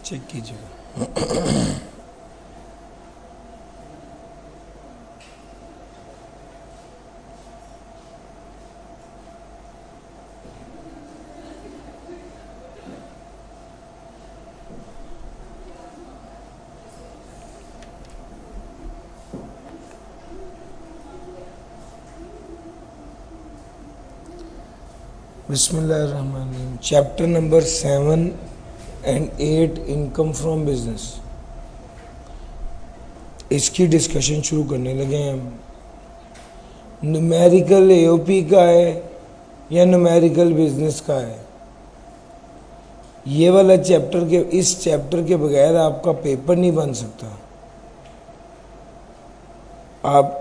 Check कीजिएगा। बिस्मिल्लाहिर्रहमानिर्रहीम। Chapter number 7 and 8 income from business, इसकी डिस्कशन शुरू करने लगे हैं हम। न्यूमेरिकल एओपी का है या न्यूमेरिकल बिजनेस का है, ये वाला चैप्टर के इस चैप्टर के बगैर आपका पेपर नहीं बन सकता। आप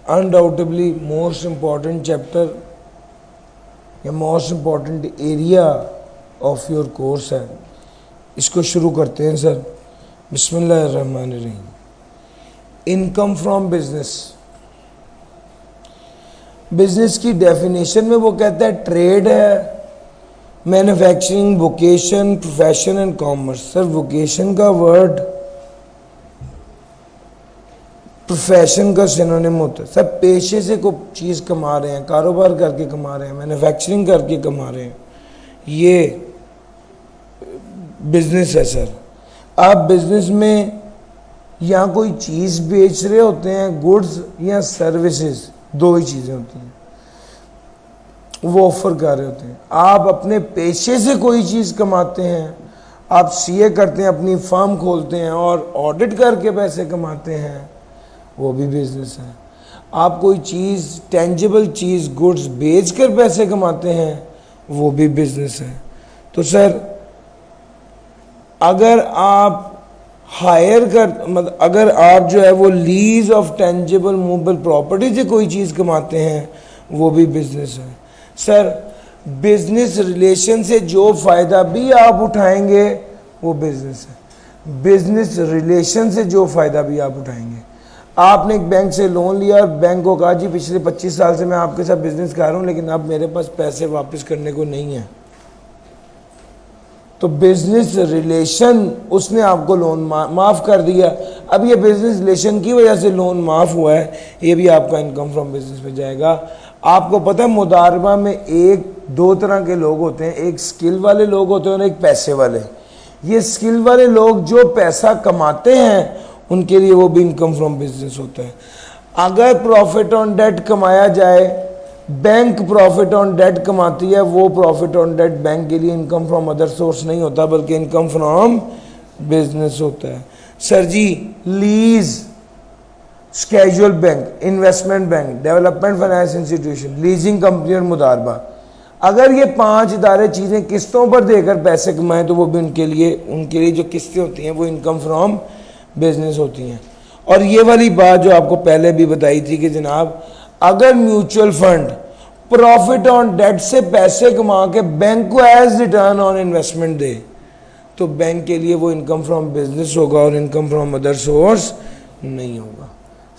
अनडाउटेबली मोस्ट इम्पॉर्टेंट चैप्टर या most important area of your course है, इसको शुरू करते हैं सर। बिस्मिल्लाहिर्रहमानिर्रहीम। इनकम फ्रॉम बिजनेस, बिजनेस की डेफिनेशन में वो कहता है ट्रेड है, manufacturing, vocation, profession and commerce. Sir vocation का वर्ड प्रोफेशन का सिनोनिम होता है। सब पेशे से कोई चीज़ कमा रहे हैं, कारोबार करके कमा रहे हैं, मैन्युफैक्चरिंग करके कमा रहे हैं, ये बिजनेस है सर। आप बिजनेस में या कोई चीज़ बेच रहे होते हैं, गुड्स या सर्विसेज, दो ही चीज़ें होती हैं, वो ऑफर कर रहे होते हैं। आप अपने पेशे से कोई चीज़ कमाते हैं, आप सीए करते हैं, अपनी फर्म खोलते हैं और ऑडिट करके पैसे कमाते हैं, वो भी बिजनेस है। आप कोई चीज़, टेंजिबल चीज़, गुड्स बेच कर पैसे कमाते हैं, वो भी बिजनेस है। तो सर अगर आप हायर कर मतलब अगर आप जो है वो lease of tangible movable property से कोई चीज़ कमाते हैं, वो भी बिजनेस है। सर बिजनेस रिलेशन से जो फ़ायदा भी आप उठाएंगे वो बिजनेस है। बिजनेस रिलेशन से जो फ़ायदा भी आप उठाएंगे, आपने एक बैंक से लोन लिया और बैंक को कहा जी पिछले 25 साल से मैं आपके साथ बिजनेस कर रहा हूँ, लेकिन अब मेरे पास पैसे वापस करने को नहीं है, तो बिजनेस रिलेशन उसने आपको लोन माफ़ कर दिया। अब ये बिजनेस रिलेशन की वजह से लोन माफ़ हुआ है, ये भी आपका इनकम फ्रॉम बिजनेस में जाएगा। आपको पता है मुदारबा में दो तरह के लोग होते हैं, एक स्किल वाले लोग होते हैं और एक पैसे वाले। ये स्किल वाले लोग जो पैसा कमाते हैं उनके लिए वो भी इनकम फ्रॉम बिजनेस होता है। अगर प्रॉफिट ऑन डेट कमाया जाए, बैंक प्रॉफिट ऑन डेट कमाती है, वो प्रॉफिट ऑन डेट बैंक के लिए इनकम फ्रॉम अदर सोर्स नहीं होता बल्कि इनकम फ्रॉम बिजनेस होता है। Sir ji lease, scheduled bank, investment bank, development finance institution, leasing company और मुदारबा, अगर ये 5 इदारे चीज़ें किस्तों पर देकर पैसे कमाएं तो वो भी उनके लिए जो किस्तें होती हैं वो इनकम फ्रॉम बिजनेस होती हैं। और ये वाली बात जो आपको पहले भी बताई थी कि जनाब अगर mutual fund profit on debt से पैसे कमा के बैंक को एज रिटर्न ऑन इन्वेस्टमेंट दे, तो बैंक के लिए वो इनकम फ्रॉम बिजनेस होगा और इनकम फ्रॉम अदर सोर्स नहीं होगा।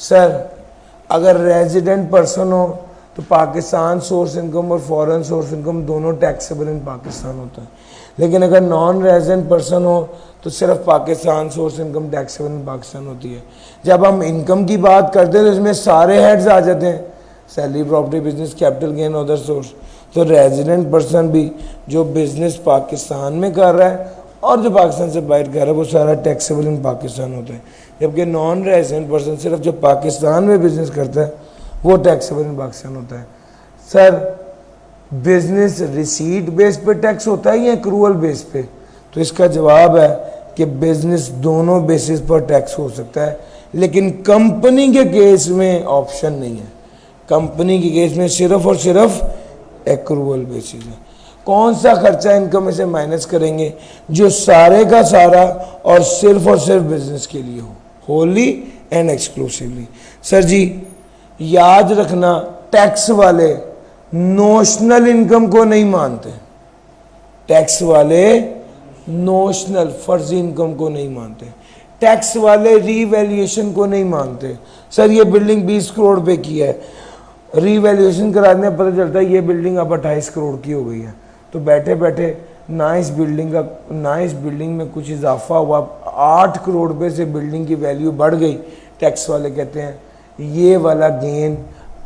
सर अगर रेजिडेंट पर्सन हो तो पाकिस्तान सोर्स इनकम और फॉरेन सोर्स इनकम दोनों टैक्सेबल इन पाकिस्तान होता है, लेकिन अगर नॉन रेजिडेंट पर्सन हो तो सिर्फ Pakistan source income taxable in Pakistan होती है। जब हम इनकम की बात करते हैं तो इसमें सारे हेड्स आ जाते हैं, salary, property, business, capital gain, other source. तो रेजिडेंट पर्सन भी जो बिजनेस पाकिस्तान में कर रहा है और जो पाकिस्तान से बाहर कर रहा है वो सारा टैक्सेबल इन पाकिस्तान होता है, जबकि नॉन रेजिडेंट पर्सन सिर्फ जो पाकिस्तान में बिजनेस करता है वो टैक्सेबल इन पाकिस्तान होता है। सर बिजनेस रिसीट बेस पे टैक्स होता है या एक्रूअल बेस पे? तो इसका जवाब है कि बिजनेस दोनों बेसिस पर टैक्स हो सकता है, लेकिन कंपनी के केस में ऑप्शन नहीं है। कंपनी के केस में सिर्फ और सिर्फ एक्रूअल बेसिस है। कौन सा खर्चा इनकम में से माइनस करेंगे? जो सारे का सारा और सिर्फ बिजनेस के लिए हो, होली एंड एक्सक्लूसिवली। सर जी याद रखना, टैक्स वाले नोशनल इनकम को नहीं मानते, टैक्स वाले नोशनल फर्जी इनकम को नहीं मानते, टैक्स वाले रीवैल्यूएशन को नहीं मानते। सर ये बिल्डिंग 20 करोड़ पे की है, रीवैल्यूएशन कराने पता चलता है ये बिल्डिंग अब 28 करोड़ की हो गई है, तो बैठे बैठे ना इस बिल्डिंग में कुछ इजाफा हुआ, 8 करोड़ रुपए से बिल्डिंग की वैल्यू बढ़ गई, टैक्स वाले कहते हैं ये वाला गेन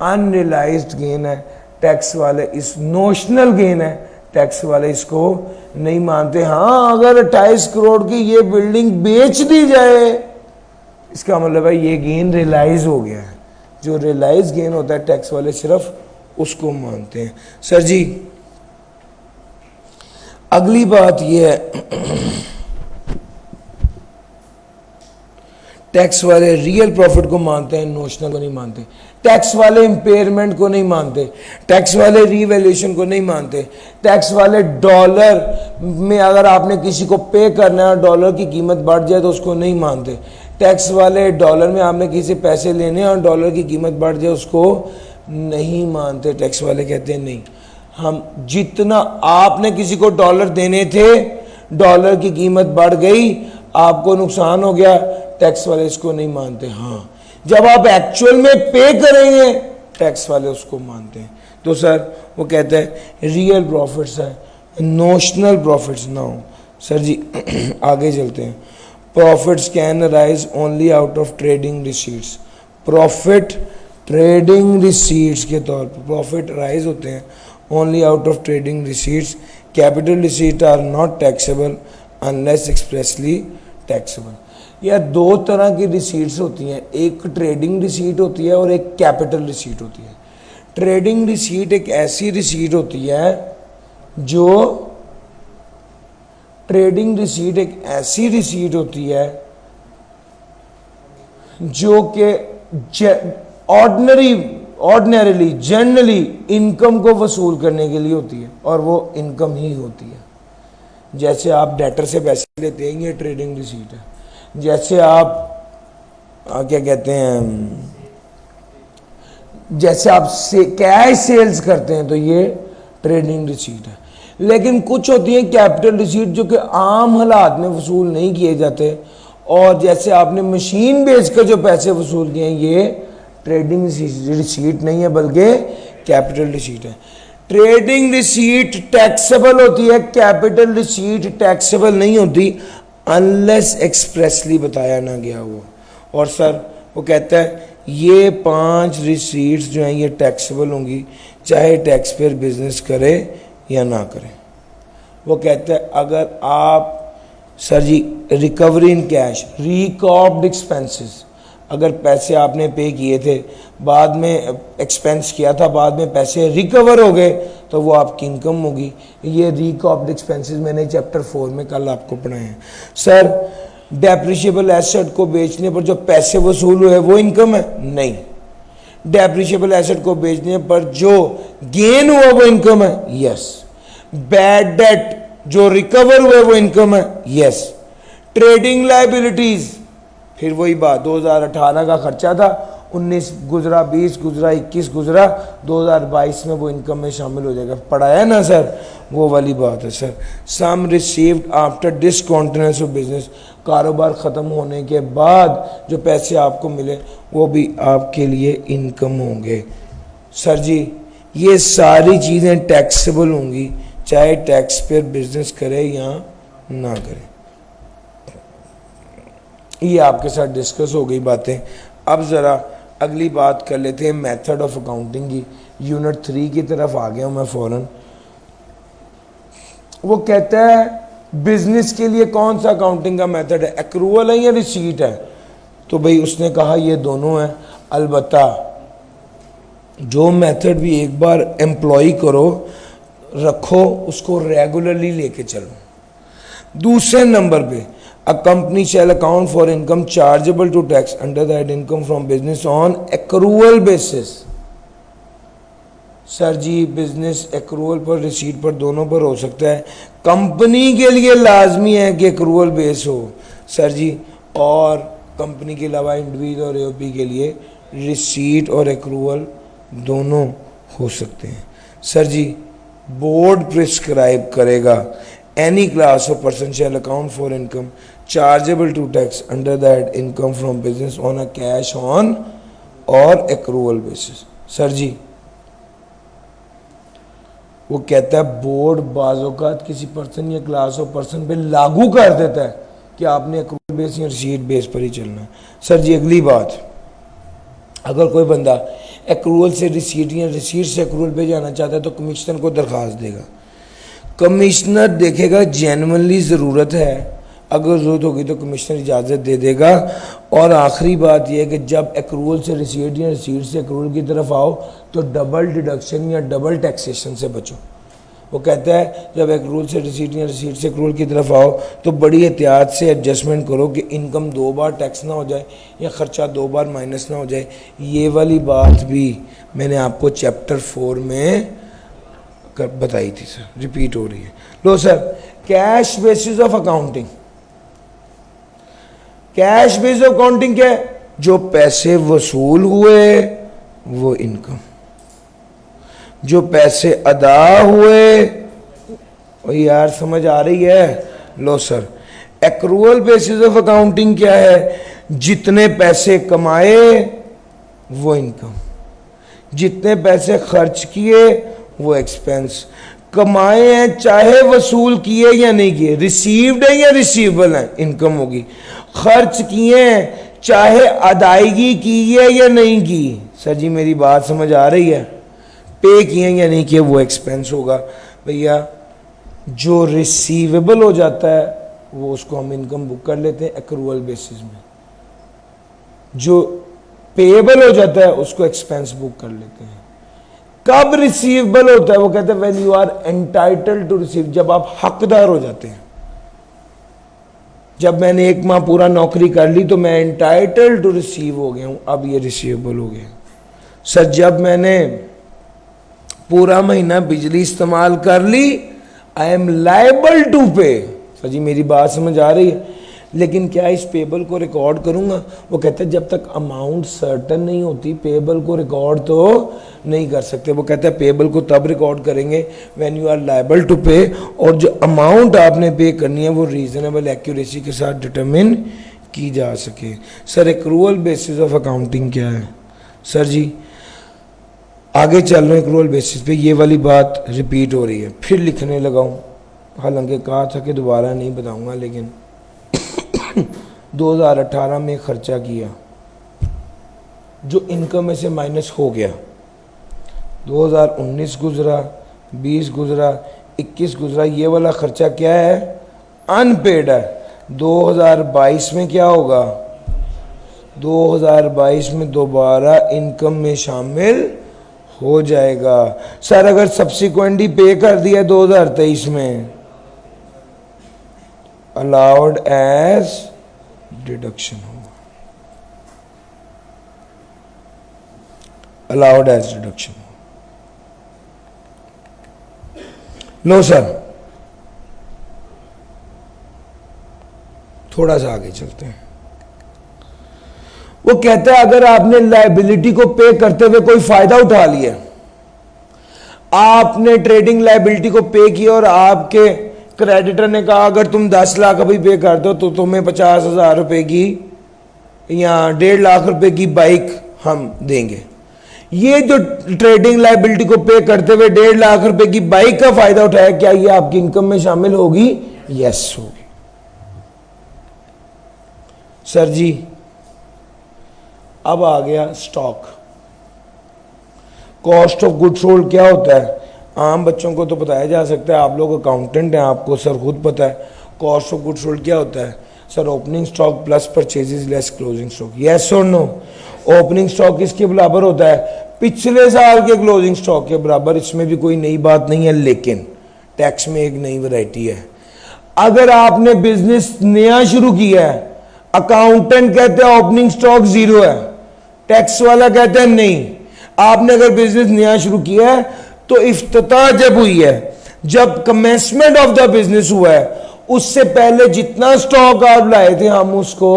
अनरियलाइज्ड गेन है, टैक्स वाले इस नोशनल गेन है, टैक्स वाले इसको नहीं मानते। हाँ, अगर 28 करोड़ की ये बिल्डिंग बेच दी जाए, इसका मतलब है ये गेन रियलाइज हो गया है। जो रियलाइज गेन होता है टैक्स वाले सिर्फ उसको मानते हैं। सर जी अगली बात यह है, टैक्स वाले रियल प्रॉफिट को मानते हैं, नोशनल को नहीं मानते। टैक्स वाले इंपेयरमेंट को नहीं मानते, टैक्स वाले रीवैल्यूएशन को नहीं मानते, टैक्स वाले डॉलर में अगर आपने किसी को पे करना है, डॉलर की कीमत बढ़ जाए तो उसको नहीं मानते। टैक्स वाले डॉलर में आपने किसी से पैसे लेने और डॉलर की कीमत बढ़ जाए उसको नहीं मानते। टैक्स वाले कहते हैं नहीं, हम जितना आपने किसी को डॉलर देने थे, डॉलर की कीमत बढ़ गई, आपको नुकसान हो गया, टैक्स वाले इसको नहीं मानते। हाँ, जब आप एक्चुअल में पे करेंगे टैक्स वाले उसको मानते हैं। तो सर वो कहते हैं रियल प्रॉफिट्स है, नोशनल प्रॉफिट्स ना हो। सर जी आगे चलते हैं। Profits can arise only out of trading receipts. Profit trading receipts के तौर पर प्रॉफिट अराइज होते हैं only out of trading receipts. Capital receipt are not taxable unless expressly taxable. या दो तरह की रिसीट्स होती हैं, एक ट्रेडिंग रिसीट होती है और एक कैपिटल रिसीट होती है। ट्रेडिंग रिसीट एक ऐसी रिसीट होती है जो ट्रेडिंग रिसीट एक ऐसी रिसीट होती है जो कि ऑर्डिनरीली जनरली इनकम को वसूल करने के लिए होती है, और वो इनकम ही होती है। जैसे आप डेटर से पैसे लेते हैं, ये ट्रेडिंग रिसीट है। जैसे आप क्या कहते हैं, जैसे आप कैश सेल्स करते हैं तो ये ट्रेडिंग रिसीट है। लेकिन कुछ होती है कैपिटल रिसीट जो कि आम हालात में वसूल नहीं किए जाते, और जैसे आपने मशीन बेचकर जो पैसे वसूल किए हैं ये ट्रेडिंग रिसीट नहीं है बल्कि कैपिटल रिसीट है। ट्रेडिंग रिसीट टैक्सेबल होती है, कैपिटल रिसीट टैक्सेबल नहीं होती अनलेस एक्सप्रेसली बताया ना गया हो। और सर वो कहता है ये 5 रिसीट्स जो हैं ये टैक्सेबल होंगी चाहे टैक्स पेयर बिजनेस करे या ना करे। वो कहता है अगर आप sir ji recovery in cash, record expenses, अगर पैसे आपने पे किए थे, बाद में एक्सपेंस किया था, बाद में पैसे रिकवर हो गए तो वो आपकी इनकम होगी। ये रिकॉर्ड एक्सपेंसेस मैंने चैप्टर 4 में कल आपको पढ़ाए हैं। सर डेप्रिशिएबल एसेट को बेचने पर जो पैसे वसूल हुए वो इनकम है? नहीं। डेप्रिशिएबल एसेट को बेचने पर जो गेन हुआ वो इनकम है? यस। बैड डेट जो रिकवर हुए वो इनकम है? यस। ट्रेडिंग लायबिलिटीज, फिर वही बात, 2018 का खर्चा था, 19 गुजरा, 20 गुजरा, 21 गुजरा, 2022 में वो इनकम में शामिल हो जाएगा। पढ़ाया ना सर, वो वाली बात है sir. Sum received after discontinuance of business, कारोबार ख़त्म होने के बाद जो पैसे आपको मिले वो भी आपके लिए इनकम होंगे। सर जी ये सारी चीज़ें टैक्सेबल होंगी चाहे टैक्स पेयर बिजनेस करे या ना करे। ये आपके साथ डिस्कस हो गई बातें। अब ज़रा अगली बात कर लेते हैं मेथड ऑफ अकाउंटिंग की। यूनिट 3 की तरफ आ गया हूँ मैं फ़ौरन। वो कहता है बिजनेस के लिए कौन सा अकाउंटिंग का मेथड है, एक्रूअल है या रिसीट है? तो भाई उसने कहा ये दोनों है। अलबत्ता जो मेथड भी एक बार एम्प्लॉय करो रखो उसको रेगुलरली लेके चलो। दूसरे नंबर पे A company shall account for income chargeable to tax under that income from business on accrual basis। Sir ji business accrual पर, रिसीट पर, दोनों पर हो सकता है। कंपनी के लिए लाजमी है कि एक्रूअल बेस हो सर जी, और कंपनी के अलावा इंडिविजुअल और एओपी के लिए रिसीट और एक्रूअल दोनों हो सकते हैं। सर जी बोर्ड प्रिस्क्राइब करेगा any class of person shall account for income chargeable to tax under that income from business on a cash on or accrual basis। Sir ji वो कहता है बोर्ड बाज़-औक़ात किसी पर्सन या क्लास ऑफ पर्सन पे लागू कर देता है कि आपने एक्रूल बेस या रिसीट बेस पर ही चलना है। सर जी अगली बात, अगर कोई बंदा एक्रूल से रिसीट या रिसीट से एक्रूल पे जाना चाहता है तो कमिश्नर को दरख्वास्त देगा। कमिश्नर देखेगा जेन्युइनली ज़रूरत है, अगर ज़रूरत होगी तो कमिश्नर इजाज़त दे देगा। और आखिरी बात यह है कि जब एक्रूल से रिसीट या रिसीट से एक्रूल की तरफ आओ तो डबल डिडक्शन या डबल टैक्सेशन से बचो। वो कहता है जब एक्रूल से रिसीट या रिसीट से एक्रूल की तरफ आओ तो बड़ी एहतियात से एडजस्टमेंट करो कि इनकम 2 बार टैक्स ना हो जाए या ख़र्चा 2 बार माइनस ना हो जाए। ये वाली बात भी मैंने आपको चैप्टर 4 में बताई थी सर, रिपीट हो रही है। लो sir, cash basis of accounting. Cash basis of accounting क्या है? जो पैसे वसूल हुए वो इनकम, जो पैसे अदा हुए, ओ यार समझ आ रही है? लो sir, accrual basis of accounting क्या है? जितने पैसे कमाए वो इनकम, जितने पैसे खर्च किए वो एक्सपेंस। कमाए हैं चाहे वसूल किए या नहीं किए, रिसीव्ड है या रिसीवेबल है, इनकम होगी। खर्च किए हैं चाहे अदायगी की है या नहीं की, सर जी मेरी बात समझ आ रही है? पे किए या नहीं किए वो एक्सपेंस होगा। भैया जो रिसीवेबल हो जाता है वो उसको हम इनकम बुक कर लेते हैं एक्रूअल बेसिस में, जो पेएबल हो जाता है उसको एक्सपेंस बुक कर लेते हैं। कब रिसीवेबल होता है? वो कहते हैं when you are entitled to receive, जब आप हकदार हो जाते हैं। जब मैंने 1 माह पूरा नौकरी कर ली तो मैं एंटाइटल्ड टू रिसीव हो गया हूं, अब ये रिसीवेबल हो गया। सर जब मैंने पूरा महीना बिजली इस्तेमाल कर ली, आई एम लायबल टू पे। सर जी मेरी बात समझ आ रही है? लेकिन क्या इस पेबल को रिकॉर्ड करूंगा? वो कहते हैं जब तक अमाउंट सर्टन नहीं होती पेबल को रिकॉर्ड तो नहीं कर सकते। वो कहते हैं पेबल को तब रिकॉर्ड करेंगे when you are liable to pay, और जो अमाउंट आपने पे करनी है वो रीजनेबल एक्यूरेसी के साथ डिटरमिन की जा सके। Sir accrual basis of accounting क्या है? सर जी आगे चल रहे हैं एक्रूअल बेसिस पे, ये वाली बात रिपीट हो रही है, फिर लिखने लगा हूँ। हालांकि कहा था कि दोबारा नहीं बताऊंगा, लेकिन 2018 में खर्चा किया जो इनकम में से माइनस हो गया, 2019 गुजरा, 20 गुजरा, 21 गुजरा, ये वाला खर्चा क्या है? अनपेड है। 2022 में क्या होगा? 2022 में दोबारा इनकम में शामिल हो जाएगा। सर अगर सब्सिक्वेंटली पे कर दिया 2023 में, अलाउड एज डिडक्शन होगा, अलाउड एज डिडक्शन। लो सर थोड़ा सा आगे चलते हैं। वो कहता है अगर आपने लायबिलिटी को पे करते हुए कोई फायदा उठा लिया, आपने ट्रेडिंग लायबिलिटी को पे किया और आपके क्रेडिटर ने कहा अगर तुम 10 लाख अभी पे कर दो तो तुम्हें 50,000 रुपए की या 1.5 लाख रुपए की बाइक हम देंगे। ये जो ट्रेडिंग लायबिलिटी को पे करते हुए 1.5 लाख रुपए की बाइक का फायदा उठाया, क्या ये आपकी इनकम में शामिल होगी? यस होगी। सर जी अब आ गया stock. Cost of goods sold क्या होता है? आम बच्चों को तो बताया जा सकता है, आप लोग अकाउंटेंट हैं, आपको सर खुद पता है। कॉस्ट ऑफ गुड्स सोल्ड क्या होता है? Sir opening stock plus purchases less closing stock. Yes और नो? ओपनिंग स्टॉक किसके बराबर होता है? पिछले साल के क्लोजिंग स्टॉक के बराबर। इसमें भी कोई नई बात नहीं है, लेकिन टैक्स में एक नई वैरायटी है। अगर आपने बिजनेस नया शुरू किया है, अकाउंटेंट कहते हैं ओपनिंग स्टॉक 0 है, टैक्स वाला कहता है नहीं। आपने अगर बिजनेस नया शुरू किया है तो इफ्तिताह जब हुई है, जब कमेंसमेंट ऑफ द बिजनेस हुआ है, उससे पहले जितना स्टॉक आप लाए थे हम उसको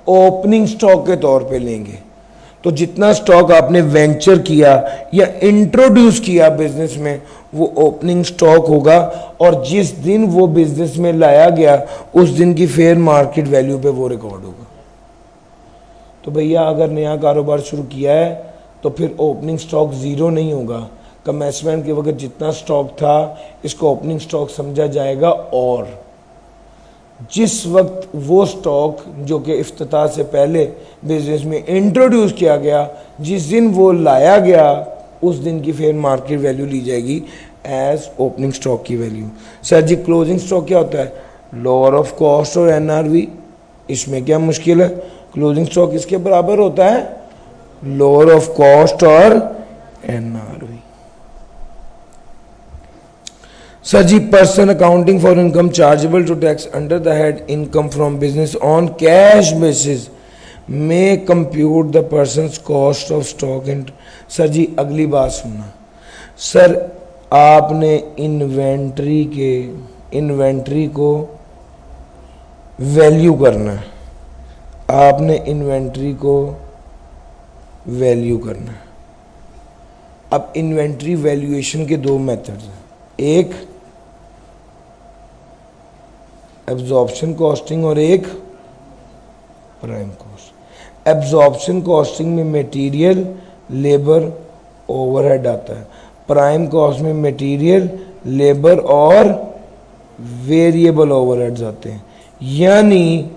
ओपनिंग स्टॉक के तौर पे लेंगे। तो जितना स्टॉक आपने वेंचर किया या इंट्रोड्यूस किया बिजनेस में वो ओपनिंग स्टॉक होगा, और जिस दिन वो बिजनेस में लाया गया उस दिन की फेयर मार्केट वैल्यू पे वो रिकॉर्ड होगा। तो भैया अगर नया कारोबार शुरू किया है तो फिर ओपनिंग स्टॉक 0 नहीं होगा, कमेंसमेंट के वक्त जितना स्टॉक था इसको ओपनिंग स्टॉक समझा जाएगा, और जिस वक्त वो स्टॉक जो कि इफ्तिताह से पहले बिजनेस में इंट्रोड्यूस किया गया, जिस दिन वो लाया गया, उस दिन की फेयर मार्केट वैल्यू ली जाएगी एज ओपनिंग स्टॉक की वैल्यू। सर जी क्लोजिंग स्टॉक क्या होता है? लोअर ऑफ कॉस्ट और एनआरवी। इसमें क्या मुश्किल है? क्लोजिंग स्टॉक इसके बराबर होता है, लोअर ऑफ कॉस्ट और NRV. Sir ji person accounting for income chargeable to tax under the head income from business on cash basis में compute the person's cost of stock in. Sir ji अगली बात सुनना, sir आपने इन्वेंट्री को value करना है, आपने इन्वेंट्री को वैल्यू करना है। अब इन्वेंट्री वैल्यूएशन के दो मेथड्स हैं, एक एब्जॉर्प्शन कॉस्टिंग और एक प्राइम कॉस्ट। एब्जॉर्प्शन कॉस्टिंग में मटेरियल, लेबर, ओवरहेड आता है। प्राइम कॉस्ट में मटेरियल, लेबर और वेरिएबल ओवरहेड्स आते हैं। यानी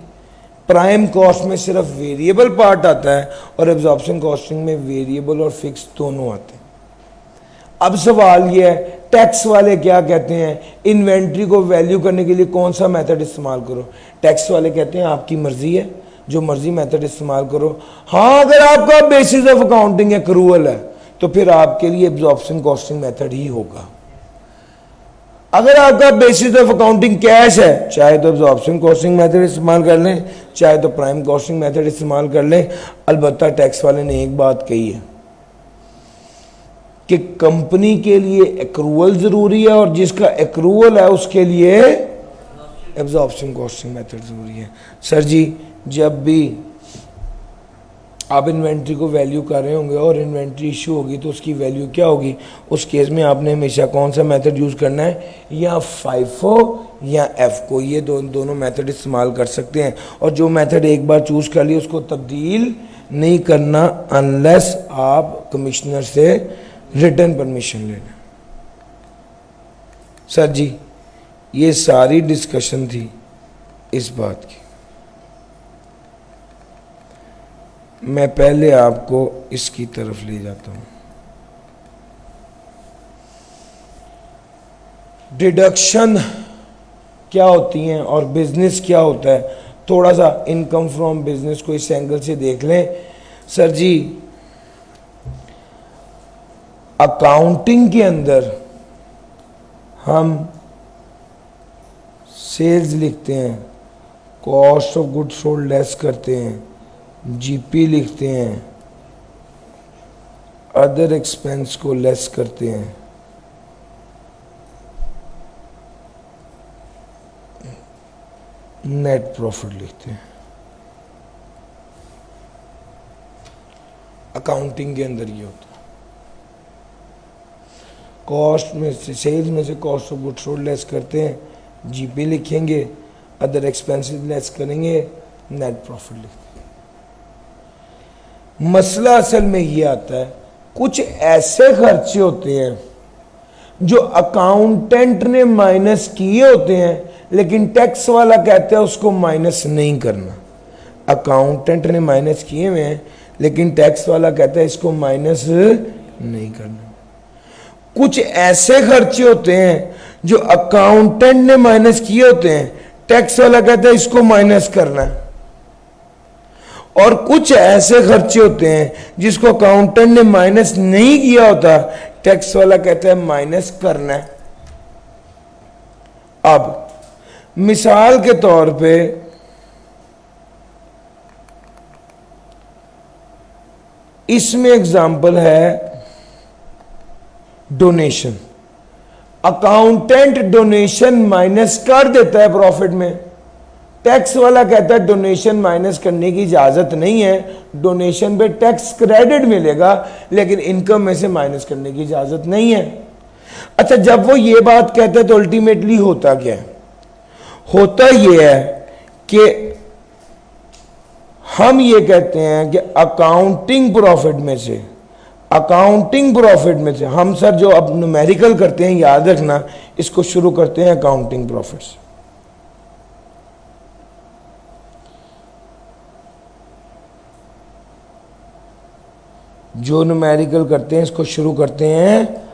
प्राइम कॉस्ट में सिर्फ वेरिएबल पार्ट आता है और एब्जॉर्प्शन कॉस्टिंग में वेरिएबल और फिक्स दोनों आते हैं। अब सवाल यह है, टैक्स वाले क्या कहते हैं, इन्वेंट्री को वैल्यू करने के लिए कौन सा मेथड इस्तेमाल करो? टैक्स वाले कहते हैं आपकी मर्जी है, जो मर्जी मेथड इस्तेमाल करो। हाँ, अगर आपका बेसिस ऑफ अकाउंटिंग एक्रूअल है तो फिर आपके लिए एब्जॉर्प्शन कॉस्टिंग मेथड ही होगा। अगर आपका बेसिस ऑफ अकाउंटिंग कैश है, चाहे तो एब्जॉर्प्शन कॉस्टिंग मेथड इस्तेमाल कर लें, चाहे तो प्राइम कॉस्टिंग मेथड इस्तेमाल कर लें। अलबत्ता टैक्स वाले ने एक बात कही है कि कंपनी के लिए एक्रूअल जरूरी है और जिसका एक्रूअल है उसके लिए एब्जॉर्प्शन कॉस्टिंग मेथड जरूरी है। सर जी जब भी आप इन्वेंट्री को वैल्यू कर रहे होंगे और इन्वेंट्री इशू होगी तो उसकी वैल्यू क्या होगी? उस केस में आपने हमेशा कौन सा मेथड यूज़ करना है? या फाइफो या एफको, ये दोनों मेथड इस्तेमाल कर सकते हैं। और जो मेथड एक बार चूज़ कर लिया उसको तब्दील नहीं करना अनलेस आप कमिश्नर से रिटर्न परमिशन लेना। सर जी ये सारी डिस्कशन थी इस बात की। मैं पहले आपको इसकी तरफ ले जाता हूं। डिडक्शन क्या होती हैं और बिजनेस क्या होता है, थोड़ा सा इनकम फ्रॉम बिजनेस को इस एंगल से देख लें। सर जी अकाउंटिंग के अंदर हम सेल्स लिखते हैं, cost of goods sold less करते हैं, जीपी लिखते हैं, अदर एक्सपेंस को लेस करते हैं, नेट प्रॉफिट लिखते हैं। अकाउंटिंग के अंदर ये होता है। कॉस्ट में से, सेल्स में से cost of goods sold less करते हैं, जीपी लिखेंगे, अदर एक्सपेंसेस लेस करेंगे, नेट प्रॉफिट लिखते हैं। मसला असल में ये आता है, कुछ ऐसे खर्चे होते हैं जो अकाउंटेंट ने माइनस किए होते हैं लेकिन टैक्स वाला कहता है उसको माइनस नहीं करना। अकाउंटेंट ने माइनस किए हुए हैं लेकिन टैक्स वाला कहता है इसको माइनस नहीं करना। कुछ ऐसे खर्चे होते हैं जो अकाउंटेंट ने माइनस किए होते हैं, टैक्स वाला कहता है इसको माइनस करना है। और कुछ ऐसे खर्चे होते हैं जिसको अकाउंटेंट ने माइनस नहीं किया होता, टैक्स वाला कहता है माइनस करना है। अब मिसाल के तौर पे इसमें एग्जाम्पल है डोनेशन। अकाउंटेंट डोनेशन माइनस कर देता है प्रॉफिट में, टैक्स वाला कहता है डोनेशन माइनस करने की इजाजत नहीं है, डोनेशन पे टैक्स क्रेडिट मिलेगा लेकिन इनकम में से माइनस करने की इजाजत नहीं है। अच्छा जब वो ये बात कहता है तो अल्टीमेटली होता क्या है? होता ये है कि हम ये कहते हैं कि अकाउंटिंग प्रॉफिट में से अकाउंटिंग प्रॉफिट में से हम सर जो अब न्यूमेरिकल करते हैं, याद रखना, इसको शुरू करते हैं अकाउंटिंग प्रॉफिट से। जो न्यूमेरिकल करते हैं इसको शुरू करते हैं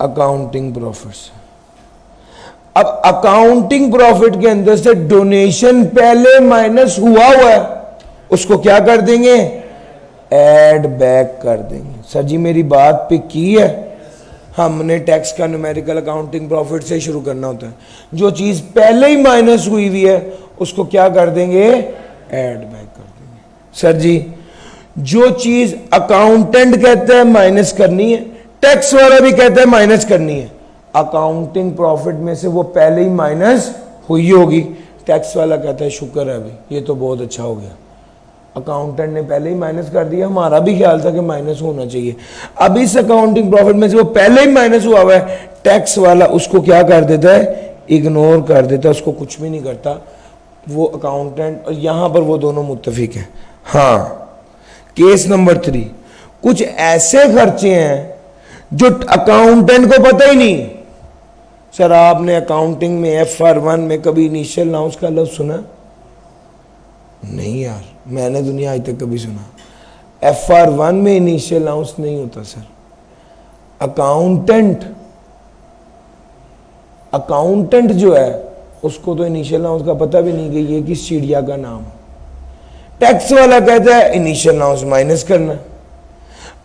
अकाउंटिंग प्रॉफिट से। अब अकाउंटिंग प्रॉफिट के अंदर से डोनेशन पहले माइनस हुआ है उसको क्या कर देंगे, ऐड बैक कर देंगे। सर जी मेरी बात पिक की है? हमने टैक्स का न्यूमेरिकल अकाउंटिंग प्रॉफिट से शुरू करना होता है। जो चीज पहले ही माइनस हुई हुई है उसको क्या कर देंगे, ऐड बैक कर देंगे। सर जी जो चीज अकाउंटेंट कहता है माइनस करनी है, टैक्स वाला भी कहता है माइनस करनी है, अकाउंटिंग प्रॉफिट में से वो पहले ही माइनस हुई होगी। टैक्स वाला कहता है शुक्र है अभी, ये तो बहुत अच्छा हो गया, अकाउंटेंट ने पहले ही माइनस कर दिया, हमारा भी ख्याल था कि माइनस होना चाहिए। अब इस अकाउंटिंग प्रॉफिट में से वो पहले ही माइनस हुआ हुआ है, टैक्स वाला उसको क्या कर देता है, इग्नोर कर देता है, उसको कुछ भी नहीं करता वो अकाउंटेंट, और यहां पर वो दोनों मुत्तफिक हैं। हाँ, केस नंबर 3, कुछ ऐसे खर्चे हैं जो अकाउंटेंट को पता ही नहीं। सर आपने अकाउंटिंग में FR1 में कभी इनिशियल अलाउंस का लफ्ज सुना? नहीं यार, मैंने दुनिया आज तक कभी सुना। FR1 में इनिशियल अलाउंस नहीं होता सर। अकाउंटेंट जो है उसको तो इनिशियल अलाउंस का पता भी नहीं कि ये किस चिड़िया का नाम। टैक्स वाला कहता है इनिशियल अलाउंस माइनस करना।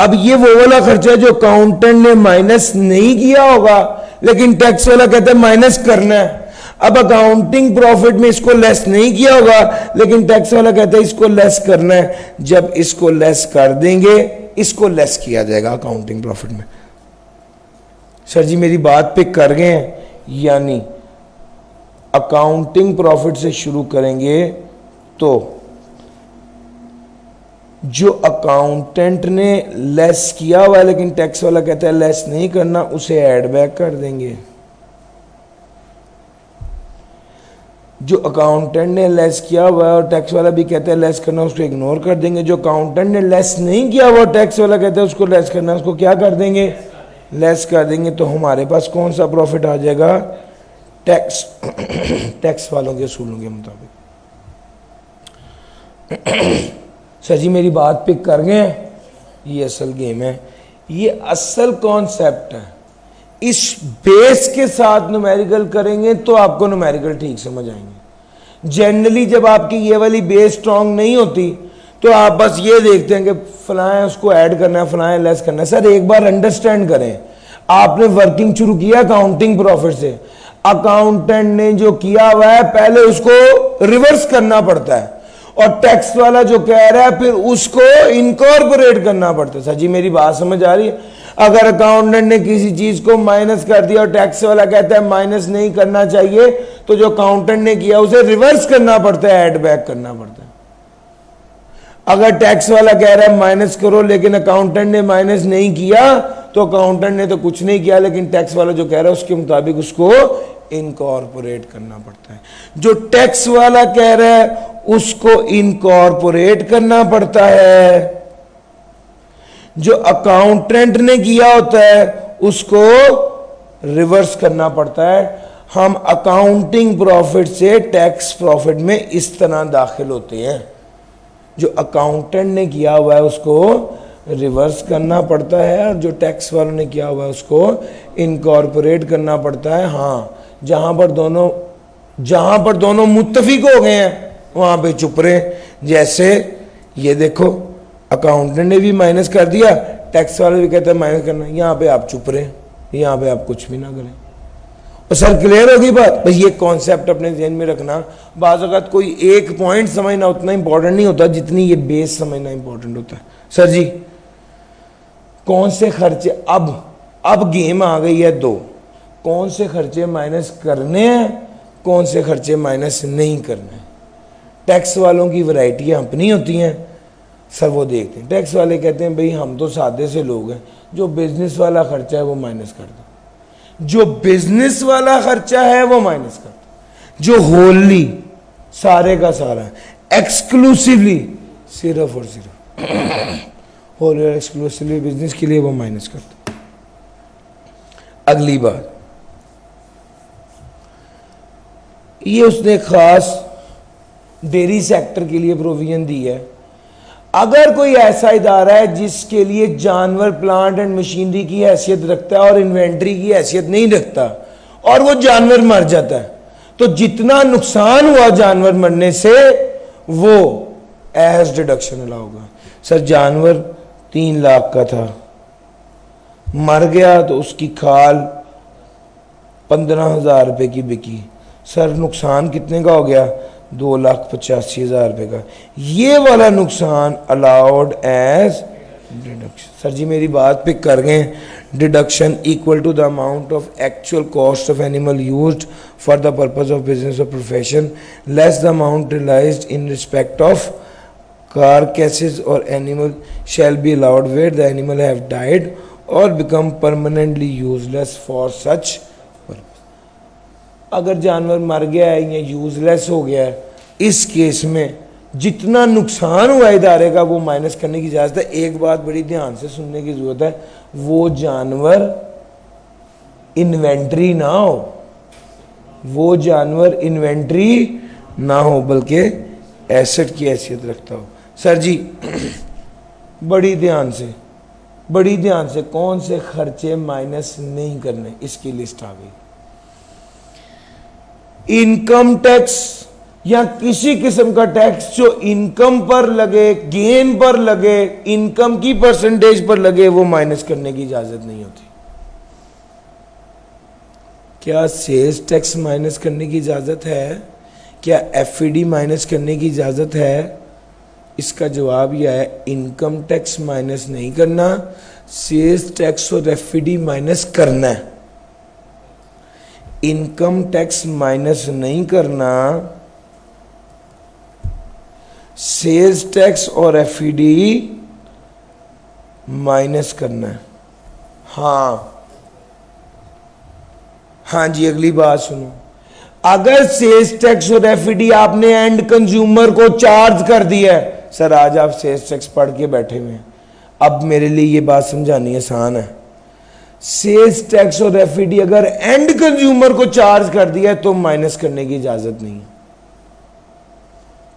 अब ये वो वाला खर्चा है जो अकाउंटेंट ने माइनस नहीं किया होगा लेकिन टैक्स वाला कहता है माइनस करना है। अब अकाउंटिंग प्रॉफिट में इसको लेस नहीं किया होगा लेकिन टैक्स वाला कहता है इसको लेस करना है। जब इसको लेस कर देंगे इसको लेस किया जाएगा अकाउंटिंग प्रॉफिट में। सर जी मेरी बात पे कर गए हैं? यानी अकाउंटिंग प्रॉफिट से शुरू करेंगे तो जो अकाउंटेंट ने लेस किया हुआ है लेकिन टैक्स वाला कहता है लेस नहीं करना, उसे ऐड बैक कर देंगे। जो अकाउंटेंट ने लेस किया हुआ है और टैक्स वाला भी कहता है लेस करना, उसको इग्नोर कर देंगे। जो अकाउंटेंट ने लेस नहीं किया हुआ टैक्स वाला कहता है उसको लेस करना, उसको क्या कर देंगे, लेस कर देंगे। तो हमारे पास कौन सा प्रॉफिट आ जाएगा, टैक्स वालों के असूलों के मुताबिक। सर जी मेरी बात पिक कर गए? ये असल गेम है, ये असल कॉन्सेप्ट है। इस बेस के साथ न्यूमेरिकल करेंगे तो आपको न्यूमेरिकल ठीक समझ आएंगे। जनरली जब आपकी ये वाली बेस स्ट्रांग नहीं होती तो आप बस ये देखते हैं कि फलाएं उसको ऐड करना है, फलाएं लेस करना है। सर एक बार अंडरस्टैंड करें, आपने वर्किंग शुरू किया अकाउंटिंग प्रॉफिट से, अकाउंटेंट ने जो किया हुआ है पहले उसको रिवर्स करना पड़ता है और टैक्स वाला जो कह रहा है फिर उसको इनकॉर्पोरेट करना पड़ता है। सर जी मेरी बात समझ आ रही है? अगर अकाउंटेंट ने किसी चीज को माइनस कर दिया और टैक्स वाला कहता है माइनस नहीं करना चाहिए, तो जो अकाउंटेंट ने किया उसे रिवर्स करना पड़ता है, ऐड बैक करना पड़ता है। अगर टैक्स वाला कह रहा है माइनस करो लेकिन अकाउंटेंट ने माइनस नहीं किया तो अकाउंटेंट ने तो कुछ नहीं किया लेकिन टैक्स वाला जो कह रहा है उसके मुताबिक उसको इनकॉर्पोरेट करना पड़ता है। जो टैक्स वाला कह रहा है उसको इनकॉर्पोरेट करना पड़ता है, जो अकाउंटेंट ने किया होता है उसको रिवर्स करना पड़ता है। हम अकाउंटिंग प्रॉफिट से टैक्स प्रॉफिट में इस तरह दाखिल होते हैं, जो अकाउंटेंट ने किया हुआ है उसको रिवर्स करना पड़ता है और जो टैक्स वालों ने किया हुआ है उसको इनकॉर्पोरेट करना पड़ता है। हाँ, जहां पर दोनों मुत्तफिक हो गए हैं वहां पे चुप रहे। जैसे ये देखो, अकाउंटेंट ने भी माइनस कर दिया, टैक्स वाला भी कहता है माइनस करना, यहां पे आप चुप रहे, यहां पे आप कुछ भी ना करें। और सर क्लियर होगी बात? बस ये कॉन्सेप्ट अपने ध्यान में रखना। बाज़ औक़ात कोई एक पॉइंट समझना उतना इंपॉर्टेंट नहीं होता जितनी ये बेस समझना इंपॉर्टेंट होता है। सर जी कौन से खर्चे, अब गेम आ गई है दो, कौन से खर्चे माइनस करने हैं, कौन से खर्चे माइनस नहीं करने हैं। टैक्स वालों की वैरायटियां अपनी होती हैं, सर वो देखते हैं। टैक्स वाले कहते हैं भाई हम तो सादे से लोग हैं, जो बिजनेस वाला खर्चा है वो माइनस कर दो, जो बिजनेस वाला खर्चा है वो माइनस कर दो, जो होली सारे का सारा एक्सक्लूसिवली सिर्फ और सिर्फ होल और एक्सक्लूसिवली बिजनेस के लिए वो माइनस करते। अगली बात, ये उसने खास डेयरी सेक्टर के लिए प्रोविजन दी है। अगर कोई ऐसा इदारा है जिसके लिए जानवर प्लांट एंड मशीनरी की हैसियत रखता है और इन्वेंट्री की हैसियत नहीं रखता और वो जानवर मर जाता है, तो जितना नुकसान हुआ जानवर मरने से वो एज डिडक्शन अलाउ होगा। सर जानवर 3 लाख का था, मर गया तो उसकी खाल 15,000 रुपए की बिकी, सर नुकसान कितने का हो गया? 2,85,000 रुपए का। ये वाला नुकसान allowed as deduction. Sir ji मेरी बात पिक कर गए। Deduction equal to the amount of actual cost of animal used for the purpose of business और profession less the amount realised in respect of carcasses or animal shall be allowed where the animal have died or become permanently useless for such purpose। अगर जानवर मर गया है या useless हो गया है, इस केस में जितना नुकसान हुआ इदारे का वो माइनस करने की इजाजत है। एक बात बड़ी ध्यान से सुनने की जरूरत है, वो जानवर इन्वेंट्री ना हो, वो जानवर इन्वेंट्री ना हो बल्कि एसेट की हैसियत रखता हो। सर जी बड़ी ध्यान से कौन से खर्चे माइनस नहीं करने, इसकी लिस्ट आ गई। इनकम टैक्स या किसी किस्म का टैक्स जो इनकम पर लगे, गेन पर लगे, इनकम की परसेंटेज पर लगे, वो माइनस करने की इजाजत नहीं होती। क्या सेल्स टैक्स माइनस करने की इजाजत है? क्या एफईडी माइनस करने की इजाजत है? इसका जवाब यह है, इनकम टैक्स माइनस नहीं करना, सेल्स टैक्स और एफईडी माइनस करना है। इनकम टैक्स माइनस नहीं करना, सेल्स टैक्स और एफईडी माइनस करना है। हाँ जी, अगली बात सुनो। अगर सेल्स टैक्स और एफईडी आपने एंड कंज्यूमर को चार्ज कर दिया है, सर आज आप सेल्स टैक्स पढ़ के बैठे हुए हैं, अब मेरे लिए ये बात समझानी आसान है। सेल्स टैक्स और एफईडी अगर एंड कंज्यूमर को चार्ज कर दिया है तो माइनस करने की इजाजत नहीं है।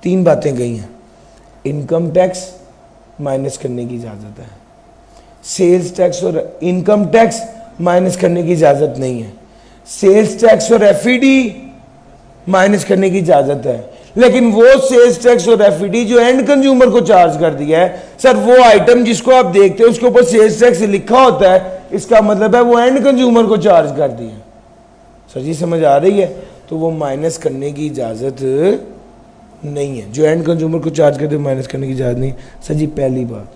3 बातें गई हैं, इनकम टैक्स माइनस करने की इजाजत है, सेल्स टैक्स और इनकम टैक्स माइनस करने की इजाजत नहीं है, सेल्स टैक्स और एफईडी माइनस करने की इजाजत है। लेकिन वो सेल्स टैक्स और एफईडी जो एंड कंज्यूमर को चार्ज कर दिया है, सर वो आइटम जिसको आप देखते हैं उसके ऊपर सेल्स टैक्स लिखा होता है, इसका मतलब है वो एंड कंज्यूमर को चार्ज कर दिया। सर जी समझ आ रही है? तो वो माइनस करने की इजाजत नहीं है, जो एंड कंज्यूमर को चार्ज करते माइनस करने की इजाजत नहीं। सर जी पहली बात,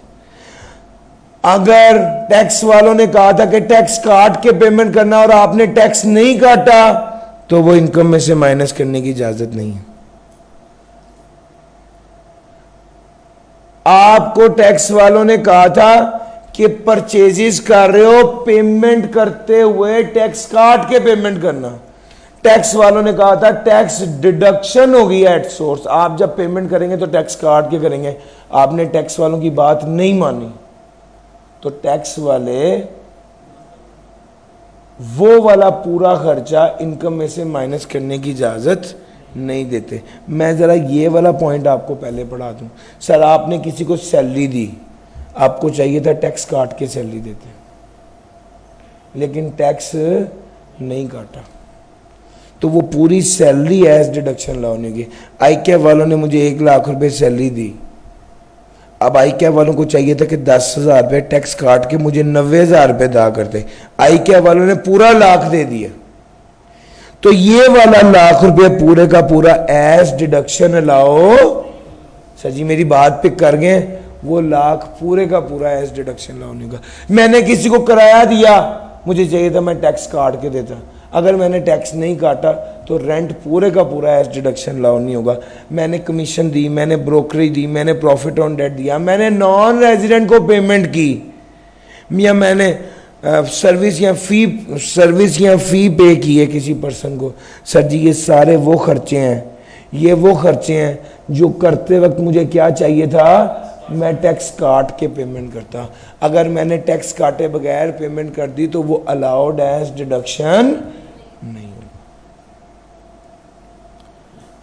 अगर टैक्स वालों ने कहा था कि टैक्स काट के पेमेंट करना और आपने टैक्स नहीं काटा तो वो इनकम में से माइनस करने की इजाजत नहीं है। आपको टैक्स वालों ने कहा था कि परचेजेस कर रहे हो, पेमेंट करते हुए टैक्स काट के पेमेंट करना। टैक्स वालों ने कहा था टैक्स डिडक्शन होगी एट सोर्स, आप जब पेमेंट करेंगे तो टैक्स काट के करेंगे। आपने टैक्स वालों की बात नहीं मानी तो टैक्स वाले वो वाला पूरा खर्चा इनकम में से माइनस करने की इजाजत नहीं देते। मैं जरा ये वाला पॉइंट आपको पहले पढ़ा दूं। सर आपने किसी को सैलरी दी, आपको चाहिए था टैक्स काट के सैलरी देते, लेकिन टैक्स नहीं काटा तो वो पूरी सैलरी एज डिडक्शन अलाउ नहीं होगी। आई कैब वालों ने मुझे 1 लाख रुपए सैलरी दी, अब आई कैब वालों को चाहिए था कि 10,000 रुपये टैक्स काट के मुझे 90,000 रुपये अदा करते, आई कैब वालों ने पूरा लाख दे दिया, तो ये वाला लाख रुपये पूरे का पूरा as deduction allow. Sir ji मेरी बात पिक कर गए, वो लाख पूरे का पूरा एज डिडक्शन अलाउ नहीं होगा। मैंने किसी को किराया दिया, मुझे चाहिए था मैं टैक्स काट के देता, अगर मैंने टैक्स नहीं काटा तो रेंट पूरे का पूरा एज डिडक्शन अलाउ नहीं होगा। मैंने कमीशन दी, मैंने ब्रोकरेज दी, मैंने प्रॉफिट ऑन डेट दिया, मैंने नॉन रेजिडेंट को पेमेंट की, या मैंने सर्विस या फी पे की है किसी पर्सन को। सर जी ये सारे वो खर्चे हैं, ये वो खर्चे हैं जो करते वक्त मुझे क्या चाहिए था, मैं टैक्स काट के पेमेंट करता। अगर मैंने टैक्स काटे बगैर पेमेंट कर दी तो वो अलाउड एज डिडक्शन नहीं होगा।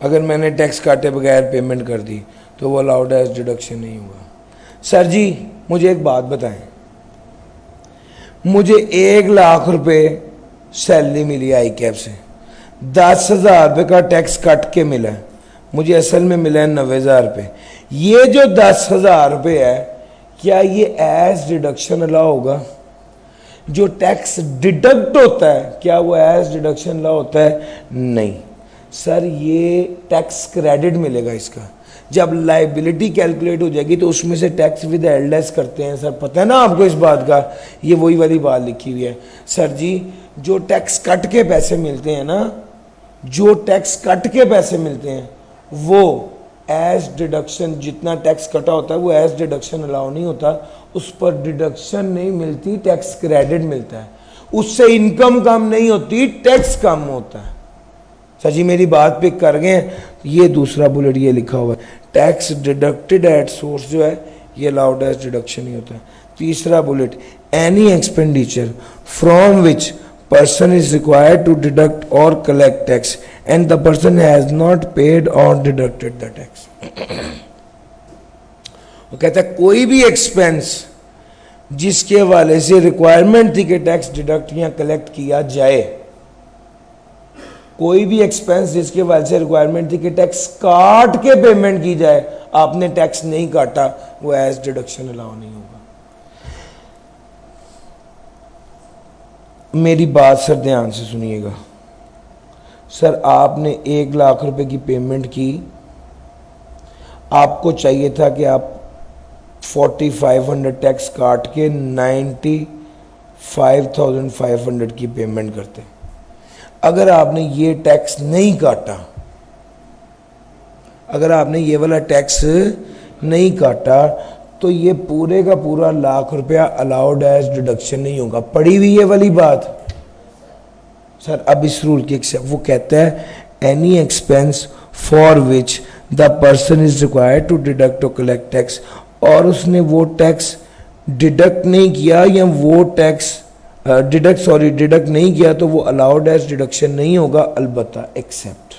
अगर मैंने टैक्स काटे बगैर पेमेंट कर दी तो वो अलाउड एज डिडक्शन नहीं होगा। सर जी मुझे एक बात बताएं, मुझे 1,00,000 रुपए सैलरी मिली आई कैब से, 10,000 रुपये का टैक्स कट के मिला है, मुझे असल में मिला है 90,000 रुपये। ये जो 10,000 रुपये है क्या ये एज डिडक्शन अलाउ होगा? जो टैक्स डिडक्ट होता है क्या वो एज डिडक्शन अलाउ होता है? नहीं सर, ये टैक्स क्रेडिट मिलेगा इसका। जब लाइबिलिटी कैलकुलेट हो जाएगी तो उसमें से टैक्स विद एलडेस करते हैं सर, पता है ना आपको इस बात का? ये वही वाली बात लिखी हुई है सर जी। जो टैक्स कट के पैसे मिलते हैं ना, जो टैक्स कट के पैसे मिलते हैं वो एज डिडक्शन, जितना टैक्स कटा होता है वो एज डिडक्शन अलाउ नहीं होता, उस पर डिडक्शन नहीं मिलती, टैक्स क्रेडिट मिलता है। उससे इनकम कम नहीं होती, टैक्स कम होता है। सर जी मेरी बात पे कर गए? ये दूसरा बुलेट ये लिखा हुआ है, टैक्स डिडक्टेड एट सोर्स जो है ये अलाउड एज डिडक्शन ही होता है। तीसरा bullet, any expenditure from which person is required to deduct or collect tax and the person has not paid or deducted the tax। वो कहता है कोई भी एक्सपेंस जिसके हवाले से रिक्वायरमेंट थी कि टैक्स डिडक्ट या कलेक्ट किया जाए, कोई भी एक्सपेंस जिसके हवाले से रिक्वायरमेंट थी कि टैक्स काट के पेमेंट की जाए, आपने टैक्स नहीं काटा, वो एज डिडक्शन अलाउ नहीं होगा। मेरी बात सर ध्यान से सुनिएगा। सर आपने 1,00,000 रुपए की पेमेंट की, आपको चाहिए था कि आप 4,500 टैक्स काट के 95,500 की पेमेंट करते। अगर आपने ये टैक्स नहीं काटा, अगर आपने ये वाला टैक्स नहीं काटा तो ये पूरे का पूरा 1,00,000 रुपया अलाउड एज डिडक्शन नहीं होगा। पड़ी हुई ये वाली बात सर। अब इस रूल के वो कहता है any expense for which the person is required to deduct और कलेक्ट टैक्स, और उसने वो टैक्स डिडक्ट नहीं किया या वो टैक्स डिडक्ट नहीं किया तो वो अलाउड एज डिडक्शन नहीं होगा, अलबत्ता एक्सेप्ट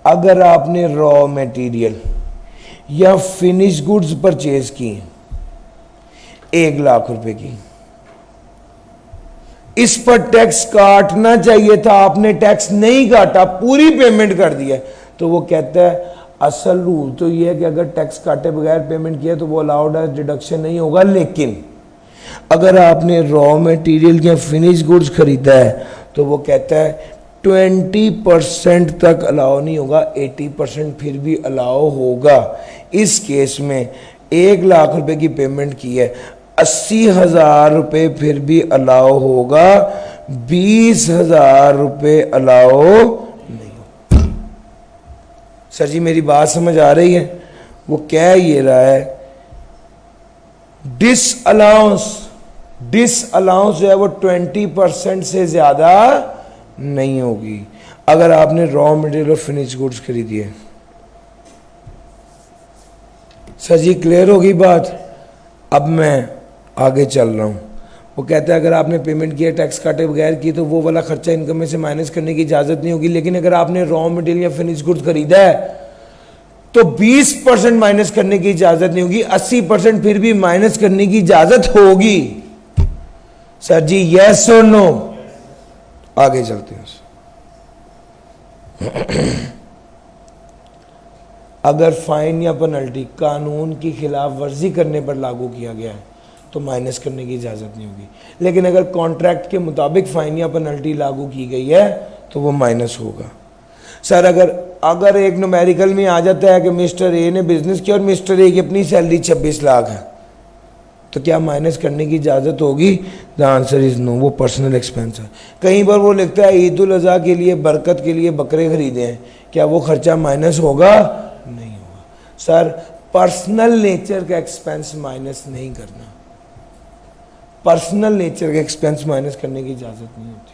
अगर आपने रॉ मटेरियल या फिनिश गुड्स परचेज की 1,00,000 रुपए की, इस पर टैक्स काटना चाहिए था, आपने टैक्स नहीं काटा, पूरी पेमेंट कर दिया, तो वो कहता है असल रूल तो ये है कि अगर टैक्स काटे बगैर पेमेंट किया तो वो अलाउड एज डिडक्शन नहीं होगा। लेकिन अगर आपने रॉ मटेरियल या फिनिश गुड्स खरीदा है तो वो कहता है 20% तक अलाउ नहीं होगा, 80% फिर भी अलाउ होगा। इस केस में 1,00,000 रुपए की पेमेंट की है, 80,000 रुपए फिर भी अलाउ होगा, 20,000 रुपए अलाउ नहीं होगा। सर जी मेरी बात समझ आ रही है? वो कह ये रहा है डिसअलाउंस जो है वो 20% से ज्यादा नहीं होगी अगर आपने रॉ मटेरियल और फिनिश गुड्स खरीदी है। सर जी क्लियर होगी बात? अब मैं आगे चल रहा हूँ। वो कहता है अगर आपने पेमेंट किया टैक्स काटे बगैर की तो वो वाला खर्चा इनकम में से माइनस करने की इजाजत नहीं होगी, लेकिन अगर आपने रॉ मटेरियल या फिनिश गुड्स खरीदा है तो 20% माइनस करने की इजाजत नहीं होगी, 80% फिर भी माइनस करने की इजाजत होगी। सर जी यस और नो? आगे चलते हैं। अगर फाइन या पेनल्टी कानून की खिलाफ वर्जी करने पर लागू किया गया है तो माइनस करने की इजाजत नहीं होगी, लेकिन अगर कॉन्ट्रैक्ट के मुताबिक फाइन या पेनल्टी लागू की गई है तो वो माइनस होगा। सर अगर एक न्यूमेरिकल में आ जाता है कि मिस्टर ए ने बिजनेस किया और मिस्टर ए की अपनी सैलरी 26 लाख है तो क्या माइनस करने की इजाज़त होगी? द आंसर इज नो, वो पर्सनल एक्सपेंस है। कहीं पर वो लिखता है ईद उल अज़हा के लिए बरकत के लिए बकरे खरीदे हैं, क्या वो खर्चा माइनस होगा? नहीं होगा। सर पर्सनल नेचर का एक्सपेंस माइनस नहीं करना, पर्सनल नेचर का एक्सपेंस माइनस करने की इजाज़त नहीं होती।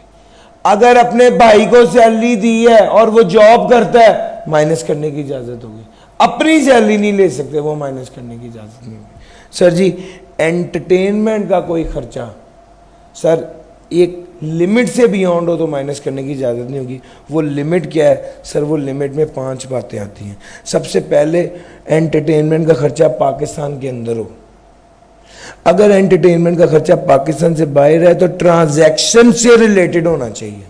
अगर अपने भाई को सैलरी दी है और वो जॉब करता है माइनस करने की इजाज़त होगी। अपनी सैलरी नहीं ले सकते, वो माइनस करने की इजाज़त नहीं होगी। सर जी एंटरटेनमेंट का कोई खर्चा सर एक लिमिट से बियॉन्ड हो तो माइनस करने की इजाज़त नहीं होगी। वो लिमिट क्या है सर? वो लिमिट में 5 बातें आती हैं। सबसे पहले एंटरटेनमेंट का खर्चा पाकिस्तान के अंदर हो। अगर एंटरटेनमेंट का खर्चा पाकिस्तान से बाहर है तो ट्रांजैक्शन से रिलेटेड होना चाहिए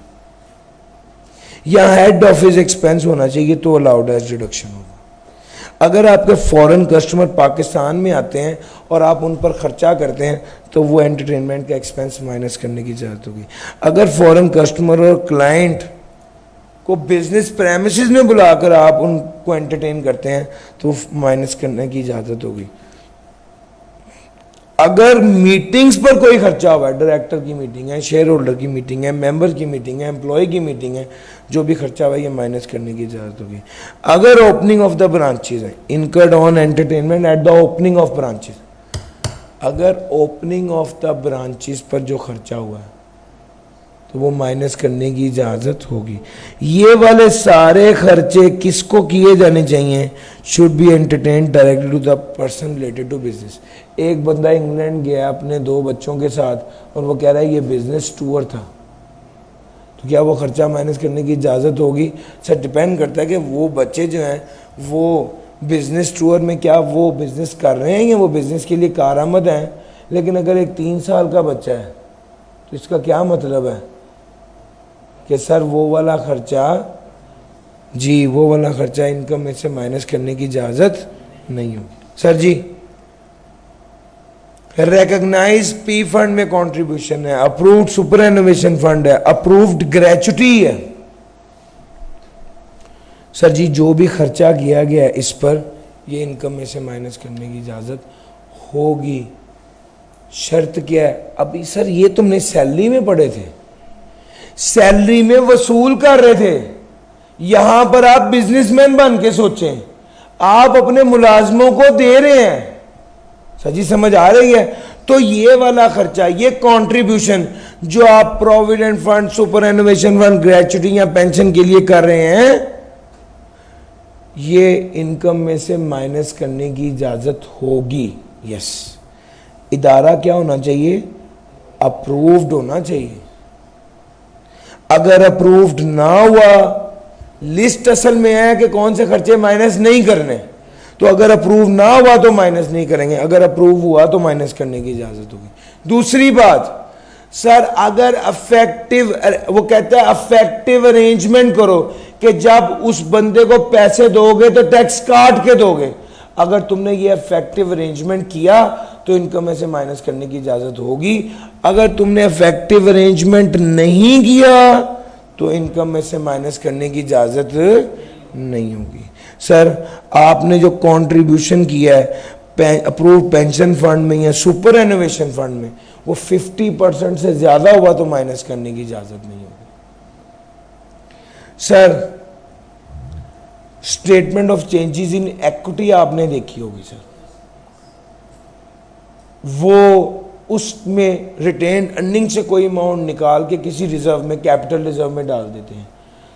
या हेड ऑफिस एक्सपेंस होना चाहिए, तो अलाउड एज डिडक्शन होगा। अगर आपके फॉरेन कस्टमर पाकिस्तान में आते हैं और आप उन पर खर्चा करते हैं तो वो एंटरटेनमेंट का एक्सपेंस माइनस करने की ज़रूरत होगी। अगर फॉरेन कस्टमर और क्लाइंट को बिजनेस प्रेमिसेस में बुलाकर आप उनको एंटरटेन करते हैं तो माइनस करने की इजाज़त होगी। अगर मीटिंग्स पर कोई खर्चा हुआ है, डायरेक्टर की मीटिंग है, शेयर होल्डर की मीटिंग है, मेंबर की मीटिंग है, एम्प्लॉय की मीटिंग है, जो भी खर्चा हुआ है ये माइनस करने की इजाज़त होगी। अगर ओपनिंग ऑफ द ब्रांचेज है, incurred on entertainment at the opening of branches, अगर ओपनिंग ऑफ द ब्रांचेज पर जो खर्चा हुआ है तो वो माइनस करने की इजाज़त होगी। ये वाले सारे खर्चे किसको किए जाने चाहिए? Should be entertain directly to the person related to business. एक बंदा इंग्लैंड गया अपने 2 बच्चों के साथ और वो कह रहा है ये बिजनेस टूर था, तो क्या वो खर्चा माइनस करने की इजाज़त होगी? सर डिपेंड करता है कि वो बच्चे जो हैं वो बिजनेस टूर में क्या वो बिजनेस कर रहे हैं या वो बिजनेस के लिए कारआमद हैं। लेकिन अगर एक 3 साल का बच्चा है तो इसका क्या मतलब है कि सर वो वाला खर्चा जी वो वाला खर्चा इनकम में से माइनस करने की इजाज़त नहीं होगी। सर जी रिकॉग्नाइज पी फंड में कंट्रीब्यूशन है, अप्रूव्ड सुपर एनोवेशन फंड है, अप्रूव्ड ग्रेचुटी है। सर जी जो भी खर्चा किया गया है इस पर ये इनकम में से माइनस करने की इजाज़त होगी। शर्त क्या है? अभी सर ये तुमने सैलरी में पढ़े थे, सैलरी में वसूल कर रहे थे, यहां पर आप बिजनेसमैन बन के सोचें, आप अपने मुलाजमों को दे रहे हैं। सर जी समझ आ रही है? तो ये वाला खर्चा, ये कंट्रीब्यूशन जो आप provident fund, super innovation fund, gratuity या पेंशन के लिए कर रहे हैं, ये इनकम में से माइनस करने की इजाजत होगी। यस, इदारा क्या होना चाहिए? अप्रूव्ड होना चाहिए। अगर अप्रूव्ड ना हुआ, लिस्ट असल में है कि कौन से खर्चे माइनस नहीं करने, तो अगर अप्रूव ना हुआ तो माइनस नहीं करेंगे, अगर अप्रूव हुआ तो माइनस करने की इजाजत होगी। दूसरी बात सर, अगर अफेक्टिव, वो कहता है अफेक्टिव अरेंजमेंट करो कि जब उस बंदे को पैसे दोगे तो टैक्स काट के दोगे। अगर तुमने ये अफेक्टिव अरेंजमेंट किया तो इनकम में से माइनस करने की इजाजत होगी। अगर तुमने अफेक्टिव अरेंजमेंट नहीं किया तो इनकम में से माइनस करने की इजाजत नहीं होगी। सर आपने जो कंट्रीब्यूशन किया है अप्रूव्ड पेंशन फंड में या सुपर एनोवेशन फंड में, वो 50% से ज्यादा हुआ तो माइनस करने की इजाजत नहीं होगी। Sir statement of changes in equity आपने देखी होगी सर, वो उसमें रिटेन अर्निंग से कोई अमाउंट निकाल के किसी रिजर्व में, कैपिटल रिजर्व में डाल देते हैं,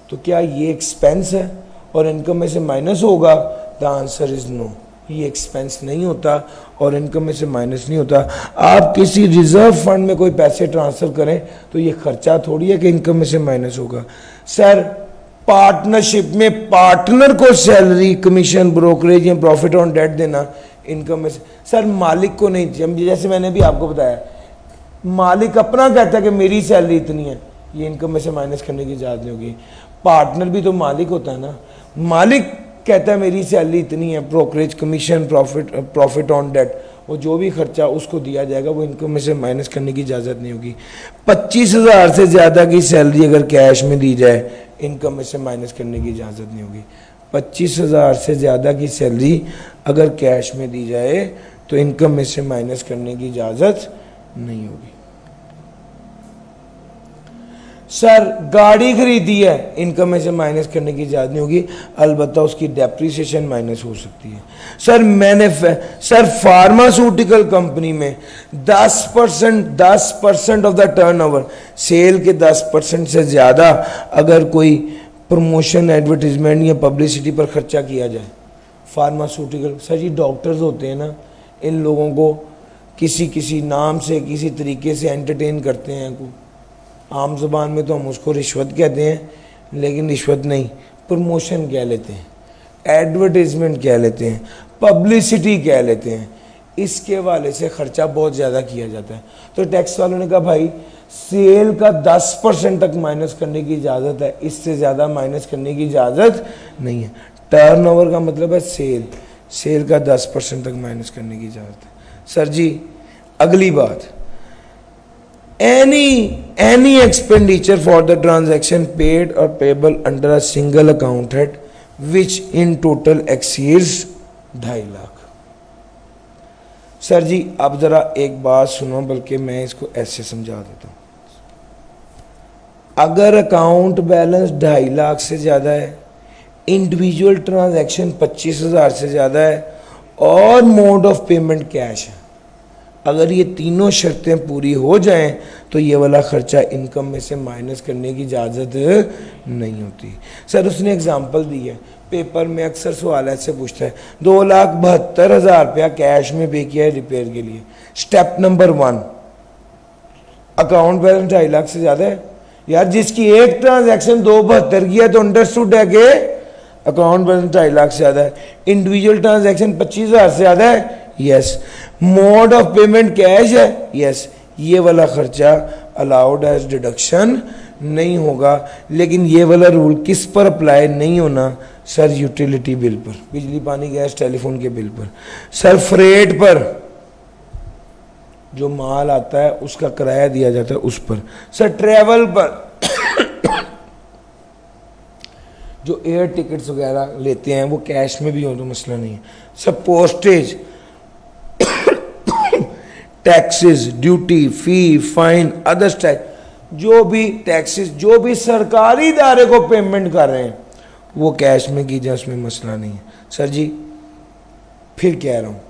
तो क्या ये एक्सपेंस है और इनकम में से माइनस होगा? द आंसर इज नो, ये एक्सपेंस नहीं होता और इनकम में से माइनस नहीं होता। आप किसी रिजर्व फंड में कोई पैसे ट्रांसफर करें तो ये खर्चा थोड़ी है कि इनकम में से माइनस होगा। सर पार्टनरशिप में पार्टनर को सैलरी, कमीशन, ब्रोकरेज या प्रॉफिट ऑन डेट देना इनकम में से, सर मालिक को नहीं। जैसे मैंने भी आपको बताया, मालिक अपना कहता है कि मेरी सैलरी इतनी है, ये इनकम में से माइनस करने की इजाजत नहीं होगी। पार्टनर भी तो मालिक होता है ना, मालिक कहता है मेरी सैलरी इतनी है, brokerage, commission, profit on debt, वो जो भी खर्चा उसको दिया जाएगा वो इनकम में से माइनस करने की इजाज़त नहीं होगी। 25,000 से ज़्यादा की सैलरी अगर कैश में दी जाए, इनकम में से माइनस करने की इजाज़त नहीं होगी। 25,000 से ज़्यादा की सैलरी अगर कैश में दी जाए तो इनकम में से माइनस करने की इजाज़त नहीं होगी। सर गाड़ी खरीदी है, इनकम में से माइनस करने की इजाज़त नहीं होगी, अलबत्ता उसकी डेप्रिसिएशन माइनस हो सकती है। सर फार्मास्यूटिकल कंपनी में 10% ऑफ द टर्नओवर, सेल के 10% से ज़्यादा अगर कोई प्रमोशन, एडवर्टीजमेंट या पब्लिसिटी पर खर्चा किया जाए, फार्मास्यूटिकल, सर जी डॉक्टर्स होते हैं ना, इन लोगों को किसी नाम से किसी तरीके से एंटरटेन करते हैं को, आम ज़बान में तो हम उसको रिश्वत कहते हैं, लेकिन रिश्वत नहीं, प्रमोशन कह लेते हैं, एडवर्टीजमेंट कह लेते हैं, पब्लिसिटी कह लेते हैं, इसके वाले से ख़र्चा बहुत ज़्यादा किया जाता है। तो टैक्स वालों ने कहा भाई सेल का 10% तक माइनस करने की इजाज़त है, इससे ज़्यादा माइनस करने की इजाज़त नहीं है। टर्नओवर का मतलब है सेल का 10% तक माइनस करने की इजाज़त है। सर जी अगली बात, any expenditure for the transaction paid और payable under a single account head which in total exceeds 2.5 lakh. Sir ji अब जरा एक बात सुनो, बल्कि मैं इसको ऐसे समझा देता हूं। अगर अकाउंट बैलेंस 2.5 लाख से ज्यादा है, इंडिविजुअल ट्रांजैक्शन 25,000 से ज्यादा है और मोड ऑफ पेमेंट कैश है, अगर ये तीनों शर्तें पूरी हो जाएं तो ये वाला खर्चा इनकम में से माइनस करने की इजाज़त नहीं होती। सर उसने एग्जांपल दी है, पेपर में अक्सर सवाल ऐसे पूछता है 2,72,000 रुपया कैश में पे किया है रिपेयर के लिए। Step number 1, account balance 2.5 lakh से ज़्यादा है, यार जिसकी एक ट्रांजैक्शन 2,72 की है तो अंडरस्टूड है कि अकाउंट बैलेंस 2.5 लाख से ज़्यादा है। इंडिविजुअल ट्रांजैक्शन 25,000 से ज़्यादा है, yes. Mode of payment cash है, यस। ये वाला खर्चा अलाउड एज डिडक्शन नहीं होगा। लेकिन ये वाला रूल किस पर अप्लाई नहीं होना? सर यूटिलिटी बिल पर, बिजली पानी गैस टेलीफोन के बिल पर। सर फ्रेट पर, जो माल आता है उसका किराया दिया जाता है उस पर। सर ट्रेवल पर, जो एयर टिकट्स वगैरह लेते हैं वो कैश में भी हो तो मसला नहीं है। सर पोस्टेज, टैक्सेस, ड्यूटी, फी, फाइन, अदर टैक्स, जो भी टैक्सेस जो भी सरकारी इदारे को पेमेंट कर रहे हैं वो कैश में की जाए, उसमें मसला नहीं है। सर जी फिर कह रहा हूँ,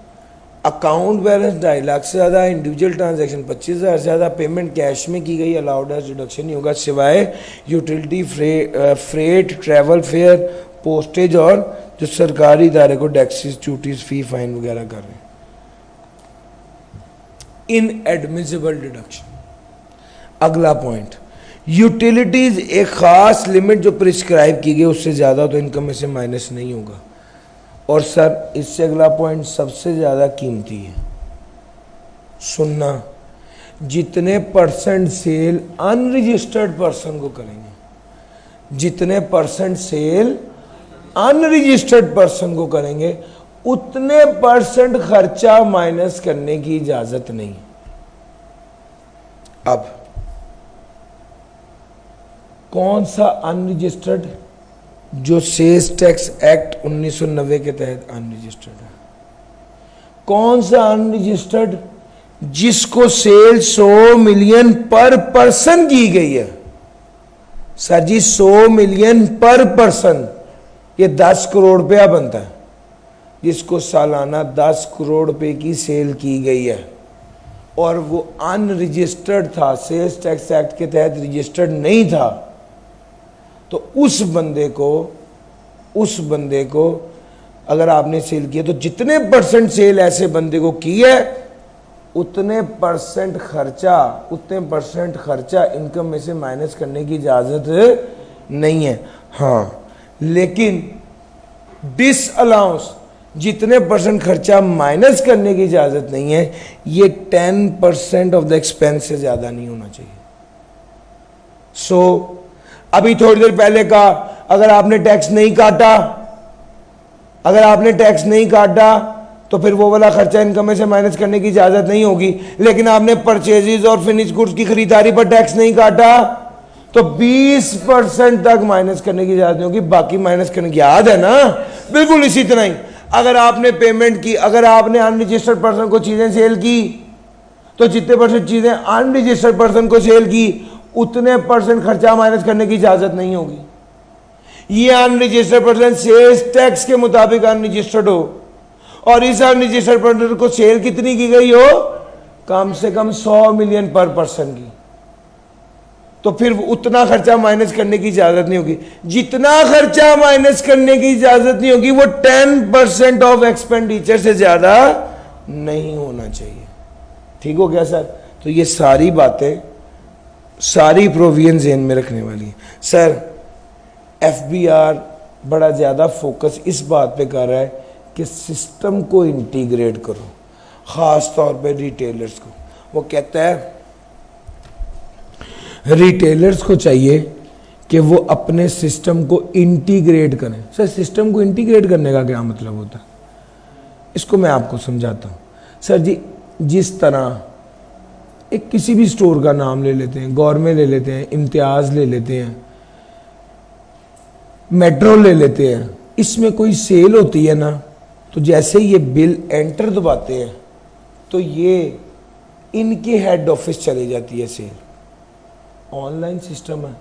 अकाउंट बैलेंस 2.5 लाख से ज़्यादा, इंडिविजुअल ट्रांजैक्शन 25,000 से ज़्यादा, पेमेंट कैश में की गई, अलाउड एज डिडक्शन नहीं होगा सिवाय utility, freight, travel fair, postage और जो सरकारी इदारे को टैक्सेस, ड्यूटीज, फी, फाइन वगैरह कर रहे हैं। Inadmissible deduction. अगला पॉइंट, यूटिलिटीज एक खास लिमिट जो प्रिस्क्राइब की गई उससे ज़्यादा तो इनकम में से माइनस नहीं होगा। और सर इससे अगला पॉइंट सबसे ज़्यादा कीमती है, सुनना, जितने परसेंट सेल अनरजिस्टर्ड पर्सन को करेंगे, जितने परसेंट सेल अनरजिस्टर्ड पर्सन को करेंगे उतने परसेंट खर्चा माइनस करने की इजाजत नहीं। अब कौन सा अनरजिस्टर्ड? जो सेल्स टैक्स एक्ट 1990 के तहत अनरजिस्टर्ड है। कौन सा अनरजिस्टर्ड? जिसको सेल 100 मिलियन पर पर्सन की गई है। सर जी 100 मिलियन पर पर्सन, ये 10 करोड़ रुपया बनता है। जिसको सालाना 10 करोड़ रुपए की सेल की गई है और वो अनरजिस्टर्ड था, सेल्स टैक्स एक्ट के तहत रजिस्टर्ड नहीं था, तो उस बंदे को अगर आपने सेल किया तो जितने परसेंट सेल ऐसे बंदे को की है उतने परसेंट खर्चा इनकम में से माइनस करने की इजाजत नहीं है। हाँ, लेकिन डिसअलाउंस, जितने परसेंट खर्चा माइनस करने की इजाजत नहीं है, ये 10% ऑफ द एक्सपेंस से ज्यादा नहीं होना चाहिए। सो अभी थोड़ी देर पहले कहा, अगर आपने टैक्स नहीं काटा तो फिर वो वाला खर्चा इनकम में से माइनस करने की इजाजत नहीं होगी। लेकिन आपने परचेजेस और फिनिश गुड्स की खरीदारी पर टैक्स नहीं काटा तो 20% तक माइनस करने की इजाजत नहीं होगी, बाकी माइनस करने की याद है ना। बिल्कुल इसी तरह ही अगर आपने पेमेंट की, अगर आपने अनरजिस्टर्ड पर्सन को चीजें सेल की तो जितने परसेंट चीजें अनरजिस्टर्ड पर्सन को सेल की उतने परसेंट खर्चा माइनस करने की इजाजत नहीं होगी। ये अनरजिस्टर्ड पर्सन सेल्स टैक्स के मुताबिक अनरजिस्टर्ड हो और इस अनरजिस्टर्ड पर्सन को सेल कितनी की गई हो, कम से कम 100 मिलियन पर पर्सन की। तो फिर उतना खर्चा माइनस करने की इजाजत नहीं होगी। जितना खर्चा माइनस करने की इजाजत नहीं होगी वो 10% ऑफ एक्सपेंडिचर से ज्यादा नहीं होना चाहिए। ठीक हो गया सर? तो ये सारी बातें, सारी प्रोविजन ज़हन में रखने वाली है। सर एफबीआर बड़ा ज़्यादा फोकस इस बात पे कर रहा है कि सिस्टम को इंटीग्रेट करो, ख़ास तौर पे रिटेलर्स को। वो कहता है रिटेलर्स को चाहिए कि वो अपने सिस्टम को इंटीग्रेट करें। सर सिस्टम को इंटीग्रेट करने का क्या मतलब होता है? इसको मैं आपको समझाता हूँ। सर जी, जिस तरह एक किसी भी स्टोर का नाम ले लेते हैं, गौरमे ले लेते हैं, इम्तियाज़ ले लेते हैं, मेट्रो ले लेते हैं, इसमें कोई सेल होती है ना, तो जैसे ये बिल एंटर दबाते हैं तो ये इनके हेड ऑफिस चली जाती है सेल। ऑनलाइन सिस्टम है,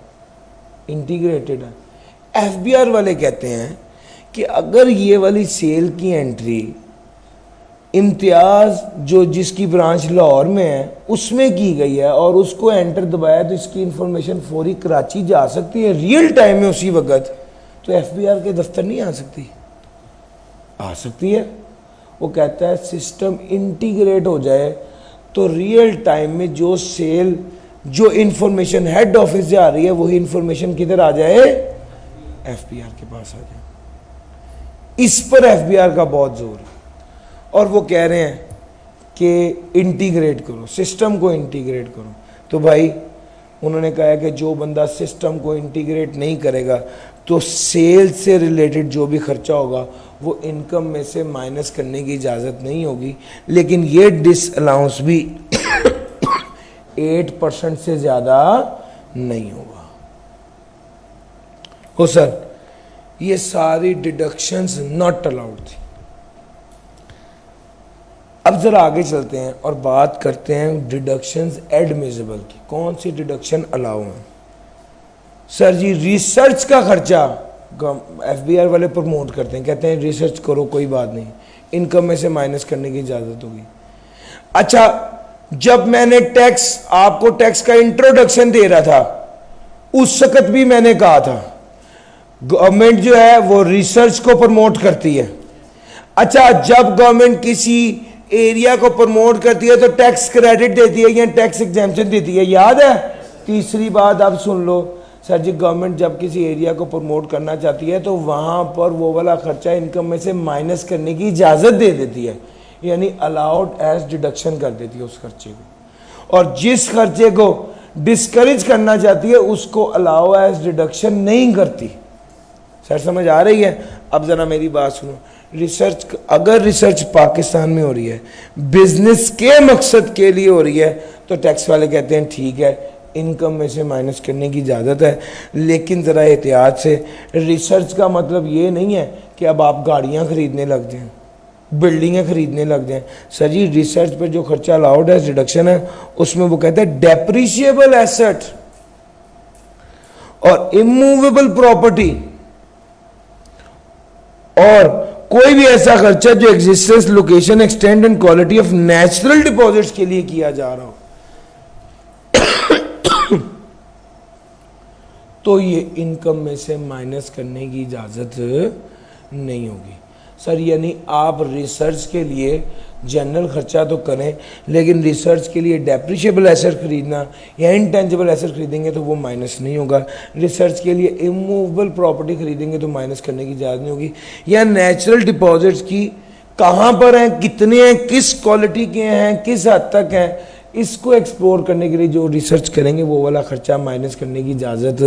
इंटीग्रेटेड है। एफबीआर वाले कहते हैं कि अगर ये वाली सेल की एंट्री इम्तियाज जो जिसकी ब्रांच लाहौर में है उसमें की गई है और उसको एंटर दबाया तो इसकी इंफॉर्मेशन फौरी कराची जा सकती है रियल टाइम में उसी वक्त, तो एफबीआर के दफ्तर नहीं आ सकती? आ सकती है। वो कहता है सिस्टम इंटीग्रेट हो जाए तो रियल टाइम में जो सेल, जो इंफॉर्मेशन हेड ऑफिस से आ रही है वही इंफॉर्मेशन किधर आ जाए? एफबीआर के पास आ जाए। इस पर एफबीआर का बहुत जोर है और वो कह रहे हैं कि इंटीग्रेट करो, सिस्टम को इंटीग्रेट करो। तो भाई उन्होंने कहा है कि जो बंदा सिस्टम को इंटीग्रेट नहीं करेगा तो सेल से रिलेटेड जो भी खर्चा होगा वो इनकम में से माइनस करने की इजाज़त नहीं होगी, लेकिन ये डिसअलाउंस भी 8% से ज़्यादा नहीं होगा। हो सर, ये सारी डिडक्शंस नॉट अलाउड थी। अब ज़रा आगे चलते हैं और बात करते हैं डिडक्शंस एडमिसिबल की। कौन सी डिडक्शन अलाउ हैं? सर जी, रिसर्च का खर्चा एफबीआर वाले प्रमोट करते हैं, कहते हैं रिसर्च करो, कोई बात नहीं, इनकम में से माइनस करने की इजाज़त होगी। अच्छा, जब मैंने आपको टैक्स का इंट्रोडक्शन दे रहा था उस वक्त भी मैंने कहा था गवर्नमेंट जो है वो रिसर्च को प्रमोट करती है। अच्छा, जब गवर्नमेंट किसी एरिया को प्रमोट करती है तो टैक्स क्रेडिट देती है या टैक्स एग्जेम्पशन देती है, याद है? तीसरी बात अब सुन लो सर जी, गवर्नमेंट जब किसी एरिया को प्रमोट करना चाहती है तो वहां पर वो वाला खर्चा इनकम में से माइनस करने की इजाजत दे देती है, यानी अलाउड एज डिडक्शन कर देती है उस खर्चे को, और जिस खर्चे को डिस्करेज करना चाहती है उसको अलाउ एज डिडक्शन नहीं करती। सर समझ आ रही है? अब जरा मेरी बात सुनो। रिसर्च, अगर रिसर्च पाकिस्तान में हो रही है, बिजनेस के मकसद के लिए हो रही है, तो टैक्स वाले कहते हैं ठीक है, इनकम में से माइनस करने की इजाज़त है, लेकिन ज़रा एहतियात से। रिसर्च का मतलब ये नहीं है कि अब आप गाड़ियाँ खरीदने लग जाएं, बिल्डिंगें खरीदने लग जाएं। सर जी, रिसर्च पर जो खर्चा अलाउड है, रिडक्शन है, उसमें वो कहते हैं डेप्रिशिएबल एसेट और इमूवेबल प्रॉपर्टी और कोई भी ऐसा खर्चा जो existence, location, extent and quality of natural deposits के लिए किया जा रहा हो तो ये इनकम में से माइनस करने की इजाजत नहीं होगी। सर यानी आप रिसर्च के लिए जनरल खर्चा तो करें, लेकिन रिसर्च के लिए डेप्रिशिएबल एसेट खरीदना या इंटेंजिबल एसेट खरीदेंगे तो वो माइनस नहीं होगा। रिसर्च के लिए इमूवेबल प्रॉपर्टी खरीदेंगे तो माइनस करने की इजाज़त नहीं होगी। या नेचुरल डिपॉजिट्स की कहाँ पर हैं, कितने हैं, किस क्वालिटी के हैं, किस हद तक हैं, इसको एक्सप्लोर करने के लिए जो रिसर्च करेंगे वो वाला खर्चा माइनस करने की इजाज़त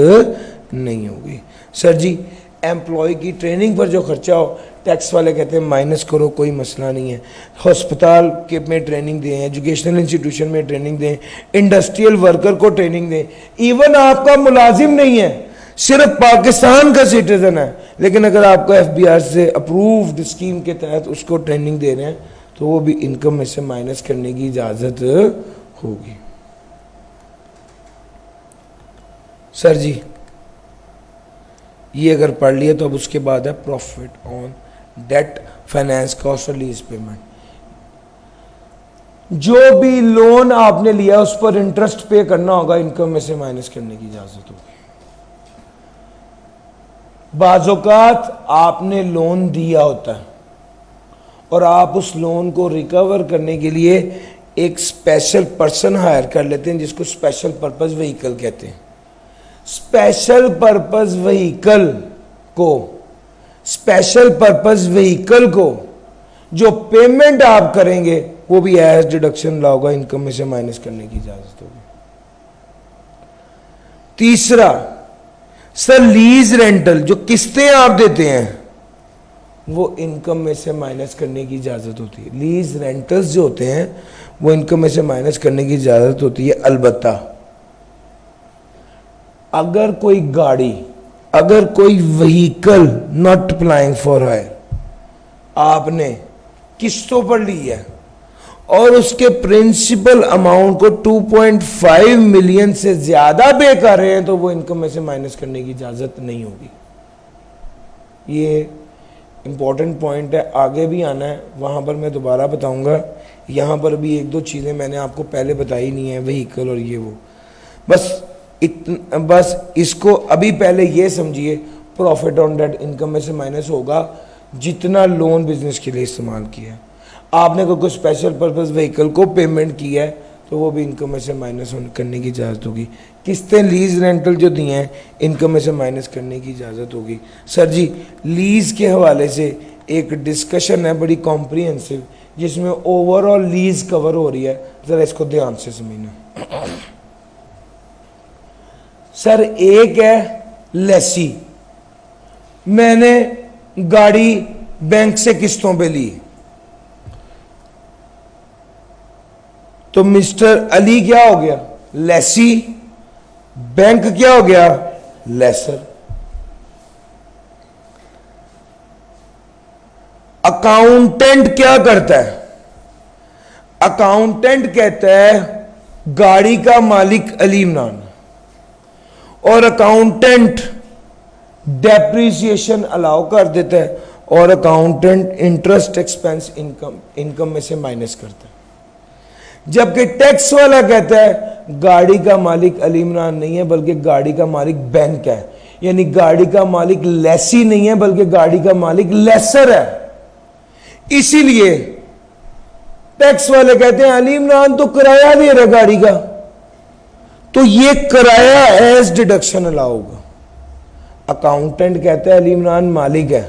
नहीं होगी। सर जी, एम्प्लॉय की ट्रेनिंग पर जो खर्चा हो, टैक्स वाले कहते हैं माइनस करो, कोई मसला नहीं है। हॉस्पिटल के में ट्रेनिंग दें, एजुकेशनल इंस्टीट्यूशन में ट्रेनिंग दें, इंडस्ट्रियल वर्कर को ट्रेनिंग दें। इवन आपका मुलाजिम नहीं है, सिर्फ पाकिस्तान का सिटीजन है, लेकिन अगर आपको एफबीआर से अप्रूव्ड स्कीम के तहत उसको ट्रेनिंग दे रहे हैं तो वो भी इनकम में से माइनस करने की इजाज़त होगी। सर जी, ये अगर पढ़ लिया तो अब उसके बाद है profit on debt, finance cost और लीज पेमेंट। जो भी लोन आपने लिया उस पर इंटरेस्ट पे करना होगा, इनकम में से माइनस करने की इजाजत होगी। बाज़ौकात आपने लोन दिया होता है और आप उस लोन को रिकवर करने के लिए एक स्पेशल पर्सन हायर कर लेते हैं जिसको स्पेशल पर्पस व्हीकल कहते हैं। स्पेशल पर्पस व्हीकल को जो पेमेंट आप करेंगे वो भी एज डिडक्शन लाओगा, इनकम में से माइनस करने की इजाजत होगी। तीसरा, सर लीज रेंटल जो किस्तें आप देते हैं वो इनकम में से माइनस करने की इजाजत होती है। लीज रेंटल्स जो होते हैं वो इनकम में से माइनस करने की इजाजत होती है। अलबत्ता अगर कोई गाड़ी, अगर कोई vehicle not applying for hire आपने किस्तों पर ली है और उसके प्रिंसिपल अमाउंट को 2.5 मिलियन से ज्यादा पे कर रहे हैं तो वो इनकम में से माइनस करने की इजाजत नहीं होगी। ये इंपॉर्टेंट पॉइंट है, आगे भी आना है, वहां पर मैं दोबारा बताऊंगा। यहां पर भी एक दो चीजें मैंने आपको पहले बताई नहीं है, व्हीकल और ये वो, बस इसको अभी पहले ये समझिए, प्रॉफिट ऑन डेट इनकम में से माइनस होगा जितना लोन बिजनेस के लिए इस्तेमाल किया है। आपने कोई स्पेशल पर्पस व्हीकल को पेमेंट किया है तो वो भी इनकम में से माइनस करने की इजाज़त होगी। किस्तें लीज रेंटल जो दिए हैं इनकम में से माइनस करने की इजाज़त होगी। सर जी लीज के हवाले से एक डिस्कशन है बड़ी कॉम्प्रिहेंसिव जिसमें ओवरऑल लीज कवर हो रही है, ज़रा इसको ध्यान से समझना। सर एक है लेसी, मैंने गाड़ी बैंक से किस्तों पे ली तो मिस्टर अली क्या हो गया, लेसी, बैंक क्या हो गया, लेसर। अकाउंटेंट क्या करता है, अकाउंटेंट कहता है गाड़ी का मालिक अली इमरान और अकाउंटेंट डेप्रिसिएशन अलाउ कर देता है और अकाउंटेंट इंटरेस्ट एक्सपेंस इनकम में से माइनस करता है। जबकि टैक्स वाला कहता है गाड़ी का मालिक अली इमरान नहीं है बल्कि गाड़ी का मालिक बैंक है, यानी गाड़ी का मालिक लेसी नहीं है बल्कि गाड़ी का मालिक लेसर है। इसीलिए टैक्स वाले कहते हैं अली इमरान तो किराया दे रहा गाड़ी का, तो ये किराया एज डिडक्शन अलाउ होगा। अकाउंटेंट कहता है अली इमरान मालिक है,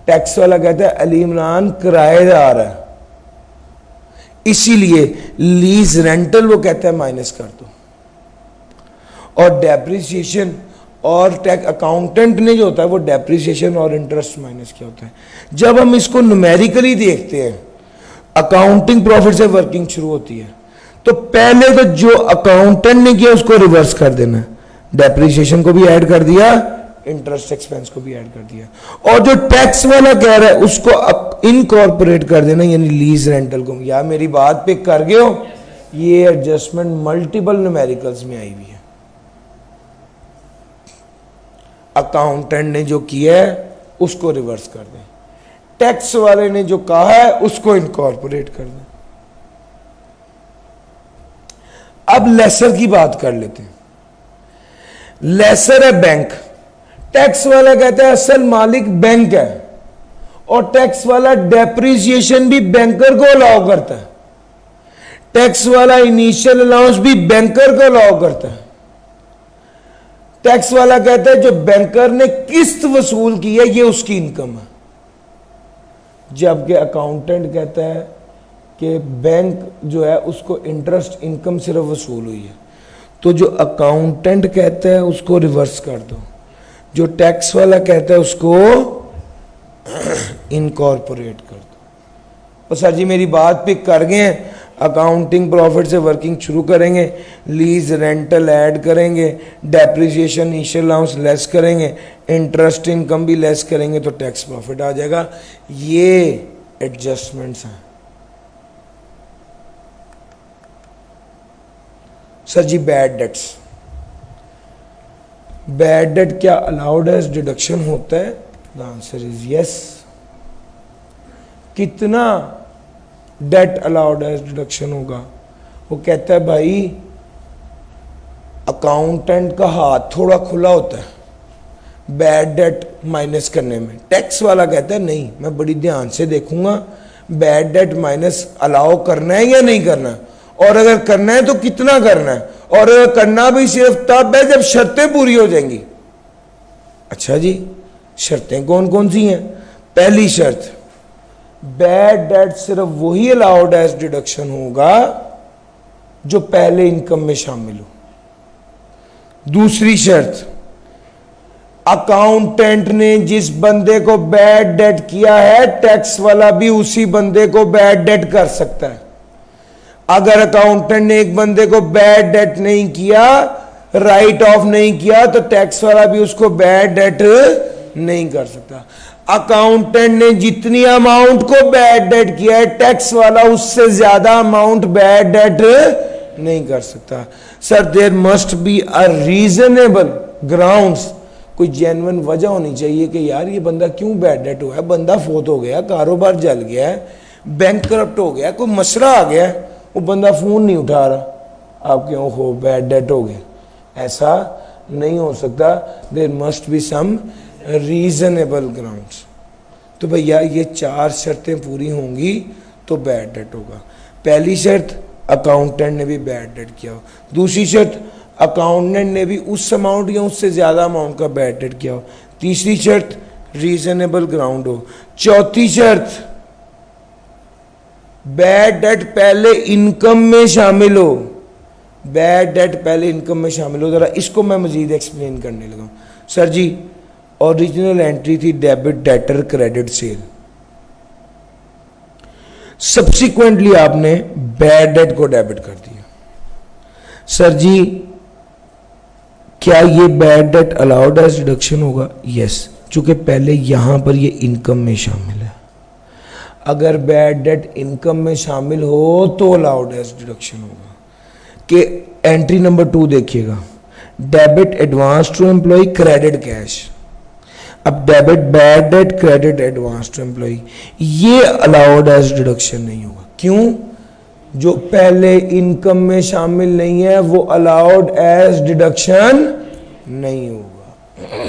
टैक्स वाला कहता है अली इमरान किराएदार है। इसीलिए लीज रेंटल वो कहता है माइनस कर दो, और डेप्रिसिएशन और टैक्स अकाउंटेंट ने जो होता है वो डेप्रिसिएशन और इंटरेस्ट माइनस किया होता है। जब हम इसको न्यूमेरिकली देखते हैं, अकाउंटिंग प्रॉफिट से वर्किंग शुरू होती है, तो पहले तो जो अकाउंटेंट ने किया उसको रिवर्स कर देना है, डेप्रिसिएशन को भी ऐड कर दिया, इंटरेस्ट एक्सपेंस को भी ऐड कर दिया, और जो टैक्स वाला कह रहा है उसको इनकॉर्पोरेट कर देना, यानी लीज रेंटल को। या मेरी बात पे कर गए हो, ये एडजस्टमेंट मल्टीपल न्यूमेरिकल्स में आई हुई है। अकाउंटेंट ने जो किया है उसको रिवर्स कर दें, टैक्स वाले ने जो कहा है उसको इनकॉर्पोरेट कर दें। अब लेसर की बात कर लेते हैं। लेसर है बैंक, टैक्स वाला कहता है असल मालिक बैंक है और टैक्स वाला डेप्रिसिएशन भी बैंकर को अलाउ करता है, टैक्स वाला इनिशियल अलाउंस भी बैंकर को अलाउ करता है। टैक्स वाला कहता है जो बैंकर ने किस्त वसूल की है ये उसकी इनकम है, जबकि अकाउंटेंट कहता है कि बैंक जो है उसको इंटरेस्ट इनकम सिर्फ वसूल हुई है। तो जो अकाउंटेंट कहता है उसको रिवर्स कर दो, जो टैक्स वाला कहता है उसको इनकॉर्पोरेट कर दो। और सर जी मेरी बात पे कर गए हैं, अकाउंटिंग प्रॉफिट से वर्किंग शुरू करेंगे, लीज रेंटल ऐड करेंगे, डेप्रिसिएशन इनिशियल अलाउंस लेस करेंगे, इंटरेस्ट इनकम भी लेस करेंगे तो टैक्स प्रॉफिट आ जाएगा। ये एडजस्टमेंट्स हैं। सर जी बैड डेट्स, बैड डेट क्या अलाउड एज डिडक्शन होता है? The answer is yes. कितना डेट अलाउड एज डिडक्शन होगा। वो कहता है भाई अकाउंटेंट का हाथ थोड़ा खुला होता है बैड डेट माइनस करने में। टैक्स वाला कहता है नहीं, मैं बड़ी ध्यान से देखूंगा बैड डेट माइनस अलाउ करना है या नहीं करना है, और अगर करना है तो कितना करना है, और अगर करना भी सिर्फ तब है जब शर्तें पूरी हो जाएंगी। अच्छा जी, शर्तें कौन कौन सी हैं? पहली शर्त, बैड डेट सिर्फ वही अलाउड एज डिडक्शन होगा जो पहले इनकम में शामिल हो। दूसरी शर्त, अकाउंटेंट ने जिस बंदे को बैड डेट किया है टैक्स वाला भी उसी बंदे को बैड डेट कर सकता है। अगर अकाउंटेंट ने एक बंदे को बैड डेट नहीं किया, राइट ऑफ नहीं किया, तो टैक्स वाला भी उसको बैड डेट नहीं कर सकता। अकाउंटेंट ने जितनी अमाउंट को बैड डेट किया है टैक्स वाला उससे ज्यादा अमाउंट बैड डेट नहीं कर सकता। Sir there must be a reasonable grounds, कोई जेन्युइन वजह होनी चाहिए कि यार ये बंदा क्यों बैड डेट हुआ है। बंदा फोत हो गया, कारोबार जल गया है, बैंक करप्ट हो गया, कोई मसला आ गया, वो बंदा फोन नहीं उठा रहा, आप क्यों हो बैड डेट हो गया। ऐसा नहीं हो सकता। There must be some reasonable grounds. तो भैया ये चार शर्तें पूरी होंगी तो बैड डेट होगा। पहली शर्त, अकाउंटेंट ने भी बैड डेट किया हो। दूसरी शर्त, अकाउंटेंट ने भी उस अमाउंट या उससे ज्यादा अमाउंट का बैड डेट किया हो। तीसरी शर्त, रीजनेबल ग्राउंड हो। चौथी शर्त, बैड डेट पहले इनकम में शामिल हो। बैड डेट पहले इनकम में शामिल हो। जरा इसको मैं मजीद एक्सप्लेन करने लगा। सर जी, ओरिजिनल एंट्री थी debit debtor credit sale, subsequently आपने बैड डेट को डेबिट कर दिया। सर जी, क्या ये bad debt allowed as deduction होगा? यस, चूंकि पहले यहां पर ये इनकम में शामिल है। अगर बैड डेट इनकम में शामिल हो तो अलाउड एज डिडक्शन होगा। कि एंट्री नंबर 2 देखिएगा, debit advance to employ credit cash. अब debit bad debt credit advance to employ, ये अलाउड एज डिडक्शन नहीं होगा। क्यों? जो पहले इनकम में शामिल नहीं है वो अलाउड एज डिडक्शन नहीं होगा।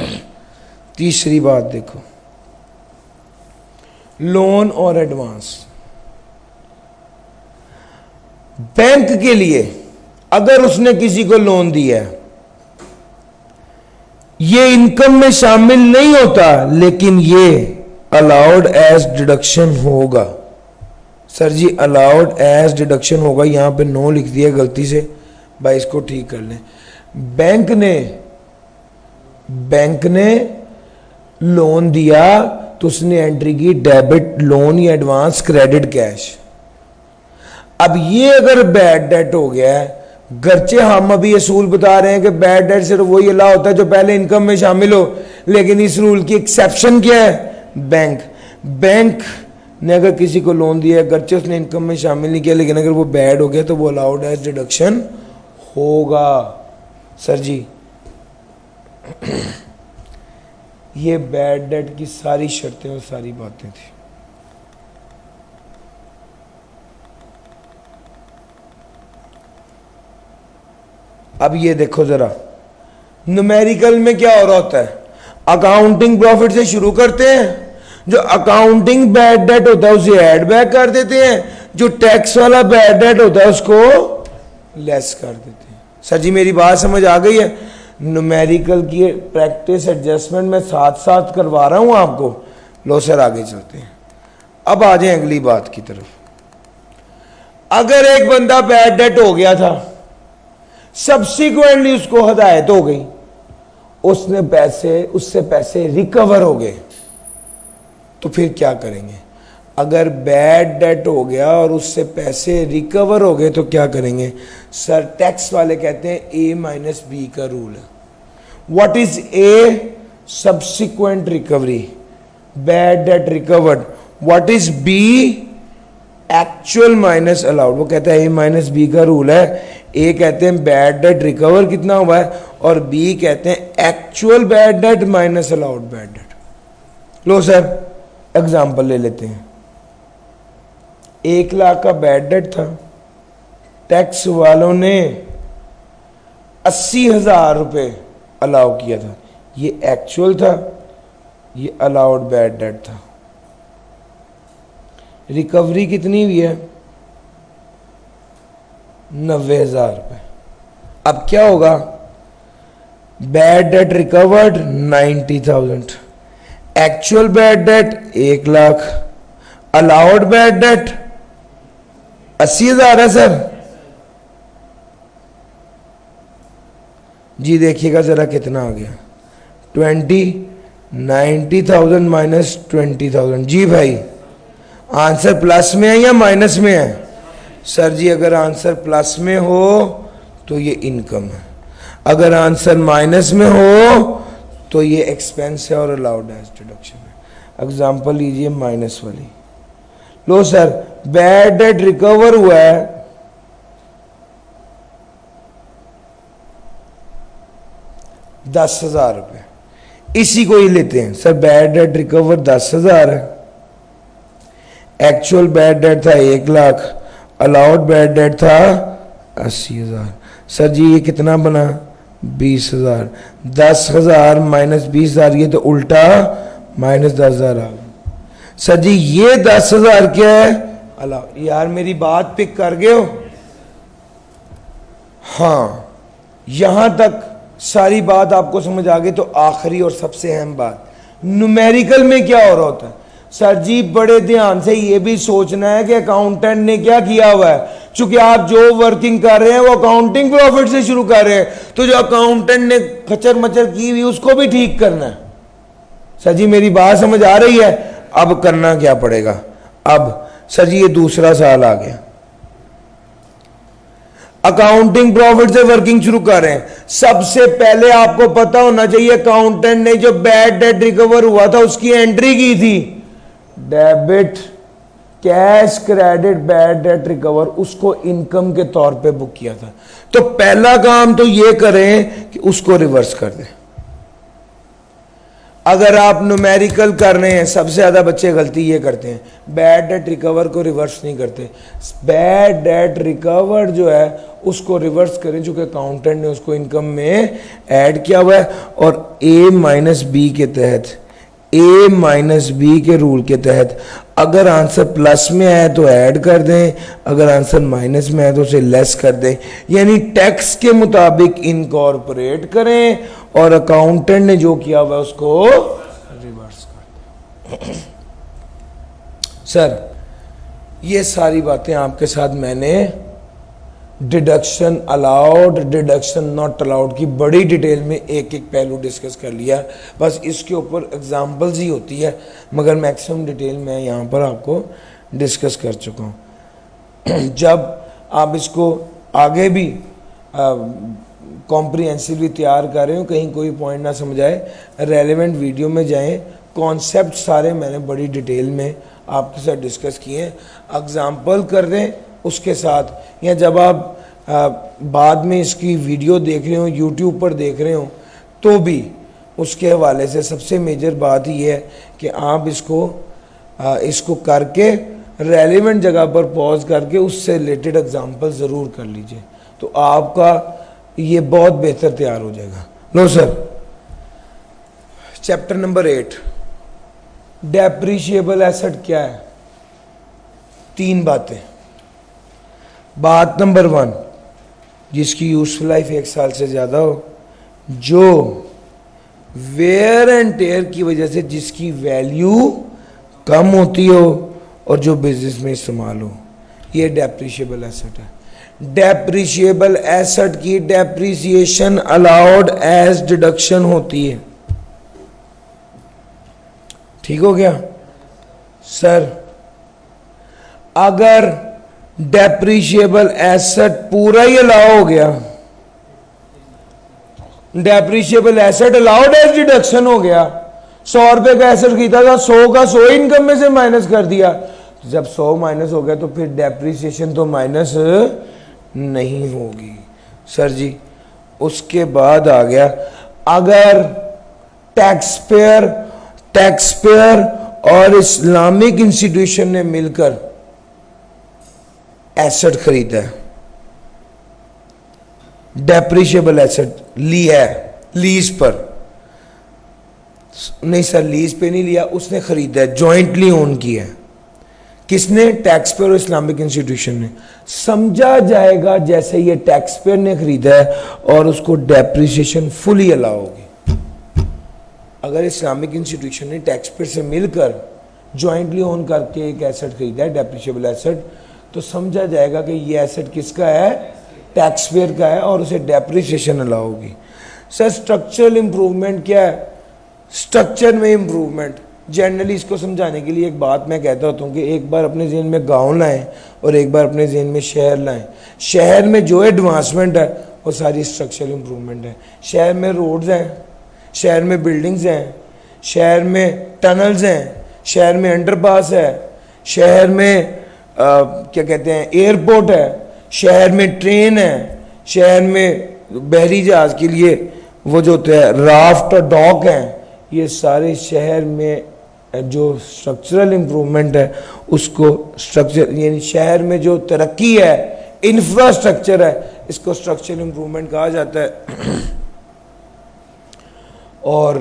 तीसरी बात देखो, लोन और एडवांस। बैंक के लिए अगर उसने किसी को लोन दिया है, ये इनकम में शामिल नहीं होता लेकिन ये अलाउड एज डिडक्शन होगा। सर जी, अलाउड एज डिडक्शन होगा, यहां पे नो लिख दिया गलती से, भाई इसको ठीक कर लें। बैंक ने लोन दिया तो उसने एंट्री की डेबिट लोन या एडवांस क्रेडिट कैश। अब ये अगर बैड डेट हो गया है, गर्चे हम अभी असूल बता रहे हैं कि बैड डेट सिर्फ वही अलाउ होता है जो पहले इनकम में शामिल हो, लेकिन इस रूल की एक्सेप्शन क्या है? बैंक ने अगर किसी को लोन दिया है, गर्चे उसने इनकम में शामिल नहीं किया, लेकिन अगर वो बैड हो गया तो वो अलाउड एज डिडक्शन होगा। सर जी, ये बैड डेट की सारी शर्तें और सारी बातें थी। अब ये देखो जरा, न्यूमेरिकल में क्या हो रहा होता है? अकाउंटिंग प्रॉफिट से शुरू करते हैं, जो अकाउंटिंग बैड डेट होता है उसे ऐड बैक कर देते हैं, जो टैक्स वाला बैड डेट होता है उसको लेस कर देते हैं। सर जी, मेरी बात समझ आ गई है? न्यूमेरिकल की प्रैक्टिस एडजस्टमेंट में साथ साथ करवा रहा हूं आपको। लो सर, आगे चलते हैं। अब आ जाए अगली बात की तरफ। अगर एक बंदा बैड डेट हो गया था, सब्सिक्वेंटली उसको हदायत हो गई, उससे पैसे रिकवर हो गए, तो फिर क्या करेंगे? अगर बैड डेट हो गया और उससे पैसे रिकवर हो गए तो क्या करेंगे? सर, टैक्स वाले कहते हैं A-B का रूल है। What is A? Subsequent recovery, bad debt recovered. What is B? Actual minus allowed. वो कहता है A-B का रूल है। ए कहते हैं बैड डेट रिकवर कितना हुआ है, और बी कहते हैं actual bad debt minus allowed bad debt. लो सर, एग्जाम्पल ले लेते हैं। 1 लाख का बैड डेट था, टैक्स वालों ने 80,000 रुपये अलाउ किया था, ये एक्चुअल था, ये अलाउड बैड डेट था। रिकवरी कितनी हुई है? 90,000 रुपये। अब क्या होगा? Bad debt recovered 90,000, actual bad date 1 lakh, allowed bad date 80,000 है सर। जी देखिएगा जरा कितना आ गया, 90,000 माइनस 20,000। जी भाई आंसर प्लस में है या माइनस में है? सर जी अगर आंसर प्लस में हो तो ये इनकम है, अगर आंसर माइनस में हो तो ये एक्सपेंस है और अलाउड एज डिडक्शन है। एग्जांपल लीजिए माइनस वाली। लो सर, बैड डेट रिकवर हुआ है 10,000 रुपये, इसी को ही लेते हैं सर। बैड डेट रिकवर 10,000 है, एक्चुअल बैड डेट था 1 लाख, अलाउड बैड डेट था 80,000। सर जी ये कितना बना? 20,000। 10,000 माइनस 20,000, ये तो उल्टा माइनस 10,000 आ गया। सर जी ये 10,000 क्या है? अलाउड। यार मेरी बात पिक कर गए हो? हाँ, यहां तक सारी बात आपको समझ आ गई। तो आखिरी और सबसे अहम बात, न्यूमेरिकल में क्या हो रहा होता है? सर जी बड़े ध्यान से ये भी सोचना है कि अकाउंटेंट ने क्या किया हुआ है। चूंकि आप जो वर्किंग कर रहे हैं वो अकाउंटिंग प्रॉफिट से शुरू कर रहे हैं, तो जो अकाउंटेंट ने खचर मचर की हुई उसको भी ठीक करना है। सर जी मेरी बात समझ आ रही है? अब करना क्या पड़ेगा? अब सर जी ये दूसरा साल आ गया, अकाउंटिंग प्रॉफिट से वर्किंग शुरू कर रहे हैं। सबसे पहले आपको पता होना चाहिए अकाउंटेंट ने जो बैड डेट रिकवर हुआ था उसकी एंट्री की थी, debit cash credit bad debt recover, उसको इनकम के तौर पे बुक किया था। तो पहला काम तो ये करें कि उसको रिवर्स कर दें। अगर आप न्यूमेरिकल कर रहे हैं, सबसे ज्यादा बच्चे गलती ये करते हैं, बैड डेट रिकवर को रिवर्स नहीं करते। बैड डेट रिकवर जो है उसको रिवर्स करें, चूंकि अकाउंटेंट ने उसको इनकम में ऐड किया हुआ है। और ए माइनस बी के तहत, ए माइनस बी के रूल के तहत अगर आंसर प्लस में है तो ऐड कर दें, अगर आंसर माइनस में है तो उसे लेस कर दें। यानी टैक्स के मुताबिक इनकॉर्पोरेट करें और अकाउंटेंट ने जो किया हुआ उसको रिवर्स कर दें। सर ये सारी बातें आपके साथ मैंने deduction allowed, deduction not allowed की बड़ी डिटेल में एक एक पहलू डिस्कस कर लिया। बस इसके ऊपर एग्जांपल्स ही होती है, मगर मैक्सिमम डिटेल मैं यहाँ पर आपको डिस्कस कर चुका हूँ। जब आप इसको आगे भी कॉम्प्रिहेंसिवली तैयार कर रहे हो, कहीं कोई पॉइंट ना समझ आए, रेलेवेंट वीडियो में जाएं। कॉन्सेप्ट सारे मैंने बड़ी डिटेल में आपके साथ डिस्कस किए हैं। एग्जाम्पल कर दें उसके साथ, या जब आप बाद में इसकी वीडियो देख रहे हो, यूट्यूब पर देख रहे हो, तो भी उसके हवाले से सबसे मेजर बात ये है कि आप इसको करके रेलेवेंट जगह पर पॉज करके उससे रिलेटेड एग्जाम्पल ज़रूर कर लीजिए, तो आपका ये बहुत बेहतर तैयार हो जाएगा। लो sir, chapter number 8, depreciable asset क्या है? 3 बातें। बात नंबर 1, जिसकी यूजफुल लाइफ 1 साल से ज़्यादा हो, जो वेयर एंड टेयर की वजह से जिसकी वैल्यू कम होती हो और जो बिजनेस में इस्तेमाल हो, ये डेप्रिशिएबल एसेट है। डेप्रिशिएबल एसेट की डेप्रिसिएशन अलाउड एज डिडक्शन होती है। ठीक हो गया सर? अगर डेप्रिशिएबल एसेट पूरा ही अलाउ हो गया, depreciable asset allowed as deduction हो गया, 100 रुपए का एसेट खरीदा था, 100 का 100 इनकम में से माइनस कर दिया, जब 100 माइनस हो गया तो फिर डेप्रिसिएशन तो माइनस नहीं होगी सर जी। उसके बाद आ गया, अगर टैक्स पेयर और इस्लामिक इंस्टीट्यूशन ने मिलकर एसेट खरीदा है, डेप्रिशिएबल एसेट लिया है लीज पर, नहीं सर लीज पे नहीं लिया, उसने खरीदा है, जॉइंटली ओन किया है, किसने? टैक्स पेयर और इस्लामिक इंस्टीट्यूशन ने। समझा जाएगा जैसे ये टैक्स पेयर ने खरीदा है और उसको डेप्रिसिएशन फुली अलाउ होगी। अगर इस्लामिक इंस्टीट्यूशन ने टैक्स पेयर से मिलकर जॉइंटली ओन करके एक एसेट खरीदा है, डेप्रिशिएबल एसेट, तो समझा जाएगा कि ये एसेट किसका है? टैक्स पेयर का है और उसे डेप्रिसिएशन अलाउ होगी। सर स्ट्रक्चरल इंप्रूवमेंट क्या है? स्ट्रक्चर में इंप्रूवमेंट, जनरली इसको समझाने के लिए एक बात मैं कहता होता हूँ कि एक बार अपने जहन में गांव लाएं और एक बार अपने जहन में शहर लाएं। शहर में जो एडवांसमेंट है वो सारी स्ट्रक्चरल इंप्रूवमेंट है। शहर में रोड्स हैं, शहर में बिल्डिंग्स हैं, शहर में टनल्स हैं, शहर में अंडरपास है, शहर में क्या कहते हैं एयरपोर्ट है, शहर में ट्रेन है, शहर में बहरी जहाज के लिए वो जो होते हैं राफ्ट और डॉक हैं। ये सारे शहर में जो स्ट्रक्चरल इंप्रूवमेंट है उसको स्ट्रक्चर, यानी शहर में जो तरक्की है, इंफ्रास्ट्रक्चर है, इसको स्ट्रक्चरल इंप्रूवमेंट कहा जाता है। और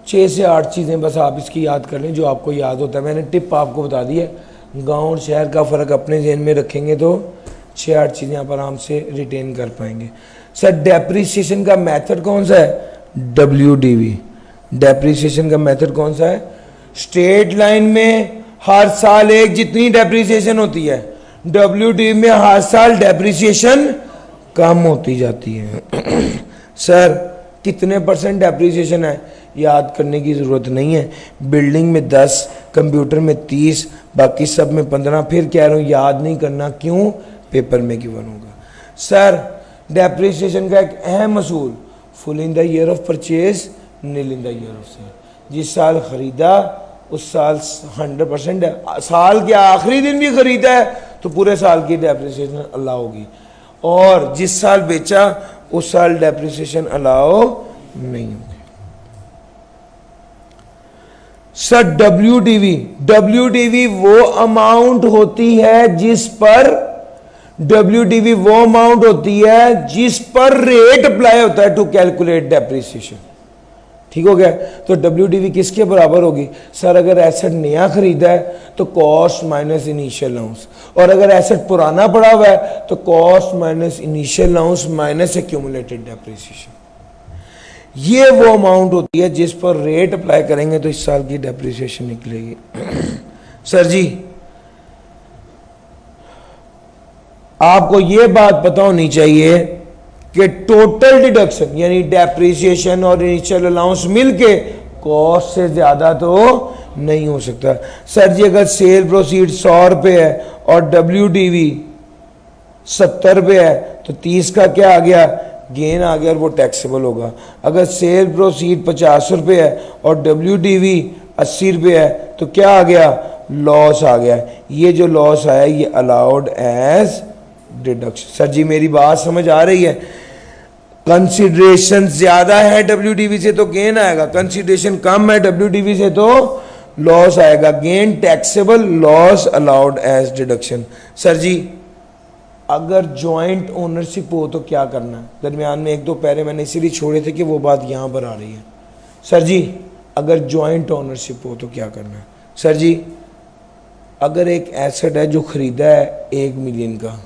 6 से 8 चीज़ें बस आप इसकी याद कर लें जो आपको याद होता है। मैंने टिप आपको बता दी है। गांव और शहर का फ़र्क अपने जहन में रखेंगे तो 6-8 चीज़ें आप आराम से रिटेन कर पाएंगे। सर डेप्रिसिएशन का मेथड कौन सा है? WDV। डेप्रिसिएशन का मेथड कौन सा है? स्ट्रेट लाइन में हर साल एक जितनी डेप्रिसिएशन होती है, WDV में हर साल डेप्रिसिएशन कम होती जाती है। सर कितने % डेप्रिसिएशन है? याद करने की ज़रूरत नहीं है। बिल्डिंग में 10, कंप्यूटर में 30, बाकी सब में 15। फिर कह रहा हूँ याद नहीं करना, क्यों? पेपर में गिवन होगा। सर डेप्रिसिएशन का एक अहम असूल, full in the year of purchase, nil in the year of sale. जिस साल खरीदा उस साल 100% है, साल के आखिरी दिन भी खरीदा है तो पूरे साल की डेप्रिसिएशन अलाउ होगी, और जिस साल बेचा उस साल डेप्रिसिएशन अलाउ नहीं होगी। सर WDV वो अमाउंट होती है जिस पर, WDV वो अमाउंट होती है जिस पर रेट अप्लाई होता है टू कैलकुलेट डेप्रिसिएशन। ठीक हो गया? तो WDV किसके बराबर होगी? सर अगर एसेट नया खरीदा है तो कॉस्ट माइनस इनिशियल अलाउंस, और अगर एसेट पुराना पड़ा हुआ है तो cost minus initial allowance minus accumulated depreciation. ये वो अमाउंट होती है जिस पर रेट अप्लाई करेंगे तो इस साल की डेप्रिसिएशन निकलेगी। सर जी आपको ये बात पता होनी चाहिए कि टोटल डिडक्शन यानी डेप्रिसिएशन और इनिशियल अलाउंस मिलके कॉस्ट से ज्यादा तो नहीं हो सकता। सर जी अगर सेल प्रोसीड 100 रुपये है और WDV 70 रुपये है तो 30 का क्या आ गया? गेन आ गया, और वो टैक्सेबल होगा। अगर सेल प्रोसीड 50 रुपये है और WDV 80 रुपये है तो क्या आ गया? लॉस आ गया। ये जो लॉस आया ये allowed as deduction. Sir ji मेरी बात समझ आ रही है? कंसीडरेशन ज्यादा है WDV से तो गेन आएगा, कंसीडरेशन कम है WDV से तो लॉस आएगा। Gain taxable, loss allowed as deduction. Sir ji अगर जॉइंट ओनरशिप हो तो क्या करना है? दरमियान में 1-2 पैरे मैंने इसीलिए छोड़े थे कि वो बात यहां पर आ रही है। सर जी अगर जॉइंट ओनरशिप हो तो क्या करना है? सर जी अगर एक एसेट है जो खरीदा है 1 मिलियन का,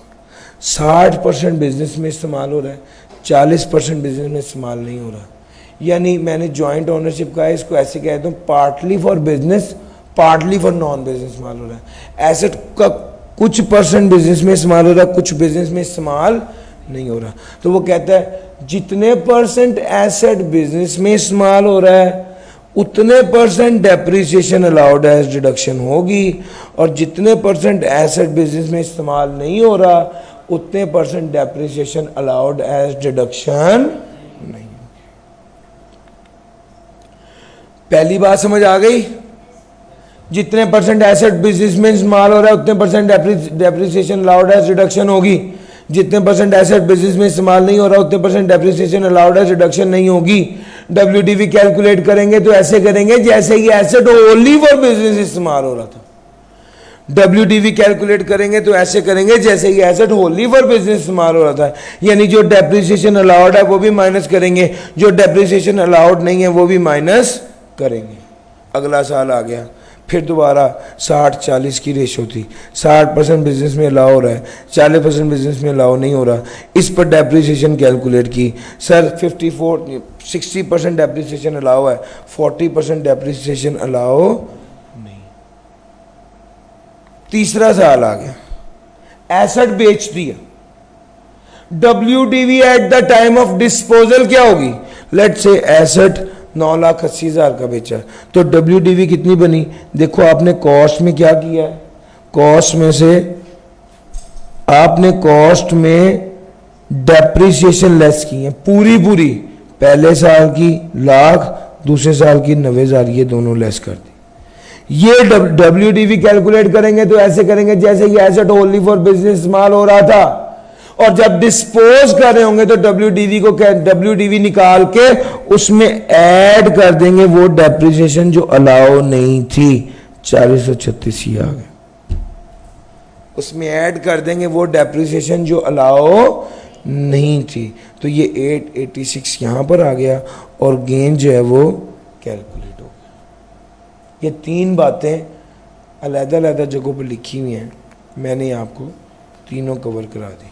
60% बिजनेस में इस्तेमाल हो रहा है, 40% बिजनेस में इस्तेमाल नहीं हो रहा, यानी मैंने जॉइंट ओनरशिप का है, इसको ऐसे कहता हूँ partly for business, partly for non business इस्तेमाल हो रहा है। एसेट का कुछ % बिजनेस में इस्तेमाल हो रहा है, कुछ बिजनेस में इस्तेमाल नहीं हो रहा, तो वो कहता है जितने % एसेट बिजनेस में इस्तेमाल हो रहा है उतने % डेप्रिसिएशन अलाउड एज डिडक्शन होगी, और जितने % एसेट बिजनेस में इस्तेमाल नहीं हो रहा उतने % डेप्रिसिएशन अलाउड एज डिडक्शन नहीं। पहली बात समझ आ गई? जितने % एसेट बिजनेस में इस्तेमाल हो रहा है उतने % डेप्रिसिएशन अलाउड एज डिडक्शन होगी, जितने % एसेट बिजनेस में इस्तेमाल नहीं हो रहा उतने % डेप्रिसिएशन अलाउड एज डिडक्शन नहीं होगी। WDV कैलकुलेट करेंगे तो ऐसे करेंगे जैसे ये एसेट ओनली फॉर बिजनेस इस्तेमाल हो रहा था। WDV कैलकुलेट करेंगे तो ऐसे करेंगे जैसे ये एसेट होली फॉर बिजनेस इस्तेमाल हो रहा था, यानी जो डेप्रिसिएशन अलाउड है वो भी माइनस करेंगे, जो डेप्रिसिएशन अलाउड नहीं है वो भी माइनस करेंगे। अगला साल आ गया, फिर दोबारा 60-40 की रेशो थी, 60% बिजनेस में अलाउ हो रहा है, 40% बिजनेस में अलाउ नहीं हो रहा, इस पर डेप्रिसिएशन कैलकुलेट की। सर 60% डेप्रिसिएशन अलाउ है, 40% डेप्रिसिएशन अलाउ नहीं। तीसरा साल आ गया, एसेट बेच दिया, WDV at the time of disposal क्या होगी, लेट से एसेट 9,80,000 का बेचा, तो WDV कितनी बनी, देखो आपने कॉस्ट में क्या किया है, कॉस्ट में से आपने कॉस्ट में डेप्रिसिएशन लेस की है पूरी, पहले साल की लाख, दूसरे साल की 90,000, ये दोनों लेस कर दी। ये WDV कैलकुलेट करेंगे तो ऐसे करेंगे जैसे ये एसेट ओनली फॉर बिजनेस इस्तेमाल हो रहा था, और जब डिस्पोज कर रहे होंगे तो WDV निकाल के उसमें ऐड कर देंगे वो डेप्रिसिएशन जो अलाउ नहीं थी, 436 ही आ गए, उसमें ऐड कर देंगे वो डेप्रिसिएशन जो अलाउ नहीं थी, तो ये 886 यहां पर आ गया और गेन जो है वो कैलकुलेट हो गया। ये तीन बातें अलग-अलग जगहों पर लिखी हुई हैं, मैंने आपको तीनों कवर करा दी।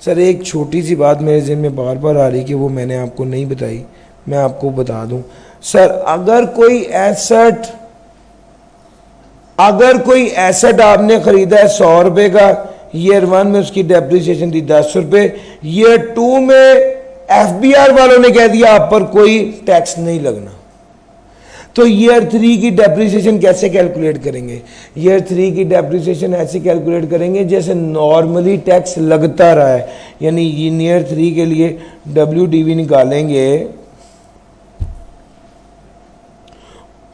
सर एक छोटी सी बात मेरे ज़हन में बार बार आ रही कि वो मैंने आपको नहीं बताई, मैं आपको बता दूं। सर अगर कोई एसेट आपने खरीदा है 100 रुपए का, ईयर 1 में उसकी डेप्रिसिएशन थी 10 रुपए, ईयर 2 में FBR वालों ने कह दिया आप पर कोई टैक्स नहीं लगना, तो ईयर 3 की डेप्रिसिएशन कैसे कैलकुलेट करेंगे, ईयर 3 की डेप्रिसिएशन ऐसे कैलकुलेट करेंगे जैसे नॉर्मली टैक्स लगता रहा है, यानी ईयर 3 के लिए WDV निकालेंगे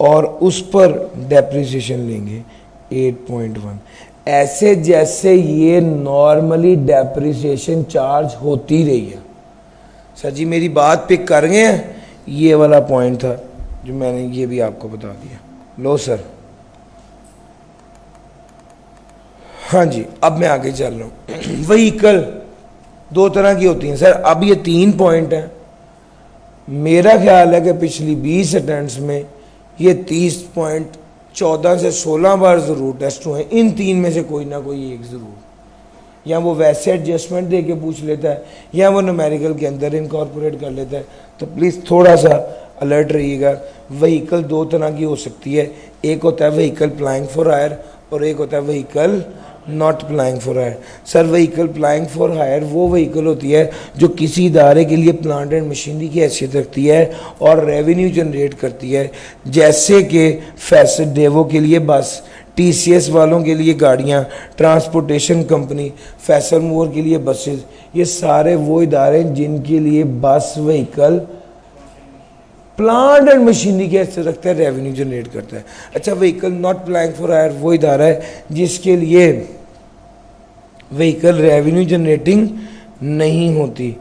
और उस पर डेप्रिसिएशन लेंगे 8.1, ऐसे जैसे ये नॉर्मली डेप्रिसिएशन चार्ज होती रही है। सर जी मेरी बात पिक कर गए हैं, ये वाला पॉइंट था जो मैंने ये भी आपको बता दिया। लो सर, हाँ जी अब मैं आगे चल रहा हूँ। व्हीकल दो तरह की होती हैं सर, अब ये 3 पॉइंट हैं, मेरा ख्याल है कि पिछली 20 अटेम्प्ट्स में ये 30 पॉइंट 14 से 16 बार ज़रूर टेस्ट हुए, इन 3 में से कोई ना कोई एक ज़रूर, या वो वैसे एडजस्टमेंट दे के पूछ लेता है या वो न्यूमेरिकल के अंदर इनकॉर्पोरेट कर लेता है, तो प्लीज़ थोड़ा सा अलर्ट रहिएगा। व्हीकल दो तरह की हो सकती है, एक होता है व्हीकल प्लाइंग फॉर हायर और एक होता है vehicle not plying for hire. Sir vehicle plying for hire वो व्हीकल होती है जो किसी इदारे के लिए प्लांट एंड मशीनरी की हैसियत रखती है और रेवेन्यू जनरेट करती है, जैसे कि फैसल डेवो के लिए बस, TCS वालों के लिए गाड़ियाँ, ट्रांसपोर्टेशन कंपनी, फैसल मूवर के लिए बसेस, ये सारे वो इदारे हैं जिनके लिए बस व्हीकल प्लांट एंड मशीनरी की हैसियत रखता है, रेवेन्यू जनरेट करता है। अच्छा vehicle not plying for hire वो इदारा है जिसके लिए व्हीकल रेवेन्यू जनरेटिंग नहीं होती।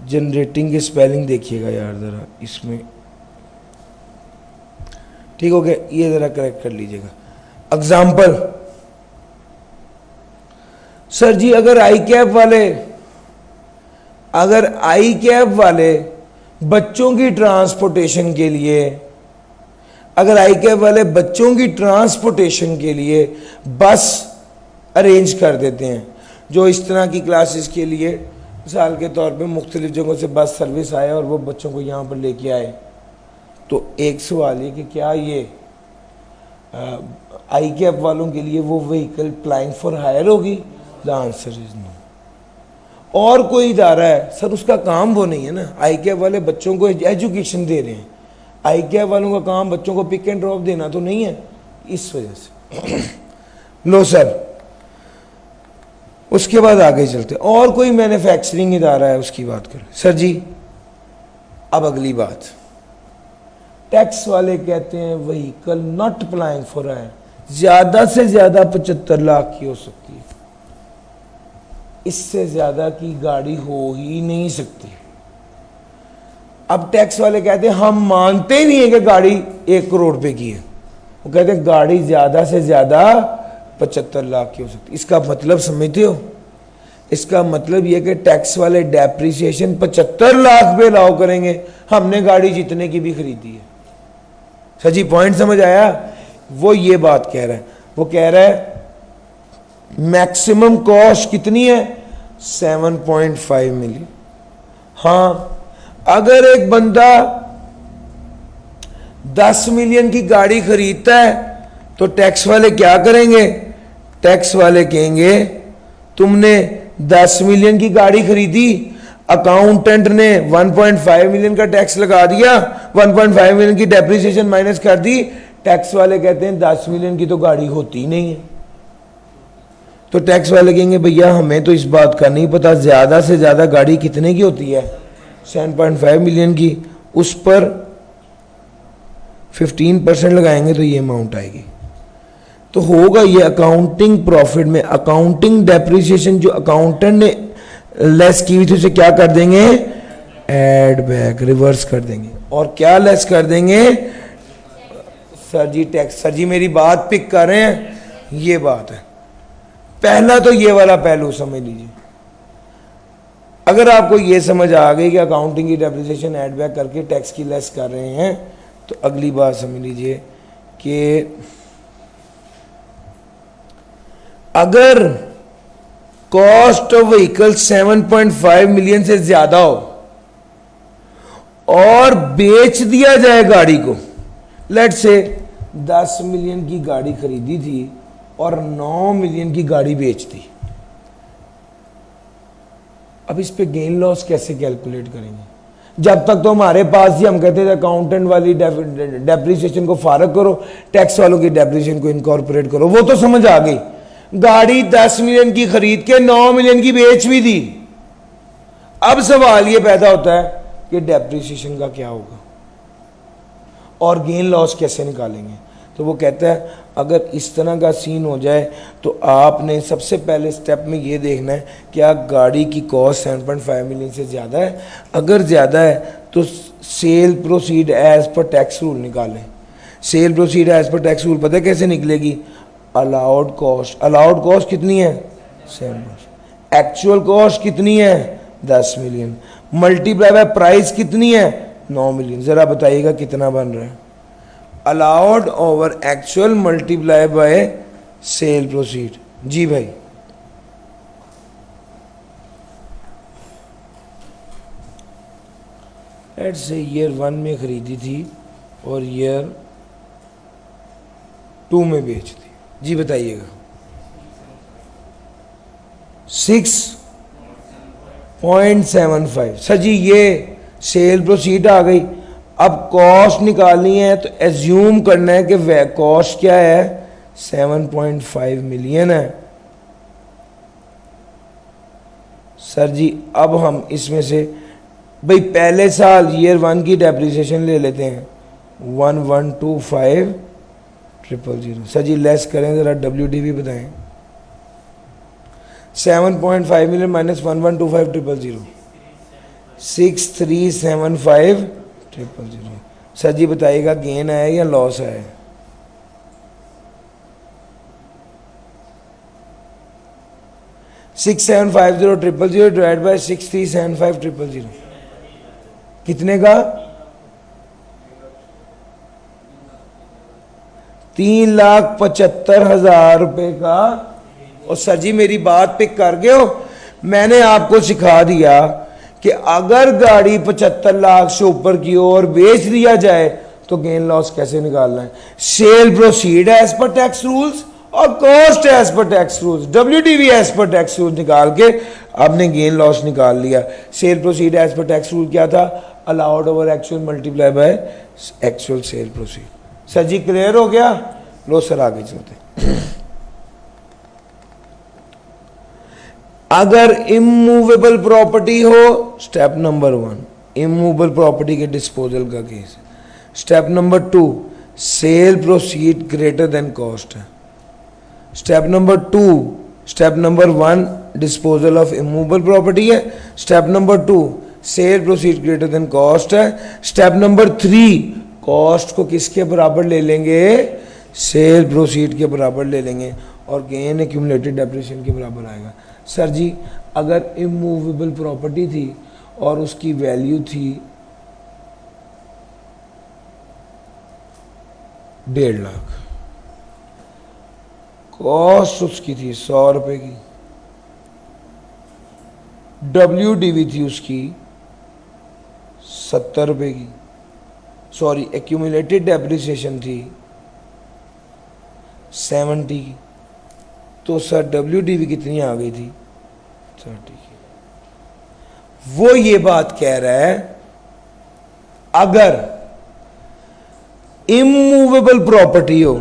जनरेटिंग की स्पेलिंग देखिएगा यार ज़रा इसमें, ठीक हो गया, ये ज़रा करेक्ट कर लीजिएगा। एग्जाम्पल सर जी अगर आई कैब वाले बच्चों की ट्रांसपोर्टेशन के लिए, अगर आई कैब वाले बच्चों की ट्रांसपोर्टेशन के लिए बस अरेंज कर देते हैं, जो इस तरह की क्लासेस के लिए मिसाल के तौर पे मुख्तलिफ जगहों से बस सर्विस आए और वो बच्चों को यहाँ पर लेके आए, तो एक सवाल ये कि क्या ये आई कैब वालों के लिए वो व्हीकल प्लाइंग फॉर हायर होगी? The answer is no. और कोई इदारा है सर उसका काम वो नहीं है ना, आई कैब वाले बच्चों को एजुकेशन दे रहे हैं, आई कैब वालों का काम बच्चों को पिक एंड ड्रॉप देना तो नहीं है, इस वजह से। लो सर उसके बाद आगे चलते, और कोई मैन्युफैक्चरिंग इदारा है उसकी बात करें। सर जी अब अगली बात, टैक्स वाले कहते हैं vehicle not applying for hire ज्यादा से ज्यादा 75 लाख की हो सकती है, इससे ज्यादा की गाड़ी हो ही नहीं सकती। अब टैक्स वाले कहते हैं हम मानते नहीं है कि गाड़ी 1 करोड़ रुपए की है, वो कहते हैं गाड़ी ज्यादा से ज्यादा 75 लाख की हो सकती है। इसका मतलब समझते हो? इसका मतलब यह कि टैक्स वाले डेप्रिसिएशन 75 लाख पे अलाउ करेंगे, हमने गाड़ी जितने की भी खरीदी है। सजी पॉइंट समझ आया? वो ये बात कह रहा है, वो कह रहा है मैक्सिमम कॉस्ट कितनी है? 7.5 मिलियन। हाँ, अगर एक बंदा 10 मिलियन की गाड़ी खरीदता है तो टैक्स वाले क्या करेंगे? टैक्स वाले कहेंगे तुमने 10 मिलियन की गाड़ी खरीदी, अकाउंटेंट ने 1.5 मिलियन का टैक्स लगा दिया, 1.5 मिलियन की डेप्रिसिएशन माइनस कर दी। टैक्स वाले कहते हैं 10 मिलियन की तो गाड़ी होती ही नहीं है। तो टैक्स वाले कहेंगे भैया हमें तो इस बात का नहीं पता, ज्यादा से ज्यादा गाड़ी कितने की होती है? 7.5 मिलियन की, उस पर 15% लगाएंगे तो ये अमाउंट आएगी। तो होगा ये अकाउंटिंग प्रॉफिट में अकाउंटिंग डेप्रिसिएशन जो अकाउंटेंट ने लेस की हुई थी उसे क्या कर देंगे? ऐड बैक, रिवर्स कर देंगे। और क्या लेस कर देंगे? सर जी टैक्स, सर जी मेरी बात पिक कर रहे हैं, ये बात है। पहला तो ये वाला पहलू समझ लीजिए। अगर आपको ये समझ आ गई कि अकाउंटिंग की डेप्रिसिएशन ऐड बैक करके टैक्स की लेस कर रहे हैं, तो अगली बात समझ लीजिए कि अगर कॉस्ट ऑफ व्हीकल 7.5 मिलियन से ज्यादा हो और बेच दिया जाए गाड़ी को, लेट से 10 मिलियन की गाड़ी खरीदी थी और 9 मिलियन की गाड़ी बेच दी, अब इस पे गेन लॉस कैसे कैलकुलेट करेंगे? जब तक तो हमारे पास ही हम कहते थे अकाउंटेंट वाली डेप्रिसिएशन को फारग करो, टैक्स वालों की डेप्रिसिएशन को इनकॉर्पोरेट करो, वो तो समझ आ गई। गाड़ी 10 मिलियन की खरीद के 9 मिलियन की बेच भी दी। अब सवाल ये पैदा होता है कि डेप्रिसिएशन का क्या होगा और गेन लॉस कैसे निकालेंगे? तो वो कहता है अगर इस तरह का सीन हो जाए तो आपने सबसे पहले स्टेप में ये देखना है क्या गाड़ी की कॉस्ट 7.5 मिलियन से ज़्यादा है। अगर ज़्यादा है तो sale proceed as per tax rule निकालें। Sale proceed as per tax rule पता है कैसे निकलेगी? अलाउड कॉस्ट कितनी है? 7%। एक्चुअल कॉस्ट कितनी है? 10 मिलियन। मल्टीप्लाई बाय प्राइस कितनी है? 9 मिलियन। ज़रा बताइएगा कितना बन रहा है? Allowed over actual multiply by sale proceed. जी भाई, लेट्स से ईयर 1 में खरीदी थी और ईयर 2 में बेच दी। जी बताइएगा। 6.75। सर जी ये सेल प्रोसीड आ गई। अब कॉस्ट निकालनी है तो एज्यूम करना है कि वह कॉस्ट क्या है? 7.5 मिलियन है। सर जी अब हम इसमें से भाई पहले साल ईयर 1 की डेप्रिसिएशन ले लेते हैं 1125,000। सर जी लेस करें जरा, WDV बताएं। 7.5 मिलियन माइनस 1125,000 6375,000। सर जी बताइएगा गेन आया या लॉस आया? $6,750,000 डिवाइड बाय 6375,000 कितने का? 3,75,000 रुपए का। और सर जी मेरी बात पिक कर गए हो? मैंने आपको सिखा दिया कि अगर गाड़ी 75 लाख से ऊपर की और बेच दिया जाए तो गेन लॉस कैसे निकालना है? Sale proceed as per tax rules और cost as per tax rules, WDV as per tax rules निकाल के आपने गेन लॉस निकाल लिया। Sale proceed as per tax rule क्या था? Allowed over actual multiply by actual sale proceed. Sir ji clear हो गया? लो सर आगे चलते। अगर इमूवेबल प्रॉपर्टी हो, स्टेप नंबर 1 इमूवेबल प्रॉपर्टी के डिस्पोजल का case. Step number 2 sale proceed greater than cost है। Step number 1 disposal of immovable property है। Step number 2 sale proceed greater than cost है। स्टेप नंबर 3 कॉस्ट को किसके बराबर ले लेंगे? सेल प्रोसीड के बराबर ले लेंगे। और गेन एक्यूमुलेटेड डेप्रिसिएशन के बराबर आएगा। सर जी अगर इमूवेबल प्रॉपर्टी थी और उसकी वैल्यू थी 1.5 लाख, कॉस्ट उसकी थी 100 रुपए की, WDV थी उसकी 70 रुपए की, सॉरी एक्यूमुलेटेड डेप्रिसिएशन थी 70 की, तो सर WDV कितनी आ गई थी 30 की। वो ये बात कह रहा है अगर इमूवेबल प्रॉपर्टी हो,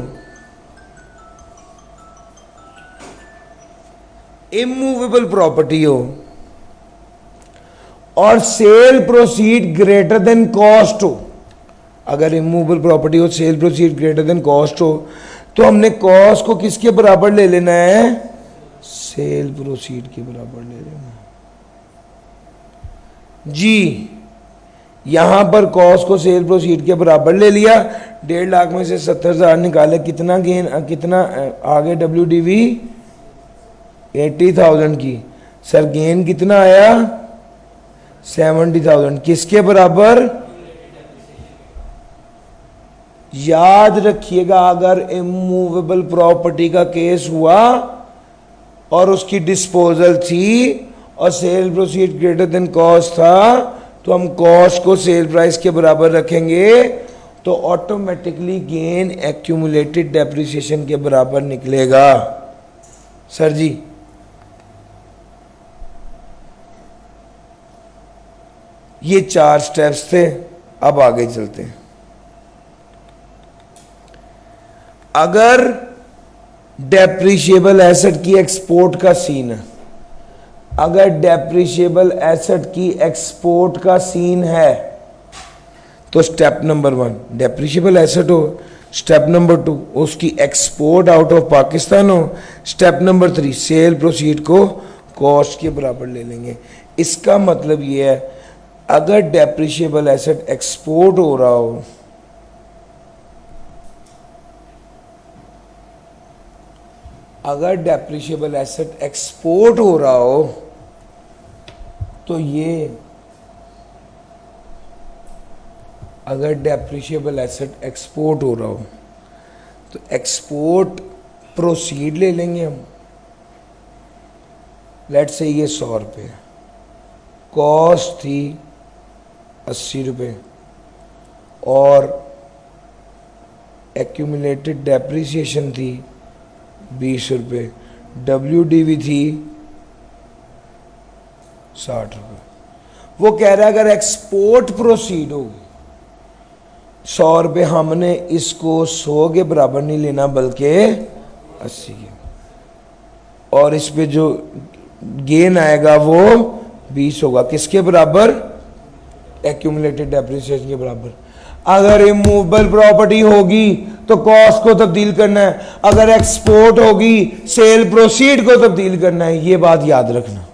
इमूवेबल प्रॉपर्टी हो और cell proceed greater than cost हो, अगर इमूवेबल प्रॉपर्टी हो cell proceed greater than cost हो, तो हमने कॉस्ट को किसके बराबर ले लेना है, सेल प्रोसीड के बराबर ले लेना जी। यहां पर कॉस्ट को सेल प्रोसीड के बराबर ले लिया, 1.5 लाख में से 70,000 निकाले, कितना गेन, कितना आगे WDV 80,000 की, सर गेन कितना आया 70,000, किसके बराबर, याद रखिएगा अगर इमूवेबल प्रॉपर्टी का केस हुआ और उसकी डिस्पोजल थी और cell proceed greater than cost था, तो हम कॉस्ट को सेल प्राइस के बराबर रखेंगे, तो ऑटोमेटिकली गेन एक्यूमुलेटेड डेप्रिसिएशन के बराबर निकलेगा। सर जी ये 4 स्टेप्स थे, अब आगे चलते हैं। अगर डेप्रिशिएबल एसेट की एक्सपोर्ट का सीन है, अगर डेप्रिशिएबल एसेट की एक्सपोर्ट का सीन है तो स्टेप नंबर 1 डेप्रिशिएबल एसेट हो, स्टेप नंबर 2 उसकी एक्सपोर्ट आउट ऑफ पाकिस्तान हो, स्टेप नंबर 3 सेल प्रोसीड को कॉस्ट के बराबर ले लेंगे। इसका मतलब ये है अगर डेप्रिशिएबल एसेट एक्सपोर्ट हो रहा हो, अगर डेप्रिशिएबल एसेट एक्सपोर्ट हो रहा हो तो ये, अगर डेप्रिशिएबल एसेट एक्सपोर्ट हो रहा हो तो एक्सपोर्ट प्रोसीड ले लेंगे हम, लेट्स से ये 100 रुपये, कॉस्ट थी 80 रुपये और एक्यूमुलेटेड डेप्रिसिएशन थी 20 रुपये, WDV थी 60 रुपये। वो कह रहा है अगर एक्सपोर्ट प्रोसीड होगी 100 रुपये, हमने इसको 100 के बराबर नहीं लेना बल्कि 80 के, और इस पे जो गेन आएगा वो 20 होगा, किसके बराबर, एक्यूमुलेटेड डेप्रिसिएशन के बराबर। अगर इमूवेबल प्रॉपर्टी होगी तो कॉस्ट को तब्दील करना है, अगर एक्सपोर्ट होगी सेल प्रोसीड को तब्दील करना है, ये बात याद रखना,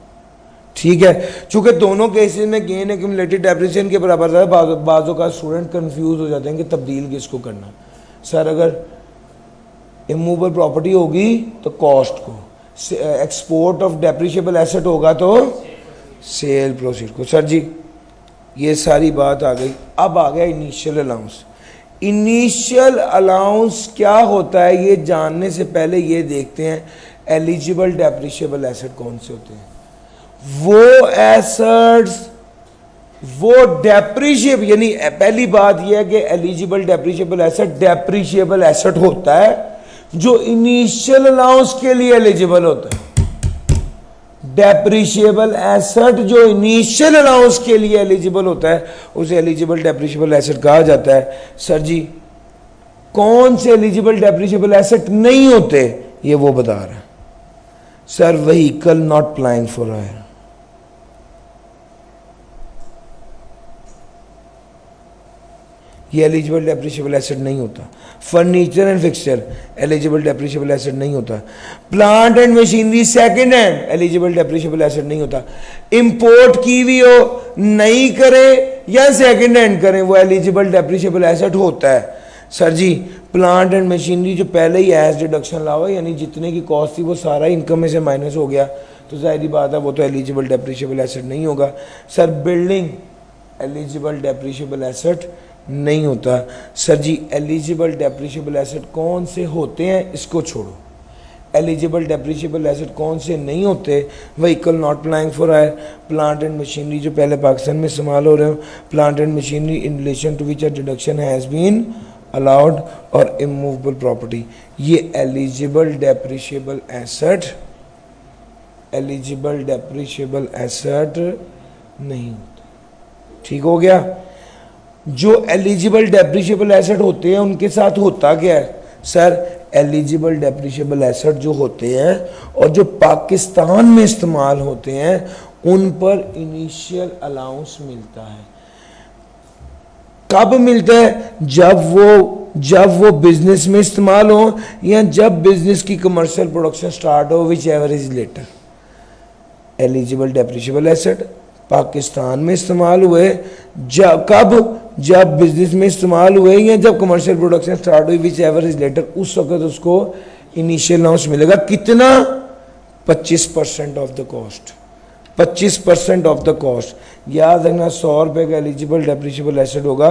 ठीक है। चूंकि दोनों केसेस में गेन एक्यूमुलेटेड डेप्रिसिएशन के बराबर है, बाजों का स्टूडेंट कंफ्यूज हो जाते हैं कि तब्दील किसको करना। सर अगर इमूवेबल प्रॉपर्टी होगी तो कॉस्ट को, एक्सपोर्ट ऑफ डेप्रिशिएबल एसेट होगा तो सेल प्रोसीड को। सर जी ये सारी बात आ गई। अब आ गया इनिशियल अलाउंस। इनिशियल अलाउंस क्या होता है ये जानने से पहले ये देखते हैं एलिजिबल डेप्रिशिएबल एसेट कौन से होते हैं। वो एसेट्स, वो डेप्रिशिएबल, यानी पहली बात यह है कि eligible depreciable asset depreciable asset होता है जो इनिशियल अलाउंस के लिए एलिजिबल होता है। डेप्रिशिएबल एसेट जो इनिशियल अलाउंस के लिए एलिजिबल होता है उसे एलिजिबल डेप्रिशिएबल एसेट कहा जाता है। सर जी कौन से एलिजिबल डेप्रिशिएबल एसेट नहीं होते ये वो बता रहा है। Sir vehicle not plying for hire, ये एलिजिबल डेप्रिशिएबल एसेट नहीं होता। Furniture and fixture eligible depreciable asset नहीं होता। Plant and machinery second hand eligible depreciable asset नहीं होता। इंपोर्ट की हुई हो, नई करें या सेकंड हैंड करें, वो एलिजिबल डेप्रिशिएबल एसेट होता है। Sir ji plant and machinery जो पहले ही एज डिडक्शन लाओ, यानी जितने की कॉस्ट थी वो सारा इनकम में से माइनस हो गया, तो जाहिर बात है वो तो एलिजिबल डेप्रिशिएबल एसेट नहीं होगा। Sir building eligible depreciable asset नहीं होता। सर जी एलिजिबल डेप्रिशिएबल एसेट कौन से होते हैं, इसको छोड़ो। एलिजिबल डेप्रिशिएबल एसेट कौन से नहीं होते? Vehicle not applying for hire, plant and machinery जो पहले पाकिस्तान में इस्तेमाल हो रहे हो, plant and machinery in relation to which deduction has been allowed, और इमूवेबल प्रॉपर्टी, ये eligible depreciable asset, eligible depreciable asset नहीं होते। ठीक हो गया। जो एलिजिबल डेप्रिशिएबल एसेट होते हैं उनके साथ होता क्या है? सर एलिजिबल डेप्रिशिएबल एसेट जो होते हैं और जो पाकिस्तान में इस्तेमाल होते हैं उन पर इनिशियल अलाउंस मिलता है। कब मिलता है? जब वो बिजनेस में इस्तेमाल हो या जब बिजनेस की कमर्शियल प्रोडक्शन स्टार्ट हो, whichever is later. Eligible depreciable asset Pakistan में इस्तेमाल हुए जब बिजनेस में इस्तेमाल हुए या जब कमर्शियल प्रोडक्शन स्टार्ट हुई, विच एवर इज लेटर, उस वक्त उसको इनिशियल अलाउंस मिलेगा। कितना? 25% of the cost, 25% of the cost. याद रखना 100 रुपये का एलिजिबल डेप्रिशिएबल एसेट होगा,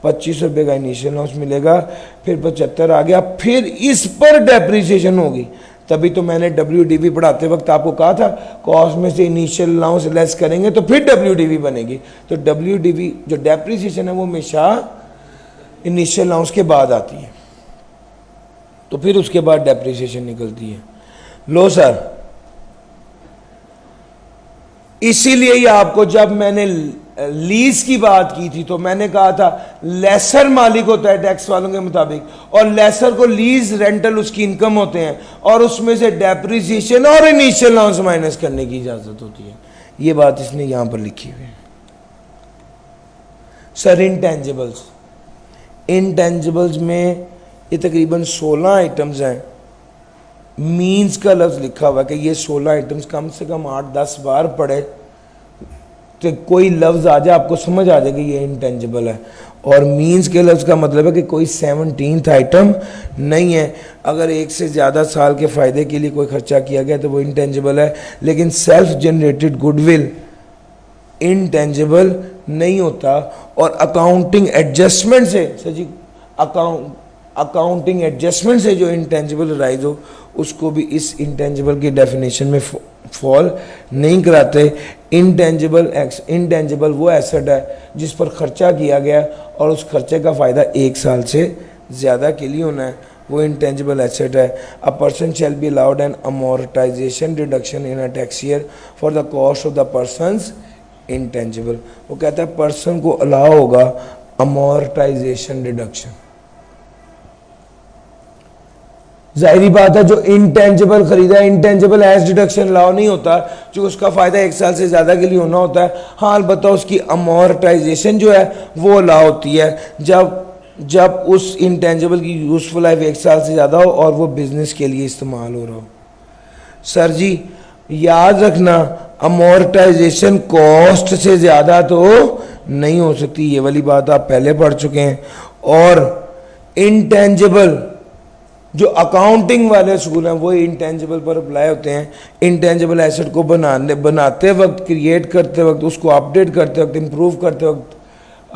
25 रुपये का इनिशियल अलाउंस मिलेगा, फिर 75 आ गया, फिर इस पर डेप्रिसिएशन होगी। तभी तो मैंने WDV पढ़ाते वक्त आपको कहा था कॉस्ट में से इनिशियल अलाउंस लेस करेंगे तो फिर WDV बनेगी। तो WDV जो डेप्रिसिएशन है वो हमेशा इनिशियल अलाउंस के बाद आती है, तो फिर उसके बाद डेप्रिसिएशन निकलती है। लो सर, इसीलिए ही आपको जब मैंने लीज की बात की थी तो मैंने कहा था लेसर मालिक होता है टैक्स वालों के मुताबिक, और लेसर को लीज रेंटल उसकी इनकम होते हैं, और उसमें से डेप्रिसिएशन और इनिशियल अलाउंस माइनस करने की इजाजत होती है। ये बात इसने यहां पर लिखी हुई है। सर इनटेंजिबल्स, इनटेंजिबल्स में ये तकरीबन 16 आइटम्स हैं। मीन्स का लफ्ज लिखा हुआ है कि ये 16 आइटम्स कम से कम 8-10 बार पढ़े तो कोई लफ्ज आ जाए आपको समझ आ जाए कि ये इंटेंजिबल है। और मीन्स के लफ्ज का मतलब है कि कोई 17th आइटम नहीं है। अगर एक से ज़्यादा साल के फ़ायदे के लिए कोई खर्चा किया गया तो वो इंटेंजिबल है, लेकिन सेल्फ जनरेटेड गुडविल इंटेंजिबल नहीं होता। और अकाउंटिंग एडजस्टमेंट से, सर जी अकाउंटिंग एडजस्टमेंट से जो इंटेंजिबल राइज हो उसको भी इस इंटेंजिबल की डेफिनेशन में फॉल नहीं कराते। इंटेंजिबल वो एसेट है जिस पर खर्चा किया गया और उस खर्चे का फ़ायदा 1 साल से ज़्यादा के लिए होना है, वो इंटेंजिबल एसेट है। A person shall be allowed an amortisation deduction in a tax year for the cost of the person's intangible. वो कहता है पर्सन को अलाउ होगा अमोर्टाइजेशन डिडक्शन। जाहिर बात है जो इंटेंजिबल खरीदा है, इंटेंजिबल एज डिडक्शन अलाउ नहीं होता, जो उसका फायदा 1 साल से ज्यादा के लिए होना होता है। हाँ अलबत्ता उसकी अमोर्टाइजेशन जो है वो अलाउ होती है जब उस इंटेंजिबल की यूजफुल लाइफ 1 साल से ज्यादा हो और वो बिजनेस के लिए इस्तेमाल हो रहा हो। सर जी याद रखना अमोर्टाइजेशन कॉस्ट से ज्यादा तो नहीं हो सकती, ये वाली बात आप पहले पढ़ चुके हैं। और इंटेंजिबल जो अकाउंटिंग वाले स्कूल हैं वो इंटेंजिबल पर अप्लाई होते हैं। इंटेंजिबल एसेट को बनाते वक्त, क्रिएट करते वक्त, उसको अपडेट करते वक्त, इम्प्रूव करते वक्त,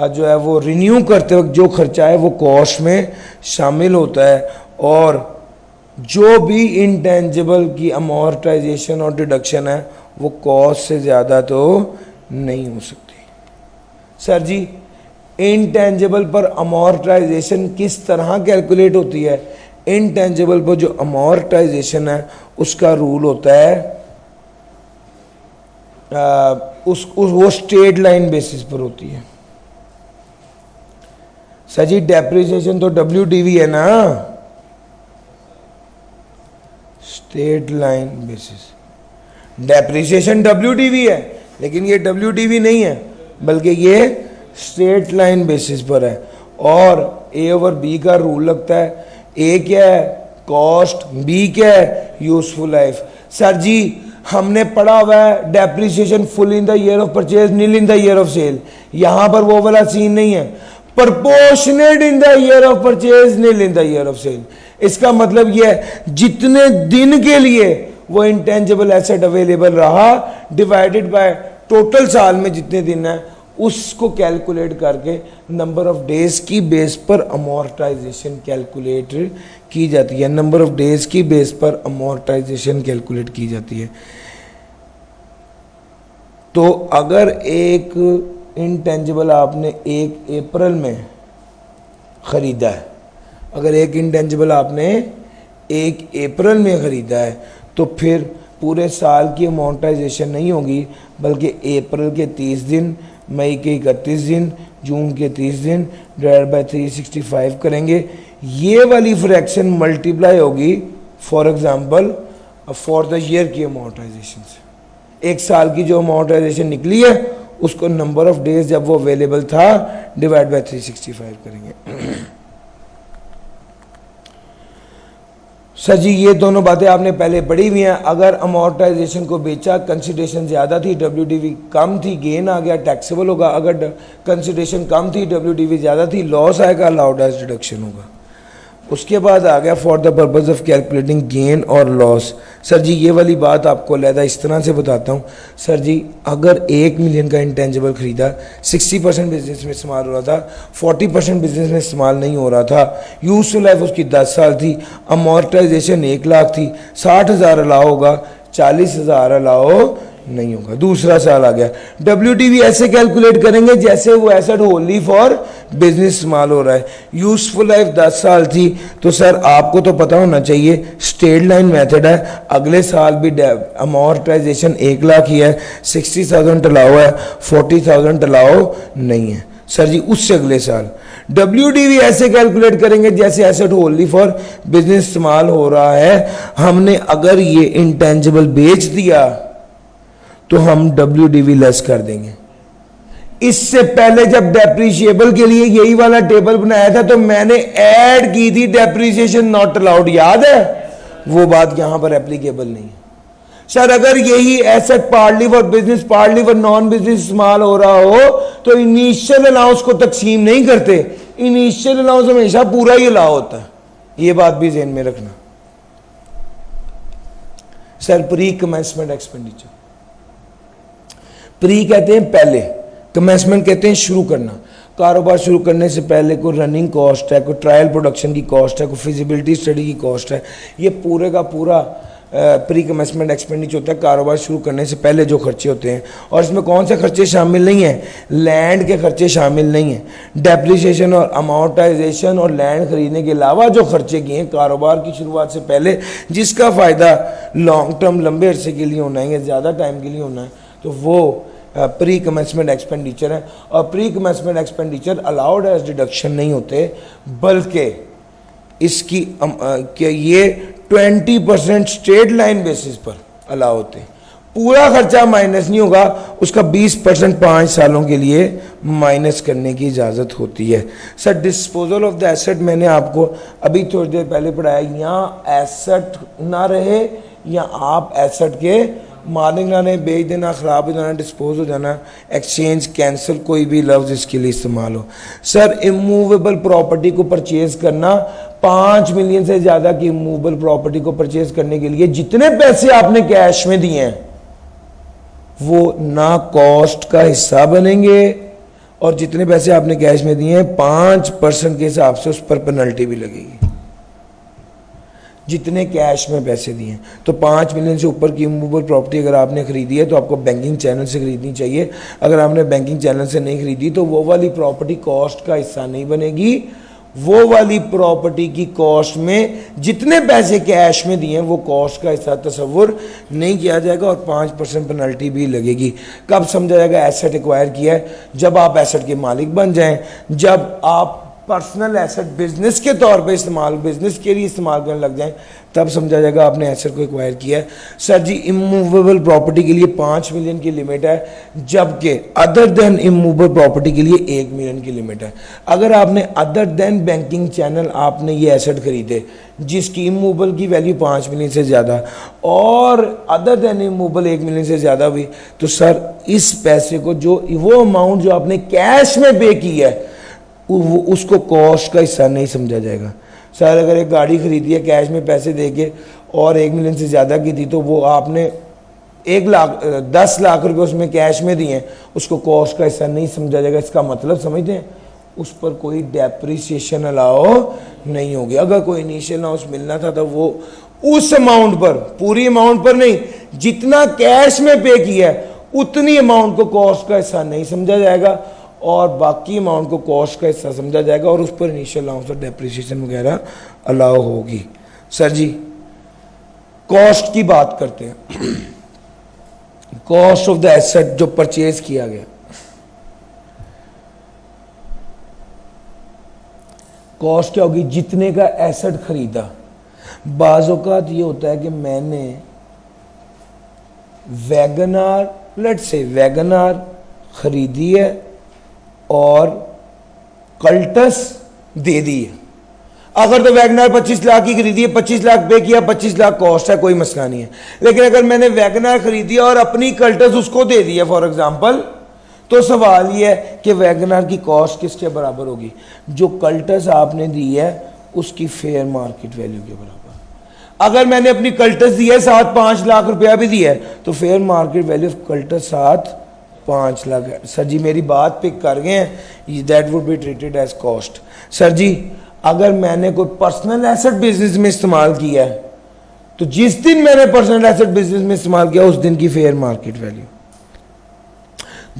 जो है वो रिन्यू करते वक्त जो खर्चा है वो कॉस्ट में शामिल होता है। और जो भी इंटेंजिबल की अमोर्टाइजेशन और डिडक्शन है वो कॉस्ट से ज़्यादा तो नहीं हो सकती। सर जी इंटेंजिबल पर अमोर्टाइजेशन किस तरह कैलकुलेट होती है? इंटेंजिबल पर जो अमोर्टाइजेशन है उसका रूल होता है वो स्ट्रेट लाइन बेसिस पर होती है। सर जी डेप्रिसिएशन तो WDV है ना, straight line basis. Depreciation WDV है लेकिन ये WDV नहीं है बल्कि ये स्ट्रेट लाइन बेसिस पर है। और A/B का रूल लगता है। A क्या है? कॉस्ट। B क्या है? Useful life. सर जी हमने पढ़ा हुआ है depreciation full in the year of purchase, nil in the year of sale. यहां पर वो वाला सीन नहीं है। Proportionate in the year of purchase nil in the year of sale. इसका मतलब यह है जितने दिन के लिए वो इंटेंजिबल एसेट अवेलेबल रहा डिवाइडेड बाय टोटल साल में जितने दिन है उसको कैलकुलेट करके नंबर ऑफ डेज की बेस पर अमोर्टाइजेशन कैलकुलेट की जाती है। नंबर ऑफ डेज की बेस पर अमोर्टाइजेशन कैलकुलेट की जाती है। तो अगर एक इंटेंजिबल आपने 1 अप्रैल में खरीदा है, अगर एक इंटेंजिबल आपने 1 अप्रैल में खरीदा है तो फिर पूरे साल की अमोर्टाइजेशन नहीं होगी, बल्कि अप्रैल के 30 दिन, मई के 31 दिन, जून के 30 दिन डिवाइड बाय 365 करेंगे। ये वाली फ्रैक्शन मल्टीप्लाई होगी for example for the year की अमोर्टाइजेशन से। एक साल की जो अमोर्टाइजेशन निकली है उसको नंबर ऑफ डेज जब वो अवेलेबल था डिवाइड बाय 365 करेंगे। सर जी ये दोनों बातें आपने पहले पढ़ी हुई हैं। अगर अमोर्टाइजेशन को बेचा, कंसिडरेशन ज़्यादा थी, WDV कम थी, गेन आ गया, टैक्सेबल होगा। अगर कंसिडरेशन कम थी, WDV ज़्यादा थी, लॉस आएगा, अलाउड एज डिडक्शन होगा। उसके बाद आ गया for the purpose of calculating gain और लॉस। सर जी ये वाली बात आपको अलहदा इस तरह से बताता हूँ। सर जी अगर 1 मिलियन का इंटेंजिबल खरीदा, 60% बिजनेस में इस्तेमाल हो रहा था, 40% बिजनेस में इस्तेमाल नहीं हो रहा था, यूजफुल लाइफ उसकी 10 साल थी, अमोर्टाइजेशन 1 लाख थी, 60,000 अलाउ होगा, 40,000 अलाउ नहीं होगा। दूसरा साल आ गया, WDV ऐसे कैलकुलेट करेंगे जैसे वो एसेट होली फॉर बिजनेस इस्तेमाल हो रहा है। यूजफुल लाइफ 10 साल थी, तो सर आपको तो पता होना चाहिए स्ट्रेट लाइन मेथड है, अगले साल भी अमोर्टाइजेशन 1 लाख ही है, 60,000 अलाउ है, 40,000 अलाउ नहीं है। सर जी उससे अगले साल WDV ऐसे कैलकुलेट करेंगे जैसे एसेट होली फॉर बिजनेस इस्तेमाल हो रहा है। हमने अगर ये इंटेंजिबल बेच दिया तो हम WDV लेस कर देंगे। इससे पहले जब डेप्रीशिएबल के लिए यही वाला टेबल बनाया था तो मैंने ऐड की थी डेप्रीशिएशन नॉट अलाउड, याद है? वो बात यहां पर एप्लीकेबल नहीं है। सर अगर यही asset partly for business, partly for non business इस्तेमाल हो रहा हो तो इनिशियल अलाउंस को तकसीम नहीं करते, इनिशियल अलाउंस हमेशा पूरा ही अलाउ होता है। ये बात भी ज़हन में रखना। Sir pre commencement expenditure, pre कहते हैं पहले, कमेंसमेंट कहते हैं शुरू करना। कारोबार शुरू करने से पहले कोई रनिंग कॉस्ट है, कोई ट्रायल प्रोडक्शन की कॉस्ट है, कोई फिजिबिलिटी स्टडी की कॉस्ट है, ये पूरे का पूरा प्री कमेंसमेंट एक्सपेंडिचर होता है कारोबार शुरू करने से पहले जो खर्चे होते हैं। और इसमें कौन से खर्चे शामिल नहीं हैं? लैंड के खर्चे शामिल नहीं हैं। डेप्रिसिएशन और अमोर्टाइजेशन और लैंड खरीदने के अलावा जो खर्चे किए हैं कारोबार की शुरुआत से पहले, जिसका फ़ायदा लॉन्ग टर्म लंबे अरसे के लिए होना है या ज़्यादा टाइम के लिए होना है, तो वो प्री कमेंसमेंट एक्सपेंडिचर है। और pre commencement expenditure allowed as deduction नहीं होते, बल्कि इसकी ये 20% स्ट्रेट लाइन बेसिस पर अलाउ होते हैं। पूरा खर्चा माइनस नहीं होगा, उसका 20% 5 सालों के लिए माइनस करने की इजाज़त होती है। Sir disposal of the asset मैंने आपको अभी थोड़ी देर पहले पढ़ाया, यहाँ एसेट ना रहे या आप एसेट के मालिक ना रहे, बेच देना, ख़राब हो जाना, डिस्पोज हो जाना, एक्सचेंज, कैंसिल, कोई भी लफ्ज़ इसके लिए इस्तेमाल हो। सर इमूवेबल प्रॉपर्टी को परचेज करना, 5 मिलियन से ज़्यादा की इमूवेबल प्रॉपर्टी को परचेज करने के लिए जितने पैसे आपने कैश में दिए हैं वो ना कॉस्ट का हिस्सा बनेंगे, और जितने पैसे आपने कैश में दिए हैं 5% के हिसाब से उस पर पेनल्टी भी लगेगी। जितने कैश में पैसे दिए, तो 5 मिलियन से ऊपर की इमूवेबल प्रॉपर्टी अगर आपने खरीदी है तो आपको बैंकिंग चैनल से खरीदनी चाहिए। अगर आपने बैंकिंग चैनल से नहीं खरीदी तो वो वाली प्रॉपर्टी कॉस्ट का हिस्सा नहीं बनेगी। वो वाली प्रॉपर्टी की कॉस्ट में जितने पैसे कैश में दिए हैं वो कॉस्ट का हिस्सा तस्वुर नहीं किया जाएगा, और 5% पेनल्टी भी लगेगी। कब समझा जाएगा एसेट एक्वायर किया है? जब आप एसेट के मालिक बन जाएं, जब आप पर्सनल एसेट बिजनेस के तौर पे इस्तेमाल, बिजनेस के लिए इस्तेमाल करने लग जाएं, तब समझा जाएगा आपने एसेट को एक्वायर किया है। सर जी इमूवेबल प्रॉपर्टी के लिए 5 मिलियन की लिमिट है, जबकि अदर देन इमूवेबल प्रॉपर्टी के लिए 1 मिलियन की लिमिट है। अगर आपने अदर देन बैंकिंग चैनल आपने ये एसेट खरीदे जिसकी इमूवेबल की वैल्यू 5 मिलियन से ज़्यादा और अदर देन इमूवेबल 1 मिलियन से ज़्यादा हुई, तो सर इस पैसे को, जो वो अमाउंट जो आपने कैश में पे की है, उसको कॉस्ट का हिस्सा नहीं समझा जाएगा। सर अगर एक गाड़ी खरीदी है कैश में पैसे देके और 1 मिलियन से ज़्यादा की थी, तो वो आपने 10 लाख रुपए उसमें कैश में दिए, उसको कॉस्ट का हिस्सा नहीं समझा जाएगा। इसका मतलब समझते हैं, उस पर कोई डेप्रिसिएशन अलाउ नहीं होगी। अगर कोई इनिशियल अलाउंस मिलना था तो वो उस अमाउंट पर, पूरी अमाउंट पर नहीं, जितना कैश में पे किया है उतनी अमाउंट को कॉस्ट का हिस्सा नहीं समझा जाएगा और बाकी अमाउंट को कॉस्ट का हिस्सा समझा जाएगा और उस पर इनिशियल अलाउंस और डेप्रिसिएशन वगैरह अलाउ होगी। सर जी कॉस्ट की बात करते हैं। कॉस्ट ऑफ द एसेट जो परचेज किया गया, कॉस्ट क्या होगी? जितने का एसेट खरीदा। बाज़ औक़ात ये होता है कि मैंने वैगनार, लेट्स से वैगनार खरीदी है और कल्टस दे दी है। अगर तो वैगनार 25 लाख की खरीदी है, 25 लाख पे किया, 25 लाख कॉस्ट है, कोई मसला नहीं है। लेकिन अगर मैंने वैगनार खरीदी और अपनी कल्टस उसको दे दी है फॉर एग्जांपल, तो सवाल ये है कि वैगनार की कॉस्ट किसके बराबर होगी? जो कल्टस आपने दी है उसकी फेयर मार्केट वैल्यू के बराबर। अगर मैंने अपनी कल्टस दी है 7-5 लाख रुपया भी दिया है, तो fair market value of Cultus 7-5 lakh है। सर जी मेरी बात पिक कर गए हैं, that would be treated as cost. Sir ji अगर मैंने कोई पर्सनल एसेट बिजनेस में इस्तेमाल किया है, तो जिस दिन मैंने पर्सनल एसेट बिजनेस में इस्तेमाल किया उस दिन की फेयर मार्केट वैल्यू।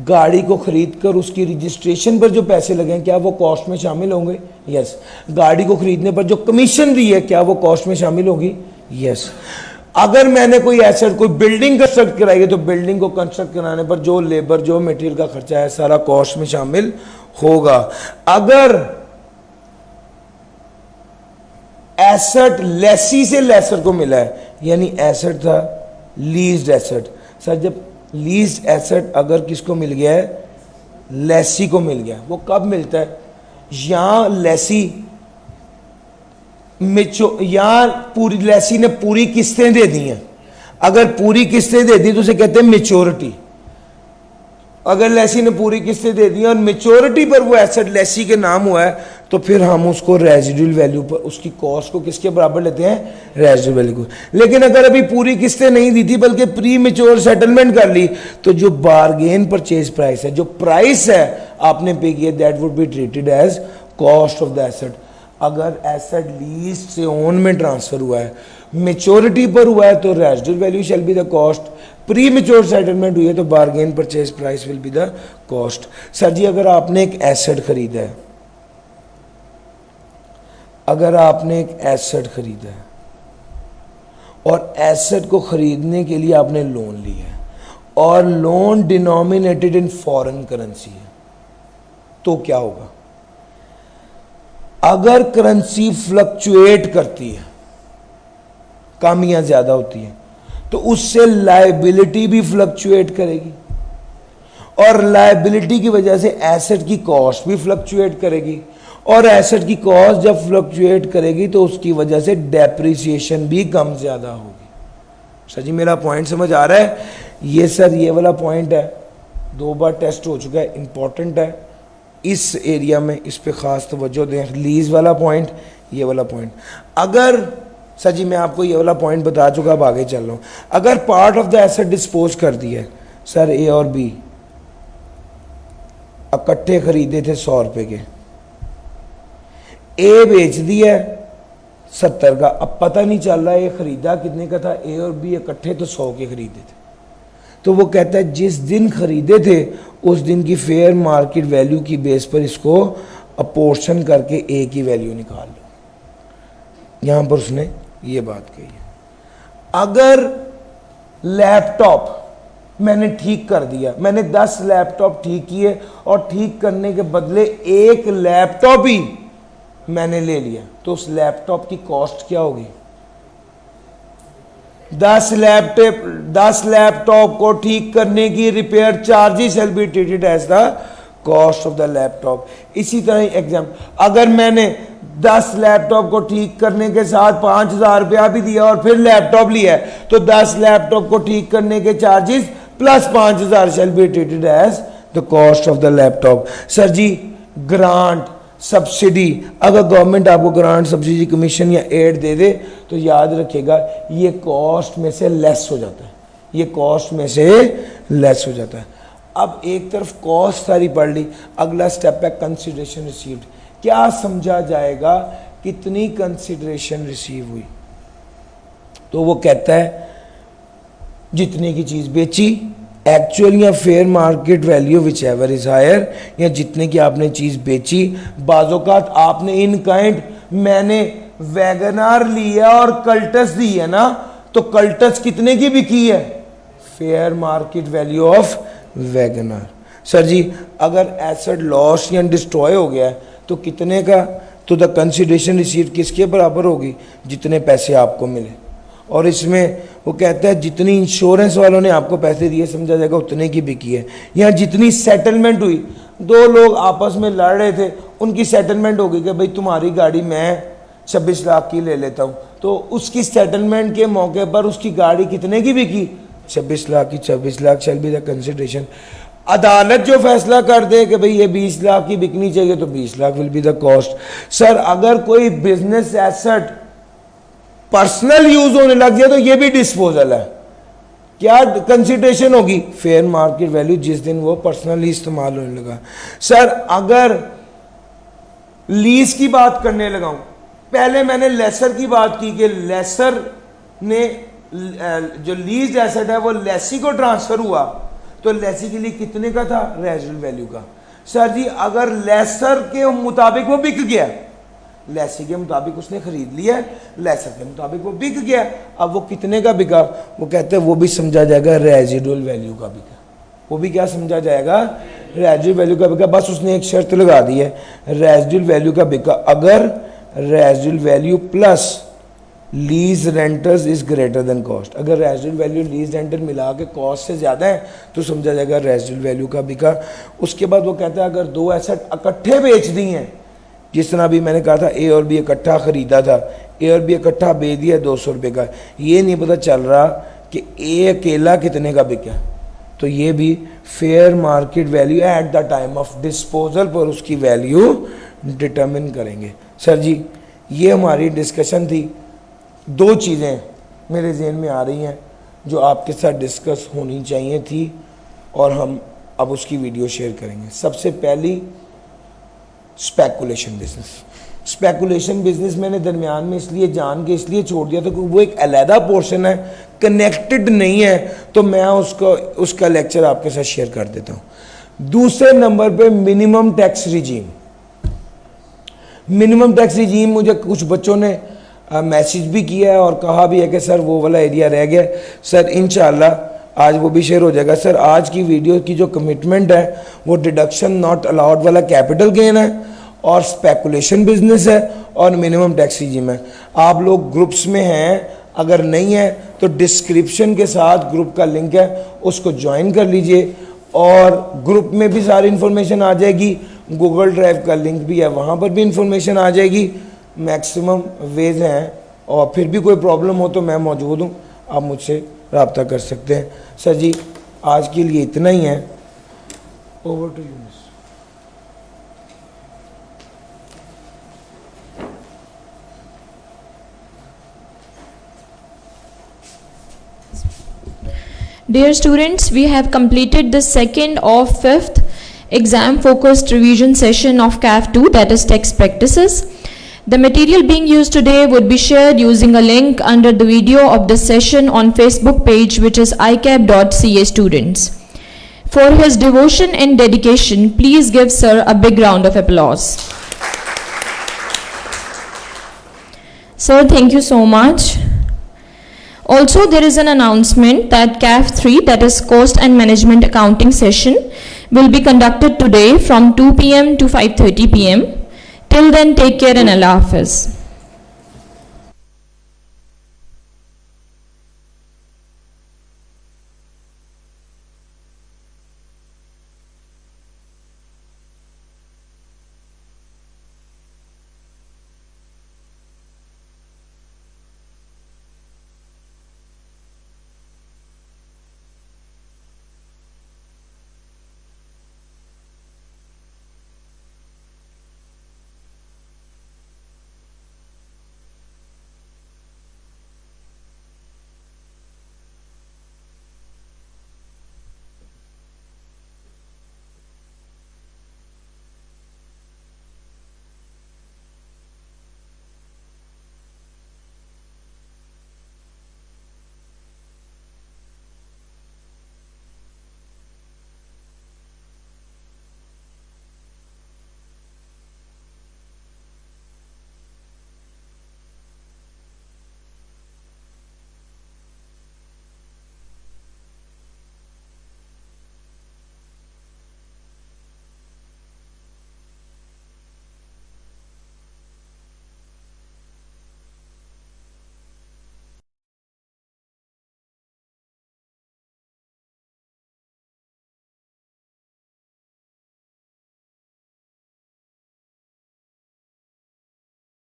गाड़ी को खरीदकर उसकी रजिस्ट्रेशन पर जो पैसे लगे क्या वो कॉस्ट में शामिल होंगे? यस। गाड़ी को खरीदने पर जो कमीशन दी है क्या वो कॉस्ट में शामिल होगी? यस। अगर मैंने कोई एसेट, कोई बिल्डिंग कंस्ट्रक्ट कराई है, तो बिल्डिंग को कंस्ट्रक्ट कराने पर जो लेबर, जो मटेरियल का खर्चा है सारा कॉस्ट में शामिल होगा। अगर एसेट लेसी से लेसर को मिला है, यानी एसेट था लीज्ड एसेट। सर जब लीज्ड एसेट अगर किसको मिल गया है? लेसी को मिल गया। वो कब मिलता है? यहां लेसी यहां पूरी लेसी ने पूरी किस्तें दे दी हैं। अगर पूरी किस्तें दे दी तो उसे कहते हैं मेच्योरिटी। अगर लेसी ने पूरी किस्तें दे दी और मेच्योरिटी पर वो एसेट लेसी के नाम हुआ है, तो फिर हम उसको रेजिडुअल वैल्यू पर, उसकी कॉस्ट को किसके बराबर लेते हैं? रेजिडुअल वैल्यू को। लेकिन अगर अभी पूरी किस्तें नहीं दी थी बल्कि प्री मेच्योर सेटलमेंट कर ली, तो जो बारगेन परचेज प्राइस है, जो प्राइस है आपने पे किया, that would be treated as cost of the asset. अगर एसेट लीज से ओन में ट्रांसफर हुआ है, मेच्योरिटी पर हुआ है, तो residual value shall be the cost. Premature settlement हुई है तो bargain purchase price will be the cost. Sir ji अगर आपने एक एसेट खरीदा है, अगर आपने एक एसेट खरीदा है और एसेट को खरीदने के लिए आपने लोन लिया है और loan denominated in foreign currency है, तो क्या होगा? अगर करेंसी फ्लक्चुएट करती है, कम या ज्यादा होती है, तो उससे लायबिलिटी भी फ्लक्चुएट करेगी और लायबिलिटी की वजह से एसेट की कॉस्ट भी फ्लक्चुएट करेगी और एसेट की कॉस्ट जब फ्लक्चुएट करेगी तो उसकी वजह से डेप्रिसिएशन भी कम ज्यादा होगी। सर जी मेरा पॉइंट समझ आ रहा है? ये सर ये वाला पॉइंट है, 2 बार टेस्ट हो चुका है, इंपॉर्टेंट है। इस एरिया में इस पे खास तवज्जो दें, लीज वाला पॉइंट, ये वाला पॉइंट। अगर सर जी मैं आपको ये वाला पॉइंट बता चुका, अब आगे चल रहा हूं। अगर part of the asset dispose कर दिया है, सर ए और बी इकट्ठे खरीदे थे 100 रुपए के, ए बेच दिया 70 का, अब पता नहीं चल रहा है ये खरीदा कितने का था। ए और बी इकट्ठे तो 100 के खरीदे थे, तो वो कहता है जिस दिन खरीदे थे उस दिन की फेयर मार्केट वैल्यू की बेस पर इसको अपोर्शन करके ए की वैल्यू निकाल लो। यहां पर उसने ये बात कही है। अगर लैपटॉप मैंने ठीक कर दिया, मैंने 10 लैपटॉप ठीक किए और ठीक करने के बदले एक लैपटॉप ही मैंने ले लिया, तो उस लैपटॉप की कॉस्ट क्या होगी? 10 लैपटॉप को ठीक करने की repair charges will be treated as the cost of the laptop. इसी तरह एग्जाम्पल, अगर मैंने 10 लैपटॉप को ठीक करने के साथ 5000 रुपया भी दिया और फिर लैपटॉप लिया है, तो 10 लैपटॉप को ठीक करने के charges plus 5000 shall be treated as the cost of the laptop. Sir ji grant, subsidy, अगर गवर्नमेंट आपको ग्रांट, सब्सिडी, कमीशन या एड दे दे तो याद रखिएगा ये कॉस्ट में से लेस हो जाता है, ये कॉस्ट में से लेस हो जाता है। अब एक तरफ कॉस्ट सारी पढ़ ली, अगला स्टेप है कंसिडरेशन रिसीव्ड। क्या समझा जाएगा कितनी कंसिडरेशन रिसीव हुई? तो वो कहता है जितने की चीज़ बेची, एक्चुअल या fair market value whichever is higher, या जितने की आपने चीज़ बेची। बाज़ोकात आपने इन काइंड, मैंने वैगनार लिया और कल्टस दी है ना, तो कल्टस कितने की बिकी है? Fair market value of Wagon R. Sir ji अगर एसेट लॉस या डिस्ट्रॉय हो गया है तो कितने का? तो द कंसिडरेशन रिसीव किसके बराबर होगी? जितने पैसे आपको मिले। और इसमें वो कहता है जितनी इंश्योरेंस वालों ने आपको पैसे दिए समझा जाएगा उतने की बिकी है। या जितनी सेटलमेंट हुई, दो लोग आपस में लड़ रहे थे, उनकी सेटलमेंट हो गई कि भाई तुम्हारी गाड़ी मैं 26 लाख की ले लेता हूँ, तो उसकी सेटलमेंट के मौके पर उसकी गाड़ी कितने की बिकी? 26 लाख की। 26 लाख शैल बी द कंसिडरेशन। अदालत जो फैसला कर दे कि भाई ये 20 लाख की बिकनी चाहिए तो 20 lakh will be the cost. Sir अगर कोई बिजनेस एसेट पर्सनल यूज होने लग गया तो ये भी डिस्पोजल है, क्या कंसिडरेशन होगी? फेयर मार्केट वैल्यू, जिस दिन वो पर्सनली इस्तेमाल होने लगा। सर अगर लीज की बात करने लगा हूं, पहले मैंने लेसर की बात की कि लेसर ने जो लीज एसेट है वो लेसी को ट्रांसफर हुआ, तो लेसी के लिए कितने का था? रेजिडुअल वैल्यू का। सर जी अगर लेसर के मुताबिक वो बिक गया, लेसी के मुताबिक उसने खरीद लिया, लेसर के मुताबिक वो बिक गया, अब वो कितने का बिका? वो कहते हैं वो भी समझा जाएगा रेजिडुअल वैल्यू का बिका। वो भी क्या समझा जाएगा? रेजिडुअल वैल्यू का बिका। बस उसने एक शर्त लगा दी है, रेजिडुअल वैल्यू का बिका अगर residual value plus lease renters is greater than cost. अगर रेजिडुअल वैल्यू लीज रेंटर मिला के कॉस्ट से ज़्यादा है तो समझा जाएगा रेजिडुअल वैल्यू का बिका। उसके बाद वो कहता है अगर दो एसेट इकट्ठे बेच दी हैं, जिस तरह अभी मैंने कहा था ए और बी इकट्ठा खरीदा था, ए और बी इकट्ठा बेच दिया 200 रुपये का, ये नहीं पता चल रहा कि ए अकेला कितने का बिका, तो ये भी fair market value at the time of disposal पर उसकी वैल्यू डिटरमिन करेंगे। सर जी ये हमारी डिस्कशन थी। दो चीज़ें मेरे जहन में आ रही हैं जो आपके साथ डिस्कस होनी चाहिए थी और हम अब उसकी वीडियो शेयर करेंगे। सबसे पहली स्पेकुलेशन बिजनेस। स्पेकुलेशन बिजनेस मैंने दरमियान में इसलिए जान के इसलिए छोड़ दिया था क्योंकि वो एक अलहदा पोर्शन है, कनेक्टेड नहीं है, तो मैं उसका लेक्चर आपके साथ शेयर कर देता हूँ। दूसरे नंबर पे minimum tax regime. Minimum tax regime मुझे कुछ बच्चों ने मैसेज भी किया है और कहा भी है कि सर वो वाला एरिया रह गया। सर इंशाल्लाह आज वो भी शेयर हो जाएगा। सर आज की वीडियो की जो कमिटमेंट है वो डिडक्शन नॉट अलाउड वाला कैपिटल गेन है और स्पेकुलेशन बिजनेस है और मिनिमम टैक्स रिजीम है। आप लोग ग्रुप्स में हैं, अगर नहीं है तो डिस्क्रिप्शन के साथ ग्रुप का लिंक है, उसको ज्वाइन कर लीजिए और ग्रुप में भी सारी इन्फॉर्मेशन आ जाएगी। गूगल ड्राइव का लिंक भी है, वहाँ पर भी इन्फॉर्मेशन आ जाएगी। मैक्सिमम वेज हैं और फिर भी कोई प्रॉब्लम हो तो मैं मौजूद हूँ, आप मुझसे रब्ता कर सकते हैं। सर जी आज के लिए इतना ही है। Over to you. Dear students, we have completed the second of fifth exam focused revision session of CAF 2, that is text practices. The material being used today would be shared using a link under the video of this session on Facebook page, which is icap.ca students. For his devotion and dedication, please give sir a big round of applause. Sir, thank you so much. Also, there is an announcement that CAF 3, that is Cost and Management Accounting session, will be conducted today from 2 p.m. to 5:30 p.m. Till then, take care and Allah Hafiz.